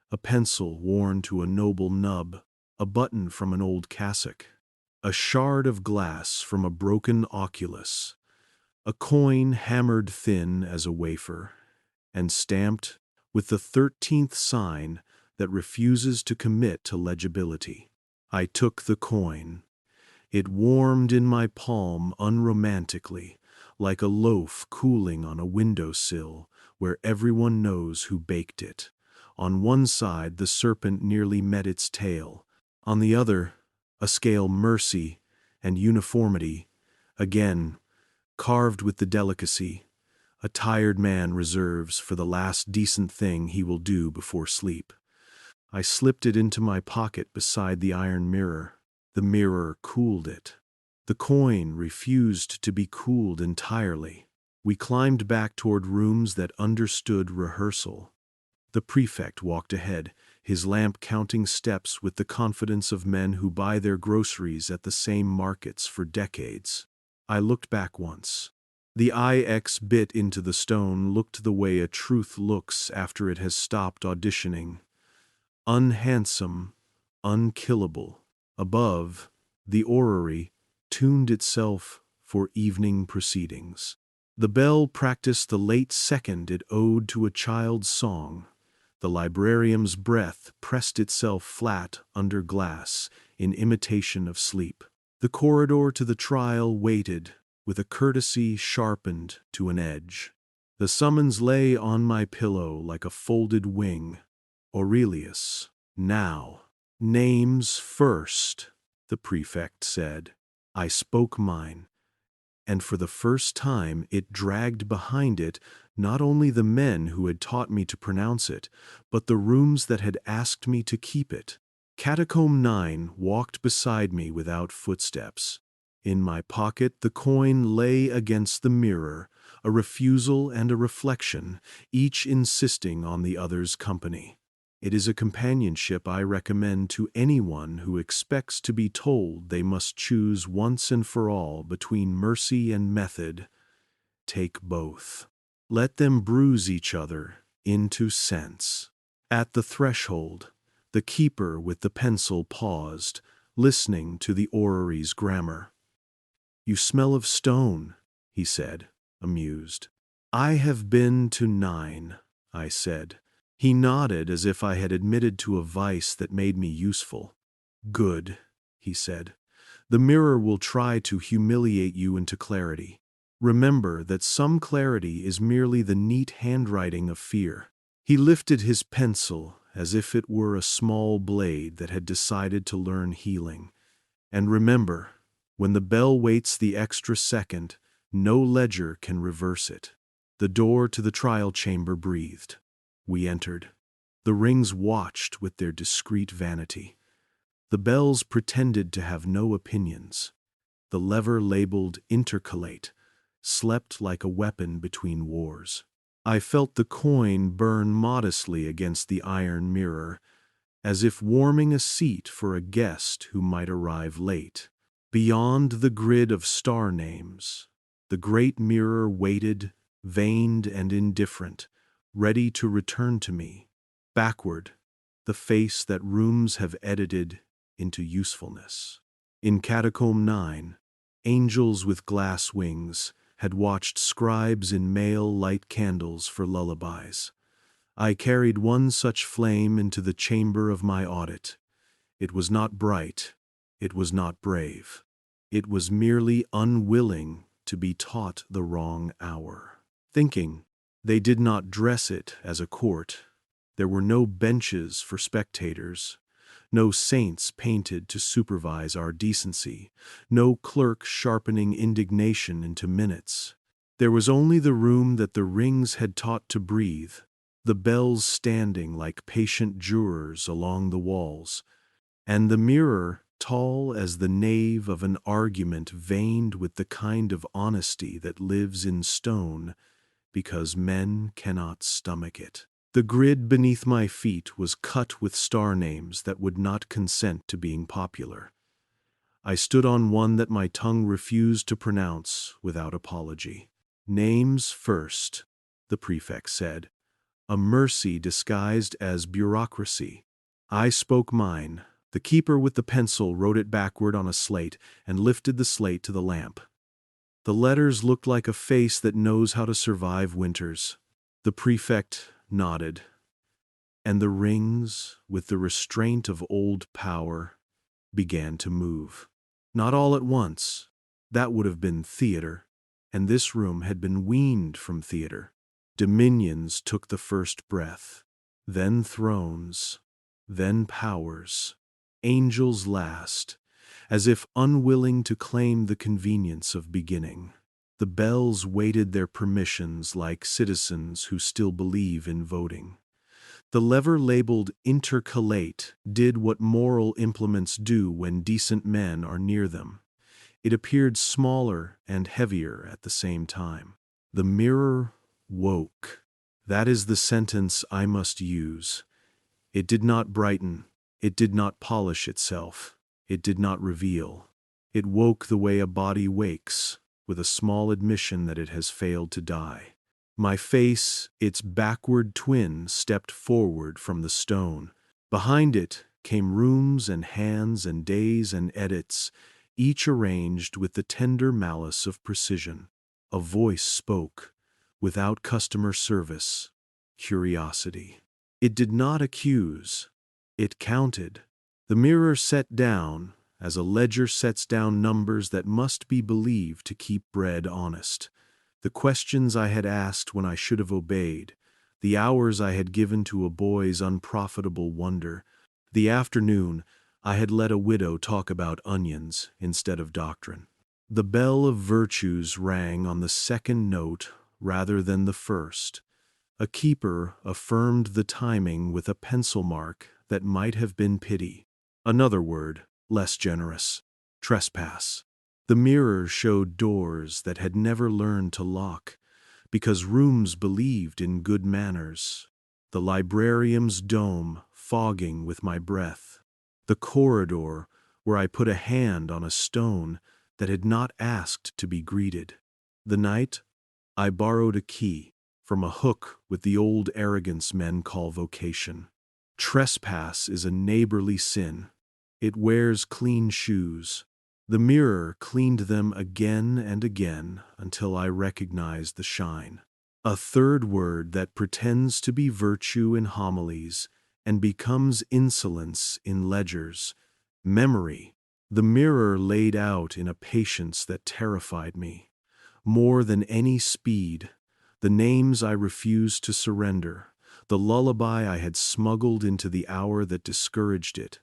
Speaker 9: A pencil worn to a noble nub, a button from an old cassock, a shard of glass from a broken oculus, a coin hammered thin as a wafer, and stamped with the 13th sign that refuses to commit to legibility. I took the coin. It warmed in my palm unromantically, like a loaf cooling on a windowsill where everyone knows who baked it. On one side, the serpent nearly met its tail. On the other, a scale mercy and uniformity, again, carved with the delicacy a tired man reserves for the last decent thing he will do before sleep. I slipped it into my pocket beside the iron mirror. The mirror cooled it. The coin refused to be cooled entirely. We climbed back toward rooms that understood rehearsal. The prefect walked ahead, his lamp counting steps with the confidence of men who buy their groceries at the same markets for decades. I looked back once. The IX bit into the stone looked the way a truth looks after it has stopped auditioning. Unhandsome, unkillable. Above, the orrery tuned itself for evening proceedings. The bell practiced the late second it owed to a child's song. The librarium's breath pressed itself flat under glass in imitation of sleep. The corridor to the trial waited, with a courtesy sharpened to an edge. The summons lay on my pillow like a folded wing. Aurelius, now. Names first, the prefect said. I spoke mine, and for the first time it dragged behind it not only the men who had taught me to pronounce it, but the rooms that had asked me to keep it. Catacomb IX walked beside me without footsteps. In my pocket the coin lay against the mirror, a refusal and a reflection, each insisting on the other's company. It is a companionship I recommend to anyone who expects to be told they must choose once and for all between mercy and method. Take both. Let them bruise each other into sense. At the threshold, the keeper with the pencil paused, listening to the orrery's grammar. "You smell of stone," he said, amused. "I have been to 9, I said. He nodded as if I had admitted to a vice that made me useful. "Good," he said. "The mirror will try to humiliate you into clarity. Remember that some clarity is merely the neat handwriting of fear. He lifted his pencil as if it were a small blade that had decided to learn healing. And remember, when the bell waits the extra second, no ledger can reverse it. The door to the trial chamber breathed. We entered. The rings watched with their discreet vanity. The bells pretended to have no opinions. The lever labeled intercalate slept like a weapon between wars. I felt the coin burn modestly against the iron mirror, as if warming a seat for a guest who might arrive late. Beyond the grid of star names, the great mirror waited, veined and indifferent, ready to return to me. Backward, the face that rooms have edited into usefulness. In Catacomb IX, angels with glass wings had watched scribes in mail light candles for lullabies. I carried one such flame into the chamber of my audit. It was not bright, it was not brave. It was merely unwilling to be taught the wrong hour. Thinking, they did not dress it as a court. There were no benches for spectators, no saints painted to supervise our decency, no clerk sharpening indignation into minutes. There was only the room that the rings had taught to breathe, the bells standing like patient jurors along the walls, and the mirror tall as the nave of an argument veined with the kind of honesty that lives in stone because men cannot stomach it. The grid beneath my feet was cut with star names that would not consent to being popular. I stood on one that my tongue refused to pronounce without apology. Names first, the prefect said, a mercy disguised as bureaucracy. I spoke mine. The keeper with the pencil wrote it backward on a slate and lifted the slate to the lamp. The letters looked like a face that knows how to survive winters. The prefect nodded, and the rings, with the restraint of old power, began to move. Not all at once. That would have been theater, and this room had been weaned from theater. Dominions took the first breath, then thrones, then powers, angels last, as if unwilling to claim the convenience of beginning. The bells waited their permissions like citizens who still believe in voting. The lever labeled intercalate did what moral implements do when decent men are near them. It appeared smaller and heavier at the same time. The mirror woke. That is the sentence I must use. It did not brighten. It did not polish itself. It did not reveal. It woke the way a body wakes, with a small admission that it has failed to die. My face, its backward twin, stepped forward from the stone. Behind it came rooms and hands and days and edits, each arranged with the tender malice of precision. A voice spoke, without customer service, curiosity. It did not accuse. It counted. The mirror set down, as a ledger sets down numbers that must be believed to keep bread honest. The questions I had asked when I should have obeyed, the hours I had given to a boy's unprofitable wonder, the afternoon I had let a widow talk about onions instead of doctrine. The bell of virtues rang on the second note rather than the first. A keeper affirmed the timing with a pencil mark that might have been pity. Another word, less generous, trespass. The mirror showed doors that had never learned to lock, because rooms believed in good manners. The librarium's dome fogging with my breath. The corridor where I put a hand on a stone that had not asked to be greeted. The night, I borrowed a key from a hook with the old arrogance men call vocation. Trespass is a neighborly sin. It wears clean shoes. The mirror cleaned them again and again until I recognized the shine. A third word that pretends to be virtue in homilies and becomes insolence in ledgers. Memory. The mirror laid out in a patience that terrified me. more than any speed, the names I refused to surrender, the lullaby I had smuggled into the hour that discouraged it,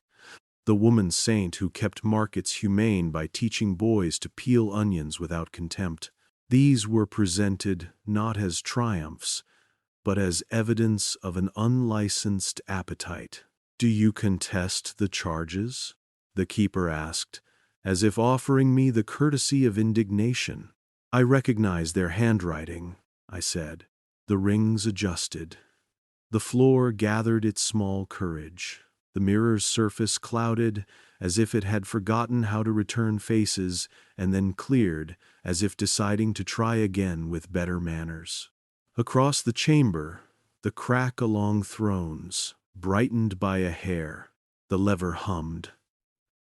Speaker 9: the woman saint who kept markets humane by teaching boys to peel onions without contempt. These were presented not as triumphs, but as evidence of an unlicensed appetite. "Do you contest the charges?" the keeper asked, as if offering me the courtesy of indignation. "I recognize their handwriting," I said. The rings adjusted. The floor gathered its small courage. The mirror's surface clouded, as if it had forgotten how to return faces, and then cleared, as if deciding to try again with better manners. Across the chamber, the crack along thrones, brightened by a hair, the lever hummed.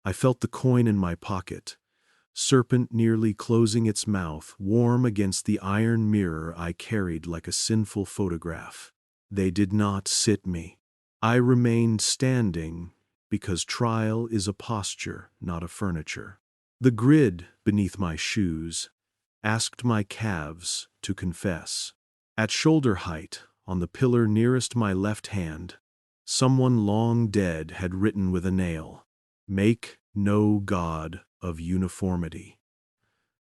Speaker 9: I felt the coin in my pocket, serpent nearly closing its mouth, warm against the iron mirror I carried like a sinful photograph. They did not sit me. I remained standing because trial is a posture, not a furniture. The grid beneath my shoes asked my calves to confess. At shoulder height, on the pillar nearest my left hand, someone long dead had written with a nail, "Make no god of uniformity."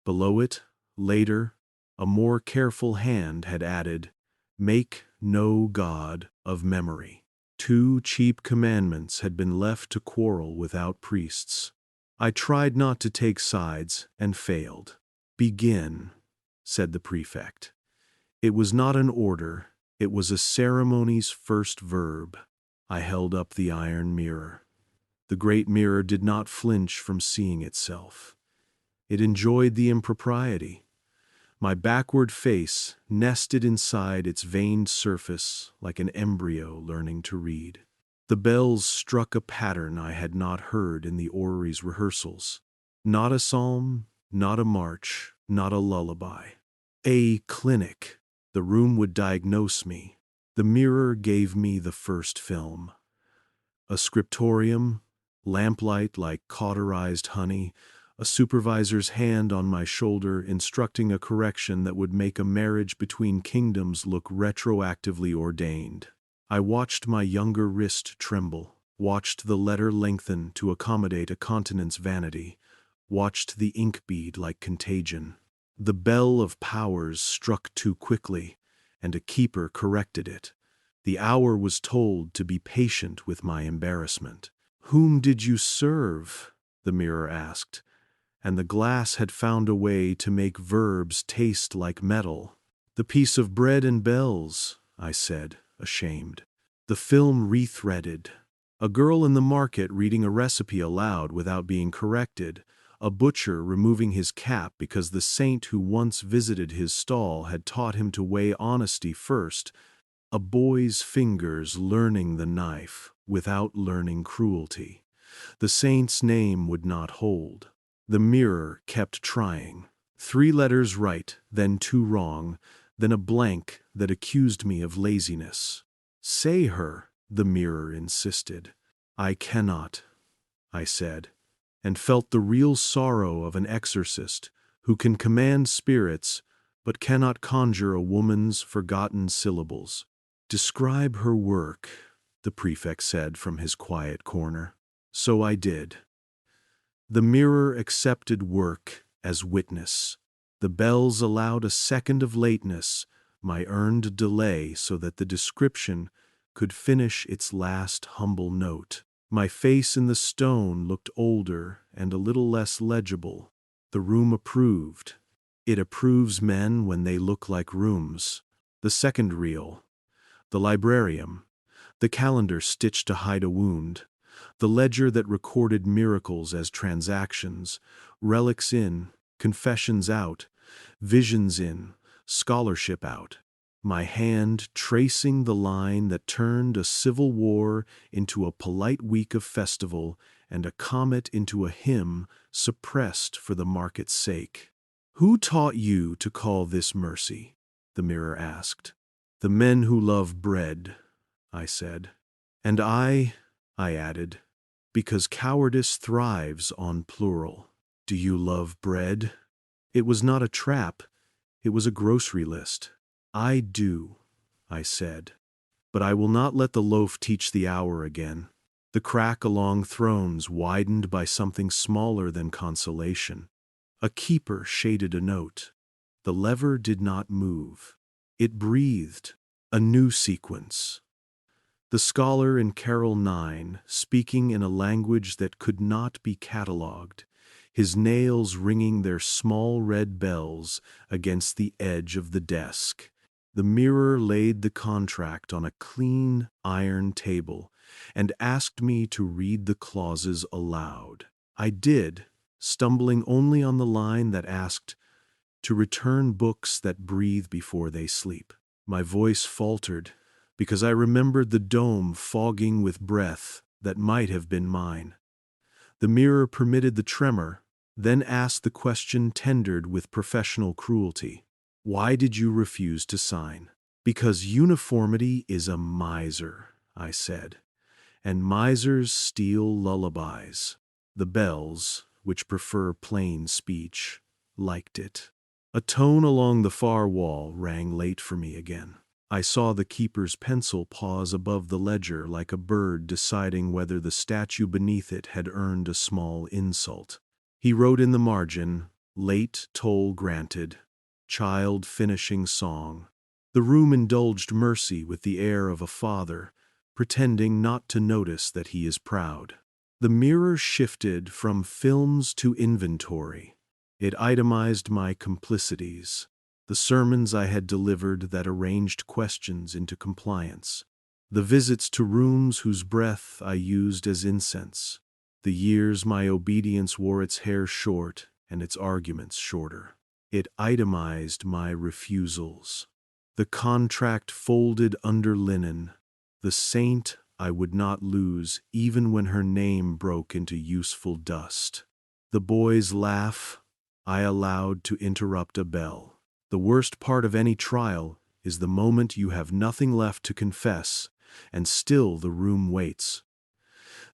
Speaker 9: Below it, later, a more careful hand had added, "Make no god of memory." 2 cheap commandments had been left to quarrel without priests. I tried not to take sides and failed. "Begin," said the prefect. It was not an order, it was a ceremony's first verb. I held up the iron mirror. The great mirror did not flinch from seeing itself. It enjoyed the impropriety. My backward face nested inside its veined surface like an embryo learning to read. The bells struck a pattern I had not heard in the Orrery's rehearsals. Not a psalm, not a march, not a lullaby. A clinic. The room would diagnose me. The mirror gave me the first film. A scriptorium, lamplight like cauterized honey, a supervisor's hand on my shoulder instructing a correction that would make a marriage between kingdoms look retroactively ordained. I watched my younger wrist tremble, watched the letter lengthen to accommodate a continent's vanity, watched the ink bead like contagion. The bell of powers struck too quickly, and a keeper corrected it. The hour was told to be patient with my embarrassment. "Whom did you serve?" the mirror asked, and the glass had found a way to make verbs taste like metal. "The piece of bread and bells," I said, ashamed. The film rethreaded. A girl in the market reading a recipe aloud without being corrected, a butcher removing his cap because the saint who once visited his stall had taught him to weigh honesty first, a boy's fingers learning the knife without learning cruelty. The saint's name would not hold. The mirror kept trying. 3 letters right, then 2 wrong, then a blank that accused me of laziness. "Say her," the mirror insisted. "I cannot," I said, and felt the real sorrow of an exorcist who can command spirits but cannot conjure a woman's forgotten syllables. "Describe her work," the prefect said from his quiet corner. So I did. The mirror accepted work as witness. The bells allowed a second of lateness, my earned delay, so that the description could finish its last humble note. My face in the stone looked older and a little less legible. The room approved. It approves men when they look like rooms. The second reel. The librarium. The calendar stitched to hide a wound. The ledger that recorded miracles as transactions, relics in, confessions out, visions in, scholarship out. My hand tracing the line that turned a civil war into a polite week of festival and a comet into a hymn suppressed for the market's sake. "Who taught you to call this mercy?" the mirror asked. "The men who love bread," I said. "And I added, because cowardice thrives on plural. Do you love bread?" It was not a trap, It was a grocery list. "I do," I said, "but I will not let the loaf teach the hour again." The crack along thrones widened by something smaller than consolation. A keeper shaded a note. The lever did not move. It breathed, a new sequence. The scholar in Carol 9, speaking in a language that could not be catalogued, his nails ringing their small red bells against the edge of the desk. The mirror laid the contract on a clean iron table and asked me to read the clauses aloud. I did, stumbling only on the line that asked, "To return books that breathe before they sleep." My voice faltered, because I remembered the dome fogging with breath that might have been mine. The mirror permitted the tremor, then asked the question tendered with professional cruelty. "Why did you refuse to sign?" "Because uniformity is a miser," I said, "and misers steal lullabies." The bells, which prefer plain speech, liked it. A tone along the far wall rang late for me again. I saw the keeper's pencil pause above the ledger like a bird deciding whether the statue beneath it had earned a small insult. He wrote in the margin, "Late toll granted. Child finishing song." The room indulged mercy with the air of a father, pretending not to notice that he is proud. The mirror shifted from films to inventory. It itemized my complicities, the sermons I had delivered that arranged questions into compliance, the visits to rooms whose breath I used as incense, the years my obedience wore its hair short and its arguments shorter. It itemized my refusals. The contract folded under linen, the saint I would not lose even when her name broke into useful dust. The boys' laugh I allowed to interrupt a bell. The worst part of any trial is the moment you have nothing left to confess, and still the room waits.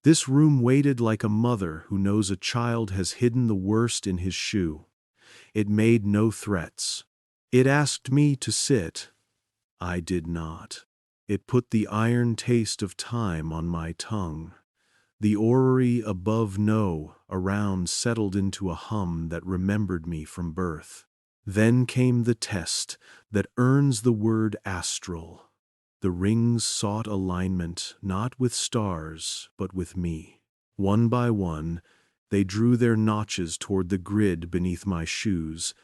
Speaker 9: This room waited like a mother who knows a child has hidden the worst in his shoe. It made no threats. It asked me to sit. I did not. It put the iron taste of time on my tongue. The orrery above no, around settled into a hum that remembered me from birth. Then came the test that earns the word astral. The rings sought alignment not with stars, but with me. One by one, they drew their notches toward the grid beneath my shoes,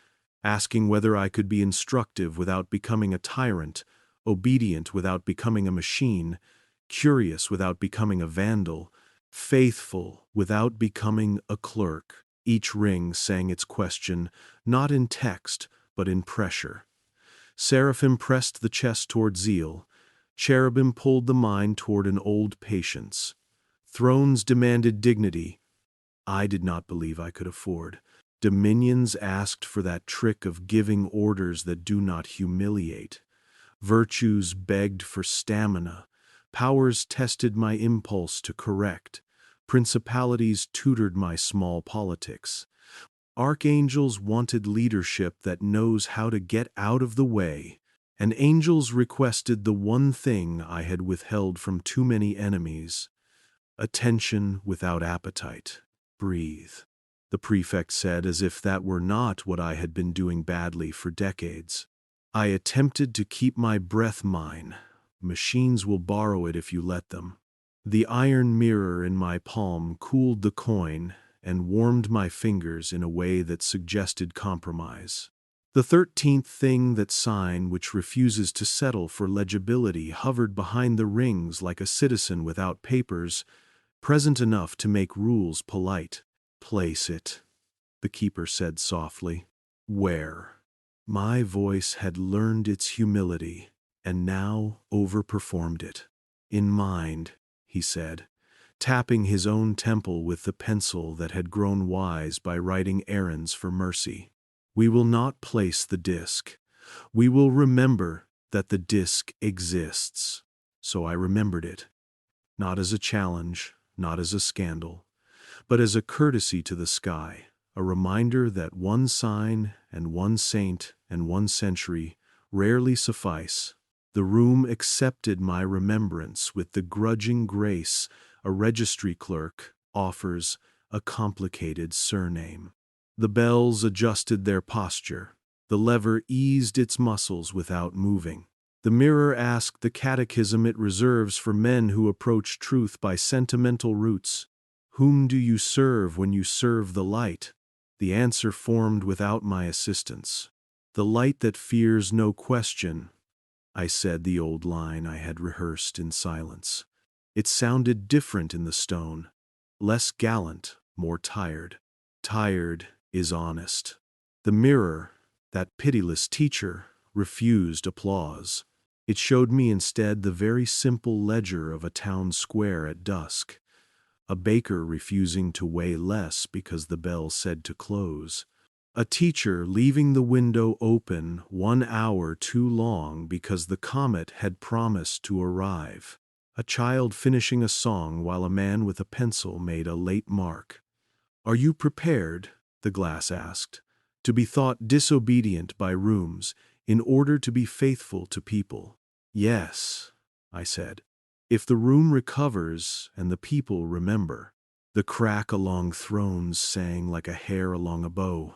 Speaker 9: asking whether I could be instructive without becoming a tyrant, obedient without becoming a machine, curious without becoming a vandal, faithful without becoming a clerk. Each ring sang its question, not in text, but in pressure. Seraphim pressed the chest toward zeal. Cherubim pulled the mind toward an old patience. Thrones demanded dignity I did not believe I could afford. Dominions asked for that trick of giving orders that do not humiliate. Virtues begged for stamina. Powers tested my impulse to correct. Principalities tutored my small politics. Archangels wanted leadership that knows how to get out of the way, and angels requested the one thing I had withheld from too many enemies: attention without appetite. Breathe, the prefect said, as if that were not what I had been doing badly for decades. I attempted to keep my breath mine. Machines will borrow it if you let them. The iron mirror in my palm cooled the coin and warmed my fingers in a way that suggested compromise. The 13th thing that sign which refuses to settle for legibility hovered behind the rings like a citizen without papers, present enough to make rules polite. "Place it," the keeper said softly. "Where?" My voice had learned its humility, and now overperformed it. "In mind," he said, tapping his own temple with the pencil that had grown wise by writing errands for mercy. "We will not place the disc. We will remember that the disc exists." So I remembered it, not as a challenge, not as a scandal, but as a courtesy to the sky, a reminder that one sign and one saint and one century rarely suffice. The room accepted my remembrance with the grudging grace a registry clerk offers a complicated surname. The bells adjusted their posture. The lever eased its muscles without moving. The mirror asked the catechism it reserves for men who approach truth by sentimental roots. Whom do you serve when you serve the light? The answer formed without my assistance. The light that fears no question. I said the old line I had rehearsed in silence. It sounded different in the stone, less gallant, more tired. Tired is honest. The mirror, that pitiless teacher, refused applause. It showed me instead the very simple ledger of a town square at dusk. A baker refusing to weigh less because the bell said to close. A teacher leaving the window open 1 hour too long because the comet had promised to arrive. A child finishing a song while a man with a pencil made a late mark. "Are you prepared," the glass asked, "to be thought disobedient by rooms in order to be faithful to people?" "Yes," I said, "if the room recovers and the people remember." The crack along thrones sang like a hair along a bow.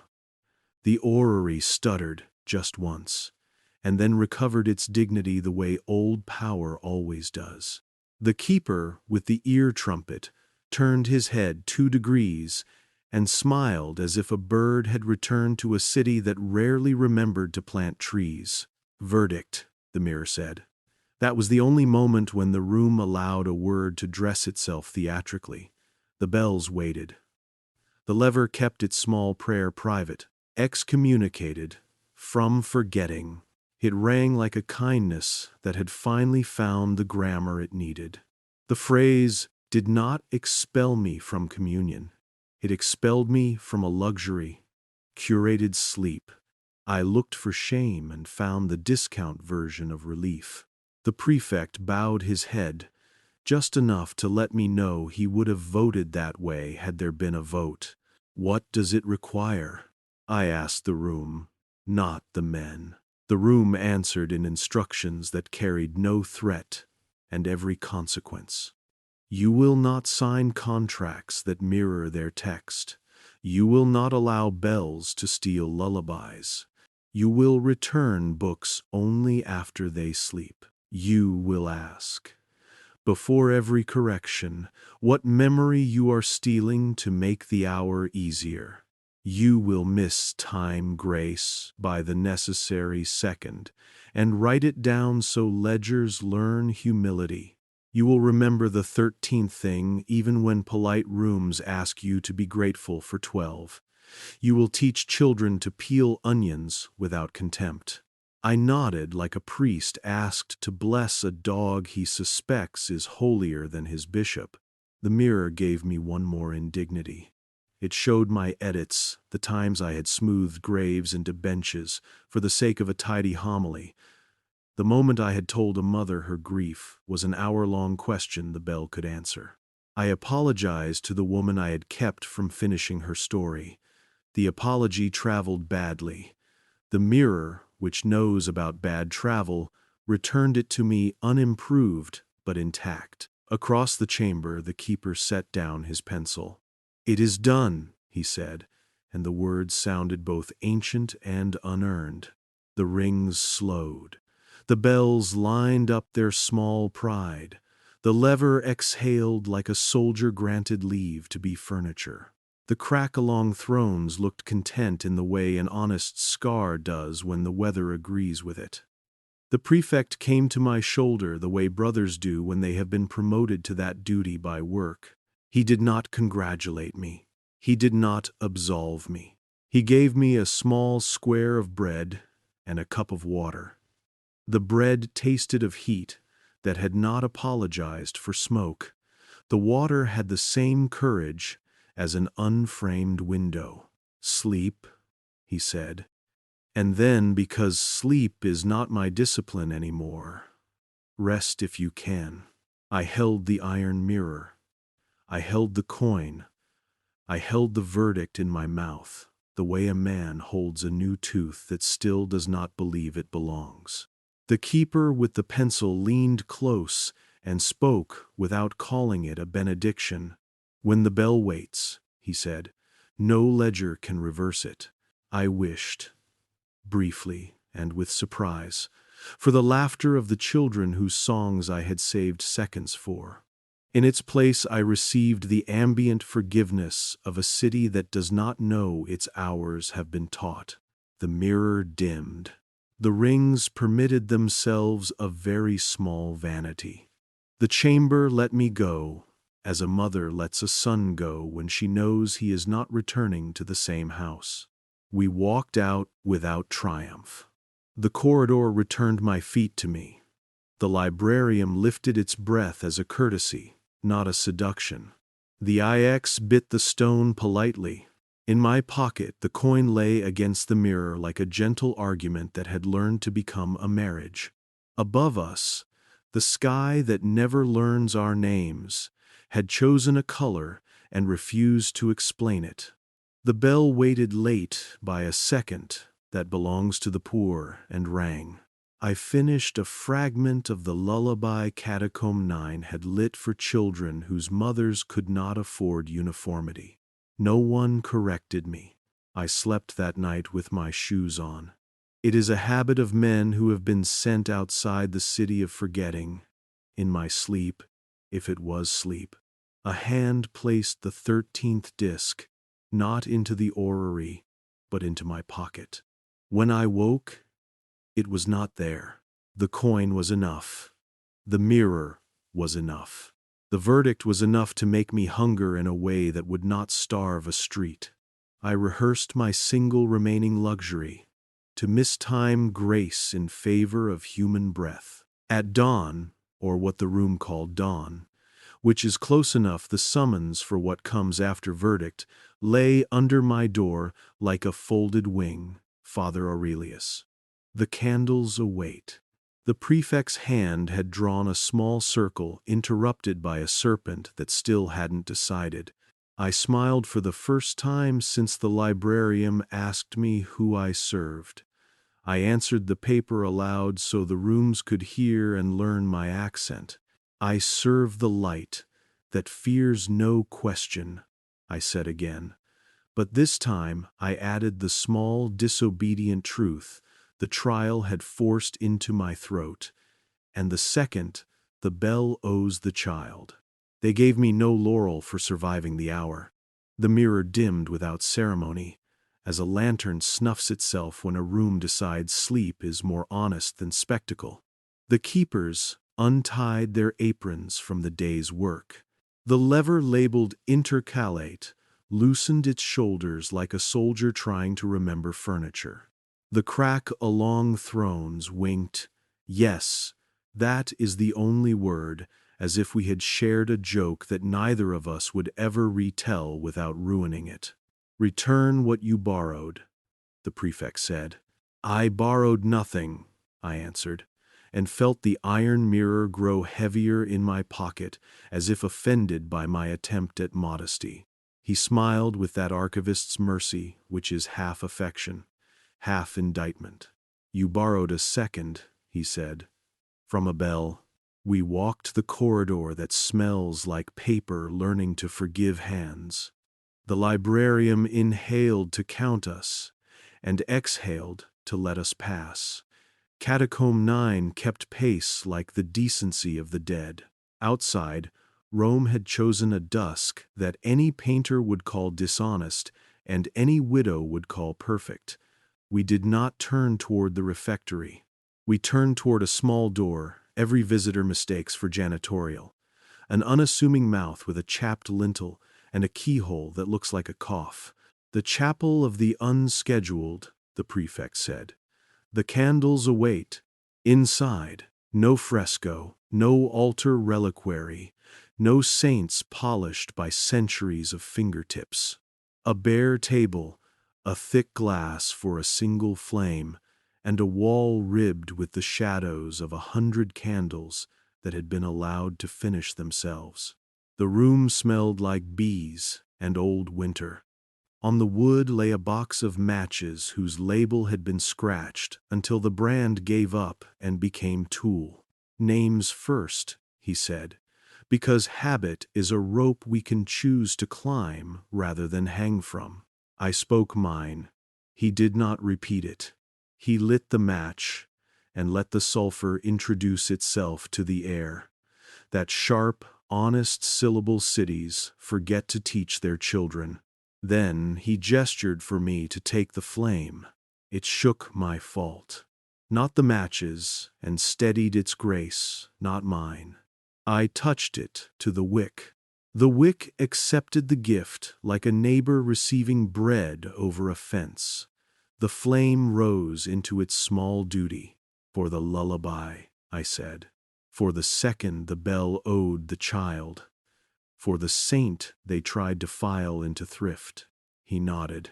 Speaker 9: The orrery stuttered just once, and then recovered its dignity the way old power always does. The keeper, with the ear trumpet, turned his head 2 degrees and smiled as if a bird had returned to a city that rarely remembered to plant trees. "Verdict," the mirror said. That was the only moment when the room allowed a word to dress itself theatrically. The bells waited. The lever kept its small prayer private. Excommunicated from forgetting. It rang like a kindness that had finally found the grammar it needed. The phrase did not expel me from communion. It expelled me from a luxury, curated sleep. I looked for shame and found the discount version of relief. The prefect bowed his head, just enough to let me know he would have voted that way had there been a vote. "What does it require?" I asked the room, not the men. The room answered in instructions that carried no threat and every consequence. "You will not sign contracts that mirror their text. You will not allow bells to steal lullabies. You will return books only after they sleep. You will ask, before every correction, what memory you are stealing to make the hour easier. You will miss time grace by the necessary second, and write it down so ledgers learn humility. You will remember the 13th thing even when polite rooms ask you to be grateful for 12. You will teach children to peel onions without contempt." I nodded like a priest asked to bless a dog he suspects is holier than his bishop. The mirror gave me one more indignity. It showed my edits, the times I had smoothed graves into benches for the sake of a tidy homily. The moment I had told a mother her grief was an hour-long question the bell could answer. I apologized to the woman I had kept from finishing her story. The apology traveled badly. The mirror, which knows about bad travel, returned it to me unimproved but intact. Across the chamber the keeper set down his pencil. "It is done," he said, and the words sounded both ancient and unearned. The rings slowed. The bells lined up their small pride. The lever exhaled like a soldier granted leave to be furniture. The crack along thrones looked content in the way an honest scar does when the weather agrees with it. The prefect came to my shoulder the way brothers do when they have been promoted to that duty by work. He did not congratulate me. He did not absolve me. He gave me a small square of bread and a cup of water. The bread tasted of heat that had not apologized for smoke. The water had the same courage as an unframed window. "Sleep," he said. And then, because sleep is not my discipline anymore, rest if you can. I held the iron mirror. I held the coin. I held the verdict in my mouth, the way a man holds a new tooth that still does not believe it belongs. The keeper with the pencil leaned close and spoke without calling it a benediction. "When the bell waits," he said, "no ledger can reverse it." I wished, briefly and with surprise, for the laughter of the children whose songs I had saved seconds for. In its place I received the ambient forgiveness of a city that does not know its hours have been taught. The mirror dimmed. The rings permitted themselves a very small vanity. The chamber let me go, as a mother lets a son go when she knows he is not returning to the same house. We walked out without triumph. The corridor returned my feet to me. The librarium lifted its breath as a courtesy, not a seduction. The IX bit the stone politely. In my pocket, the coin lay against the mirror like a gentle argument that had learned to become a marriage. Above us, the sky that never learns our names had chosen a color and refused to explain it. The bell waited late by a second that belongs to the poor and rang. I finished a fragment of the lullaby Catacomb IX had lit for children whose mothers could not afford uniformity. No one corrected me. I slept that night with my shoes on. It is a habit of men who have been sent outside the city of forgetting. In my sleep, if it was sleep, a hand placed the 13th disc, not into the orrery, but into my pocket. When I woke, it was not there. The coin was enough. The mirror was enough. The verdict was enough to make me hunger in a way that would not starve a street. I rehearsed my single remaining luxury, to mistime grace in favor of human breath. At dawn, or what the room called dawn, which is close enough the summons for what comes after verdict, lay under my door like a folded wing, Father Aurelius. The candles await. The prefect's hand had drawn a small circle interrupted by a serpent that still hadn't decided. I smiled for the first time since the librarium asked me who I served. I answered the paper aloud so the rooms could hear and learn my accent. "I serve the light that fears no question," I said again. But this time I added the small, disobedient truth the trial had forced into my throat, and the second, the bell owes the child. They gave me no laurel for surviving the hour. The mirror dimmed without ceremony, as a lantern snuffs itself when a room decides sleep is more honest than spectacle. The keepers untied their aprons from the day's work. The lever labeled intercalate loosened its shoulders like a soldier trying to remember furniture. The crack along thrones winked. Yes, that is the only word, as if we had shared a joke that neither of us would ever retell without ruining it. "Return what you borrowed," the prefect said. "I borrowed nothing," I answered, and felt the iron mirror grow heavier in my pocket, as if offended by my attempt at modesty. He smiled with that archivist's mercy, which is half affection, half indictment. "You borrowed a second," he said, "from a bell." We walked the corridor that smells like paper learning to forgive hands. The librarium inhaled to count us, and exhaled to let us pass. Catacomb IX kept pace like the decency of the dead. Outside, Rome had chosen a dusk that any painter would call dishonest and any widow would call perfect. We did not turn toward the refectory. We turned toward a small door every visitor mistakes for janitorial, an unassuming mouth with a chapped lintel and a keyhole that looks like a cough. "The chapel of the unscheduled," the prefect said. "The candles await. Inside, no fresco, no altar reliquary, no saints polished by centuries of fingertips. A bare table, a thick glass for a single flame, and a wall ribbed with the shadows of 100 candles that had been allowed to finish themselves. The room smelled like bees and old winter. On the wood lay a box of matches whose label had been scratched until the brand gave up and became Tool. Names first, he said, because habit is a rope we can choose to climb rather than hang from. I spoke mine. He did not repeat it. He lit the match and let the sulfur introduce itself to the air. That sharp, honest syllable cities forget to teach their children. Then he gestured for me to take the flame. It shook my fault. Not the matches, and steadied its grace, not mine. I touched it to the wick. The wick accepted the gift like a neighbor receiving bread over a fence. The flame rose into its small duty. For the lullaby, I said. For the second the bell owed the child. For the saint they tried to file into thrift. He nodded.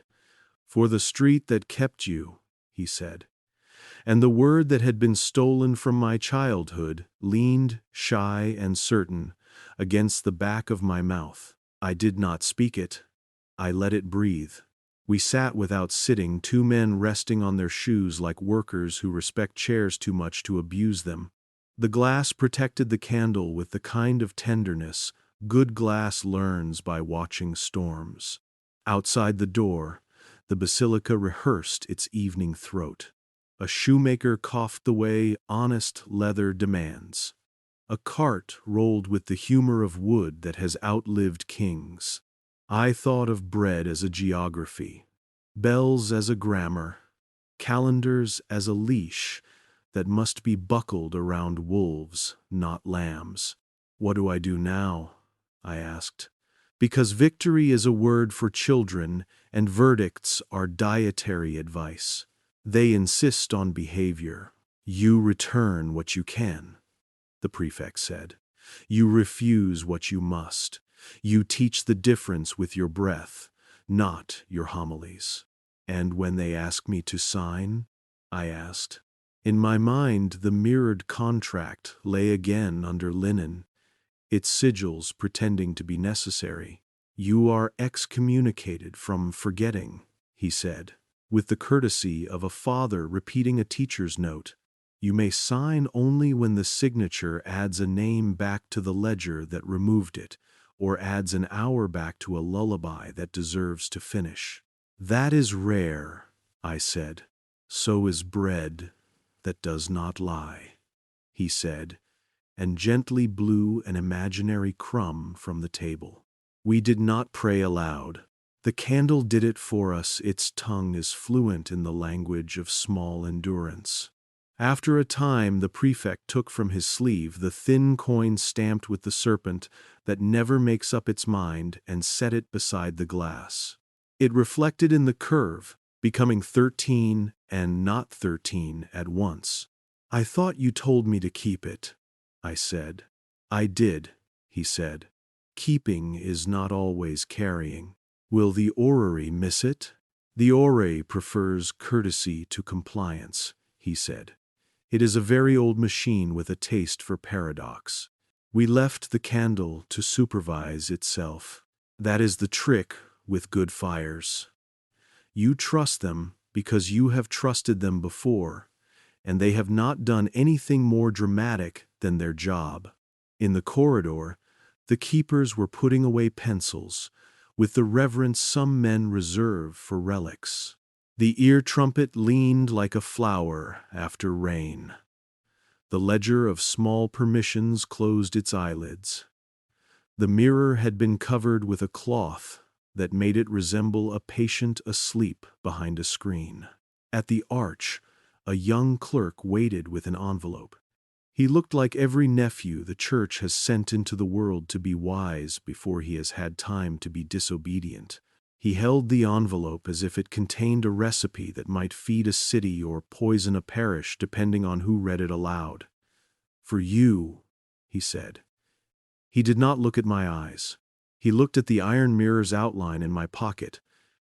Speaker 9: For the street that kept you, he said. And the word that had been stolen from my childhood leaned, shy and certain, against the back of my mouth. I did not speak it. I let it breathe. We sat without sitting, two men resting on their shoes like workers who respect chairs too much to abuse them. The glass protected the candle with the kind of tenderness good glass learns by watching storms. Outside the door, the basilica rehearsed its evening throat. A shoemaker coughed the way honest leather demands. A cart rolled with the humor of wood that has outlived kings. I thought of bread as a geography, bells as a grammar, calendars as a leash that must be buckled around wolves, not lambs. What do I do now? I asked. Because victory is a word for children and verdicts are dietary advice. They insist on behavior. You return what you can, the prefect said. You refuse what you must. You teach the difference with your breath, not your homilies. And when they ask me to sign, I asked. In my mind, the mirrored contract lay again under linen, its sigils pretending to be necessary. You are excommunicated from forgetting, he said, with the courtesy of a father repeating a teacher's note. You may sign only when the signature adds a name back to the ledger that removed it, or adds an hour back to a lullaby that deserves to finish. That is rare, I said. So is bread that does not lie, he said, and gently blew an imaginary crumb from the table. We did not pray aloud. The candle did it for us. Its tongue is fluent in the language of small endurance. After a time, the prefect took from his sleeve the thin coin stamped with the serpent that never makes up its mind and set it beside the glass. It reflected in the curve, becoming 13 and not 13 at once. I thought you told me to keep it, I said. I did, he said. Keeping is not always carrying. Will the orrery miss it? The orrery prefers courtesy to compliance, he said. It is a very old machine with a taste for paradox. We left the candle to supervise itself. That is the trick with good fires. You trust them because you have trusted them before, and they have not done anything more dramatic than their job. In the corridor, the keepers were putting away pencils, with the reverence some men reserve for relics. The ear trumpet leaned like a flower after rain. The ledger of small permissions closed its eyelids. The mirror had been covered with a cloth that made it resemble a patient asleep behind a screen. At the arch, a young clerk waited with an envelope. He looked like every nephew the church has sent into the world to be wise before he has had time to be disobedient. He held the envelope as if it contained a recipe that might feed a city or poison a parish depending on who read it aloud. For you, he said. He did not look at my eyes. He looked at the iron mirror's outline in my pocket,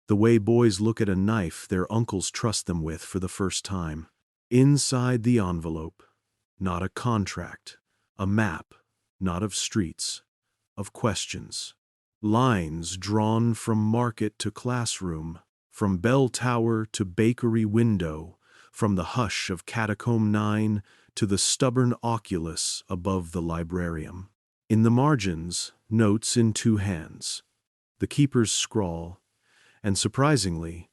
Speaker 9: the way boys look at a knife their uncles trust them with for the first time. Inside the envelope, not a contract, a map, not of streets, of questions. Lines drawn from market to classroom, from bell tower to bakery window, from the hush of Catacomb IX to the stubborn oculus above the librarium. In the margins, notes in two hands, the keeper's scrawl, and surprisingly,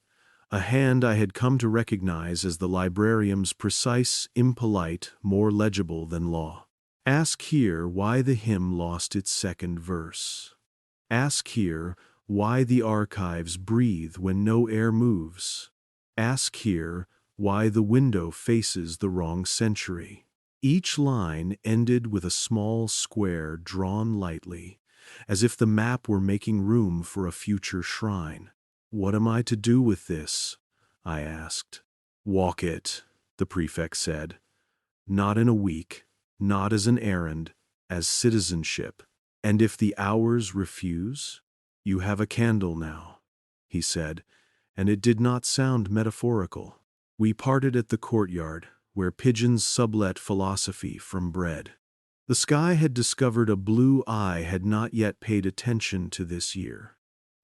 Speaker 9: a hand I had come to recognize as the librarium's precise, impolite, more legible than law. Ask here why the hymn lost its second verse. Ask here why the archives breathe when no air moves. Ask here why the window faces the wrong century. Each line ended with a small square drawn lightly, as if the map were making room for a future shrine. "What am I to do with this?" I asked. "Walk it," the prefect said. "Not in a week, not as an errand, as citizenship. And if the hours refuse, you have a candle now," he said, and it did not sound metaphorical. We parted at the courtyard, where pigeons sublet philosophy from bread. The sky had discovered a blue I had not yet paid attention to this year.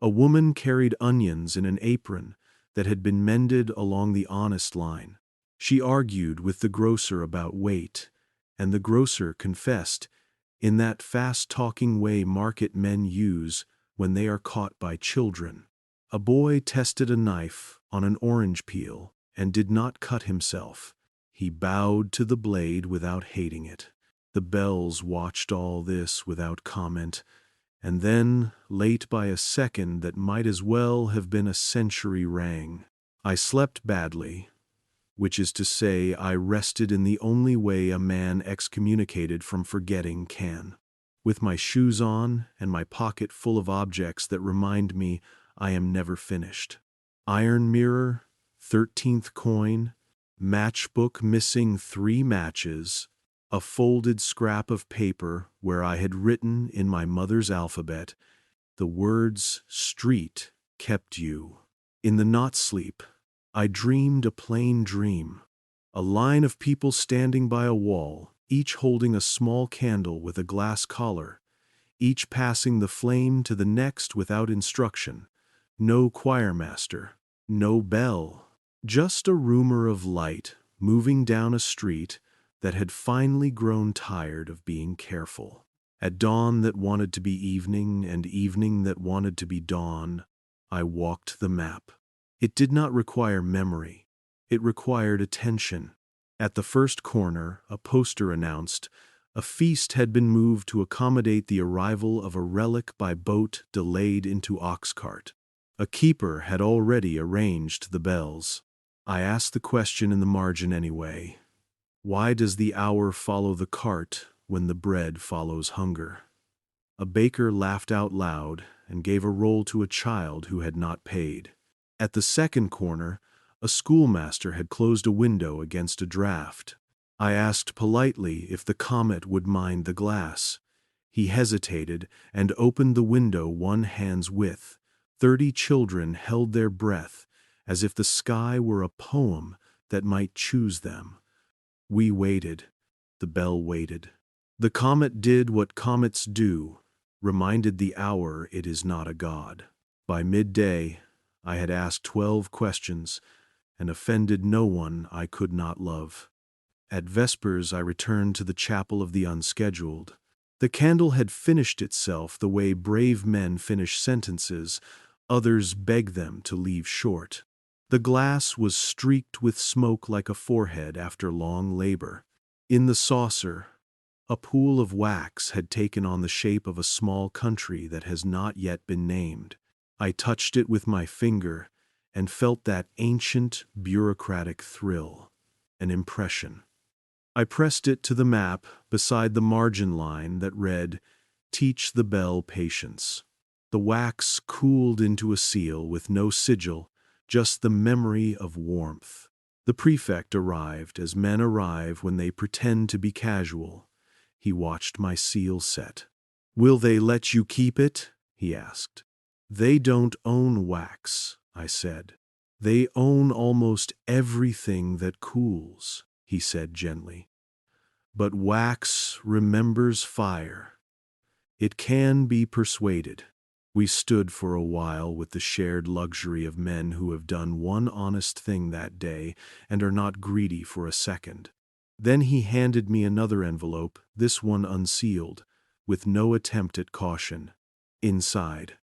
Speaker 9: A woman carried onions in an apron that had been mended along the honest line. She argued with the grocer about weight, and the grocer confessed, in that fast-talking way market men use when they are caught by children. A boy tested a knife on an orange peel and did not cut himself. He bowed to the blade without hating it. The bells watched all this without comment, and then, late by a second that might as well have been a century, rang. I slept badly, which is to say I rested in the only way a man excommunicated from forgetting can. With my shoes on and my pocket full of objects that remind me I am never finished. Iron mirror, 13th coin, matchbook missing 3 matches, a folded scrap of paper where I had written in my mother's alphabet the words "street kept you." In the not sleep, I dreamed a plain dream. A line of people standing by a wall, each holding a small candle with a glass collar, each passing the flame to the next without instruction. No choirmaster, no bell, just a rumor of light moving down a street that had finally grown tired of being careful. At dawn that wanted to be evening and evening that wanted to be dawn, I walked the map. It did not require memory. It required attention. At the first corner, a poster announced, a feast had been moved to accommodate the arrival of a relic by boat delayed into ox cart. A keeper had already arranged the bells. I asked the question in the margin anyway. Why does the hour follow the cart when the bread follows hunger? A baker laughed out loud and gave a roll to a child who had not paid. At the second corner, a schoolmaster had closed a window against a draft. I asked politely if the comet would mind the glass. He hesitated and opened the window one hand's width. 30 children held their breath, as if the sky were a poem that might choose them. We waited. The bell waited. The comet did what comets do, reminded the hour it is not a god. By midday, I had asked 12 questions and offended no one I could not love. At vespers, I returned to the chapel of the unscheduled. The candle had finished itself the way brave men finish sentences others beg them to leave short. The glass was streaked with smoke like a forehead after long labor. In the saucer, a pool of wax had taken on the shape of a small country that has not yet been named. I touched it with my finger and felt that ancient bureaucratic thrill, an impression. I pressed it to the map beside the margin line that read, "Teach the bell patience." The wax cooled into a seal with no sigil, just the memory of warmth. The prefect arrived as men arrive when they pretend to be casual. He watched my seal set. "Will they let you keep it?" he asked. "They don't own wax," I said. "They own almost everything that cools," he said gently. "But wax remembers fire. It can be persuaded." We stood for a while with the shared luxury of men who have done one honest thing that day and are not greedy for a second. Then he handed me another envelope, this one unsealed, with no attempt at caution. Inside,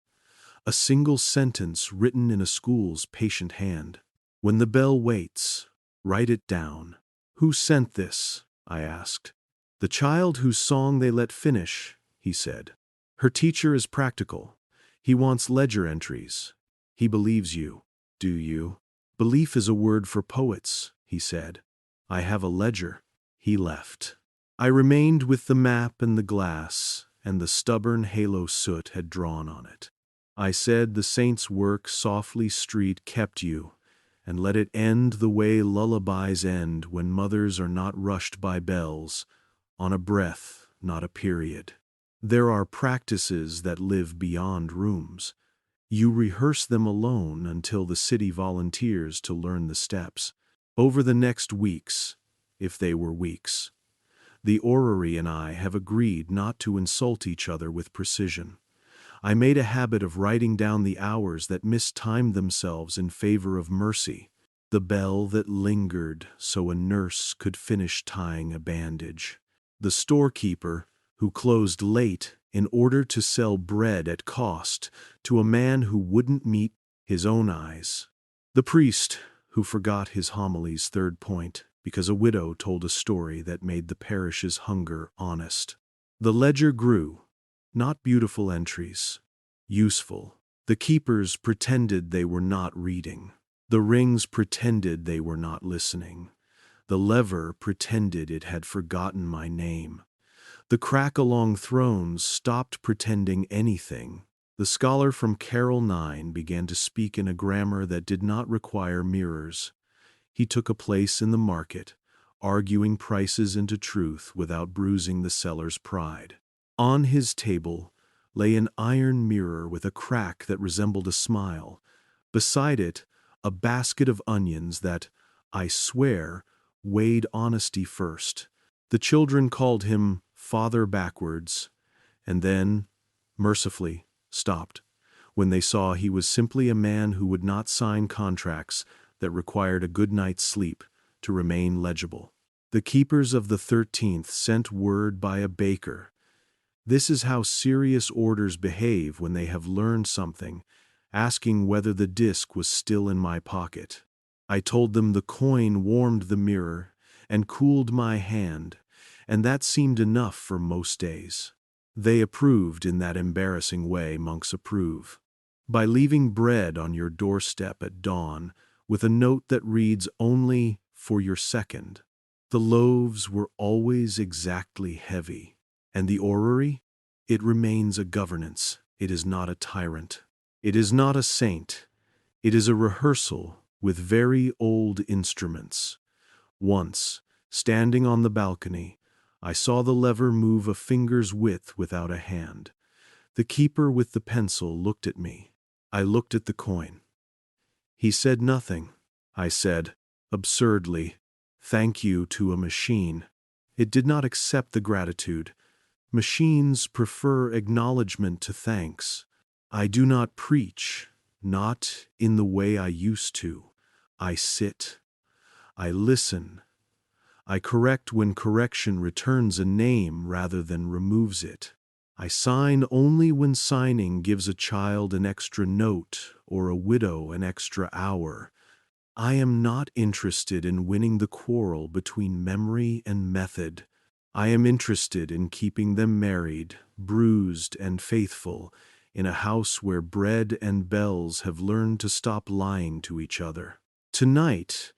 Speaker 9: a single sentence written in a school's patient hand. "When the bell waits, write it down." "Who sent this?" I asked. "The child whose song they let finish," he said. "Her teacher is practical. He wants ledger entries. He believes you. Do you?" "Belief is a word for poets," he said. "I have a ledger." He left. I remained with the map and the glass, and the stubborn halo soot had drawn on it. I said the saint's work softly street kept you, and let it end the way lullabies end when mothers are not rushed by bells, on a breath, not a period. There are practices that live beyond rooms. You rehearse them alone until the city volunteers to learn the steps. Over the next weeks, if they were weeks, the Orrery and I have agreed not to insult each other with precision. I made a habit of writing down the hours that mistimed themselves in favor of mercy, the bell that lingered so a nurse could finish tying a bandage, the storekeeper who closed late in order to sell bread at cost to a man who wouldn't meet his own eyes, the priest who forgot his homily's third point because a widow told a story that made the parish's hunger honest. The ledger grew, not beautiful entries, useful. The keepers pretended they were not reading. The rings pretended they were not listening. The lever pretended it had forgotten my name. The crack along thrones stopped pretending anything. The scholar from Carol 9 began to speak in a grammar that did not require mirrors. He took a place in the market, arguing prices into truth without bruising the seller's pride. On his table lay an iron mirror with a crack that resembled a smile. Beside it, a basket of onions that, I swear, weighed honesty first. The children called him Father backwards, and then, mercifully, stopped when they saw he was simply a man who would not sign contracts that required a good night's sleep to remain legible. The keepers of the 13th sent word by a baker. This is how serious orders behave when they have learned something, asking whether the disc was still in my pocket. I told them the coin warmed the mirror and cooled my hand, and that seemed enough for most days. They approved in that embarrassing way monks approve. By leaving bread on your doorstep at dawn with a note that reads only for your second. The loaves were always exactly heavy. And the Orrery? It remains a governance. It is not a tyrant. It is not a saint. It is a rehearsal with very old instruments. Once, standing on the balcony, I saw the lever move a finger's width without a hand. The keeper with the pencil looked at me. I looked at the coin. He said nothing. I said, absurdly, "Thank you" to a machine. It did not accept the gratitude. Machines prefer acknowledgement to thanks. I do not preach, not in the way I used to. I sit. I listen. I correct when correction returns a name rather than removes it. I sign only when signing gives a child an extra note or a widow an extra hour. I am not interested in winning the quarrel between memory and method. I am interested in keeping them married, bruised and faithful, in a house where bread and bells have learned to stop lying to each other. Tonight,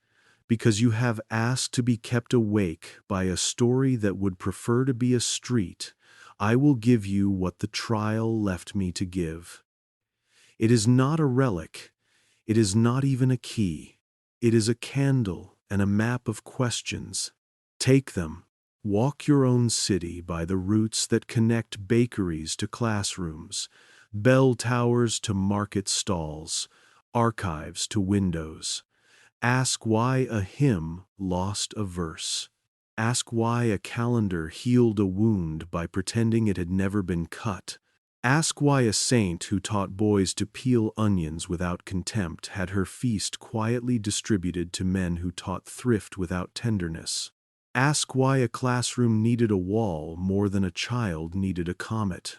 Speaker 9: because you have asked to be kept awake by a story that would prefer to be a street, I will give you what the trial left me to give. It is not a relic. It is not even a key. It is a candle and a map of questions. Take them. Walk your own city by the routes that connect bakeries to classrooms, bell towers to market stalls, archives to windows. Ask why a hymn lost a verse. Ask why a calendar healed a wound by pretending it had never been cut. Ask why a saint who taught boys to peel onions without contempt had her feast quietly distributed to men who taught thrift without tenderness. Ask why a classroom needed a wall more than a child needed a comet.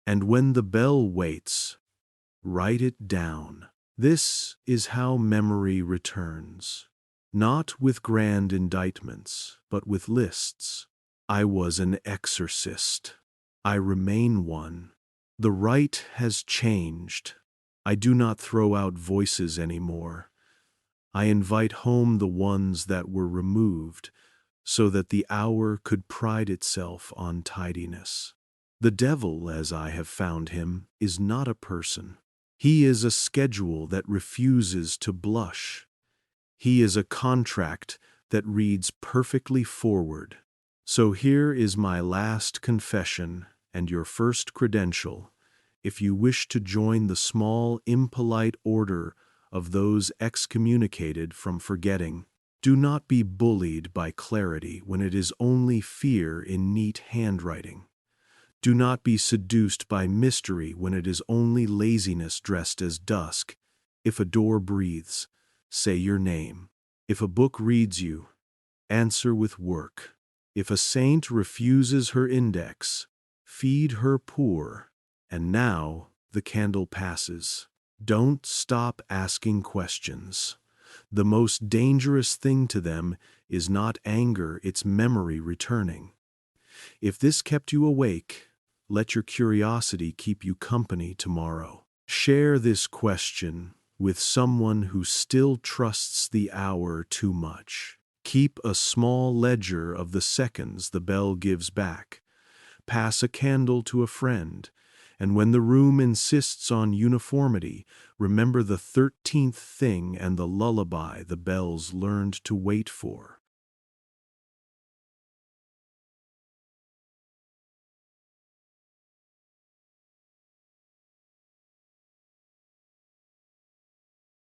Speaker 9: And when the bell waits, write it down. This is how memory returns. Not with grand indictments, but with lists. I was an exorcist. I remain one. The rite has changed. I do not throw out voices anymore. I invite home the ones that were removed, so that the hour could pride itself on tidiness. The devil, as I have found him, is not a person. He is a schedule that refuses to blush. He is a contract that reads perfectly forward. So here is my last confession and your first credential, if you wish to join the small, impolite order of those excommunicated from forgetting. Do not be bullied by clarity when it is only fear in neat handwriting. Do not be seduced by mystery when it is only laziness dressed as dusk. If a door breathes, say your name. If a book reads you, answer with work. If a saint refuses her index, feed her poor. And now the candle passes. Don't stop asking questions. The most dangerous thing to them is not anger, it's memory returning. If this kept you awake, let your curiosity keep you company tomorrow. Share this question with someone who still trusts the hour too much. Keep a small ledger of the seconds the bell gives back. Pass a candle to a friend, and when the room insists on uniformity, remember the 13th thing and the lullaby the bells learned to wait for.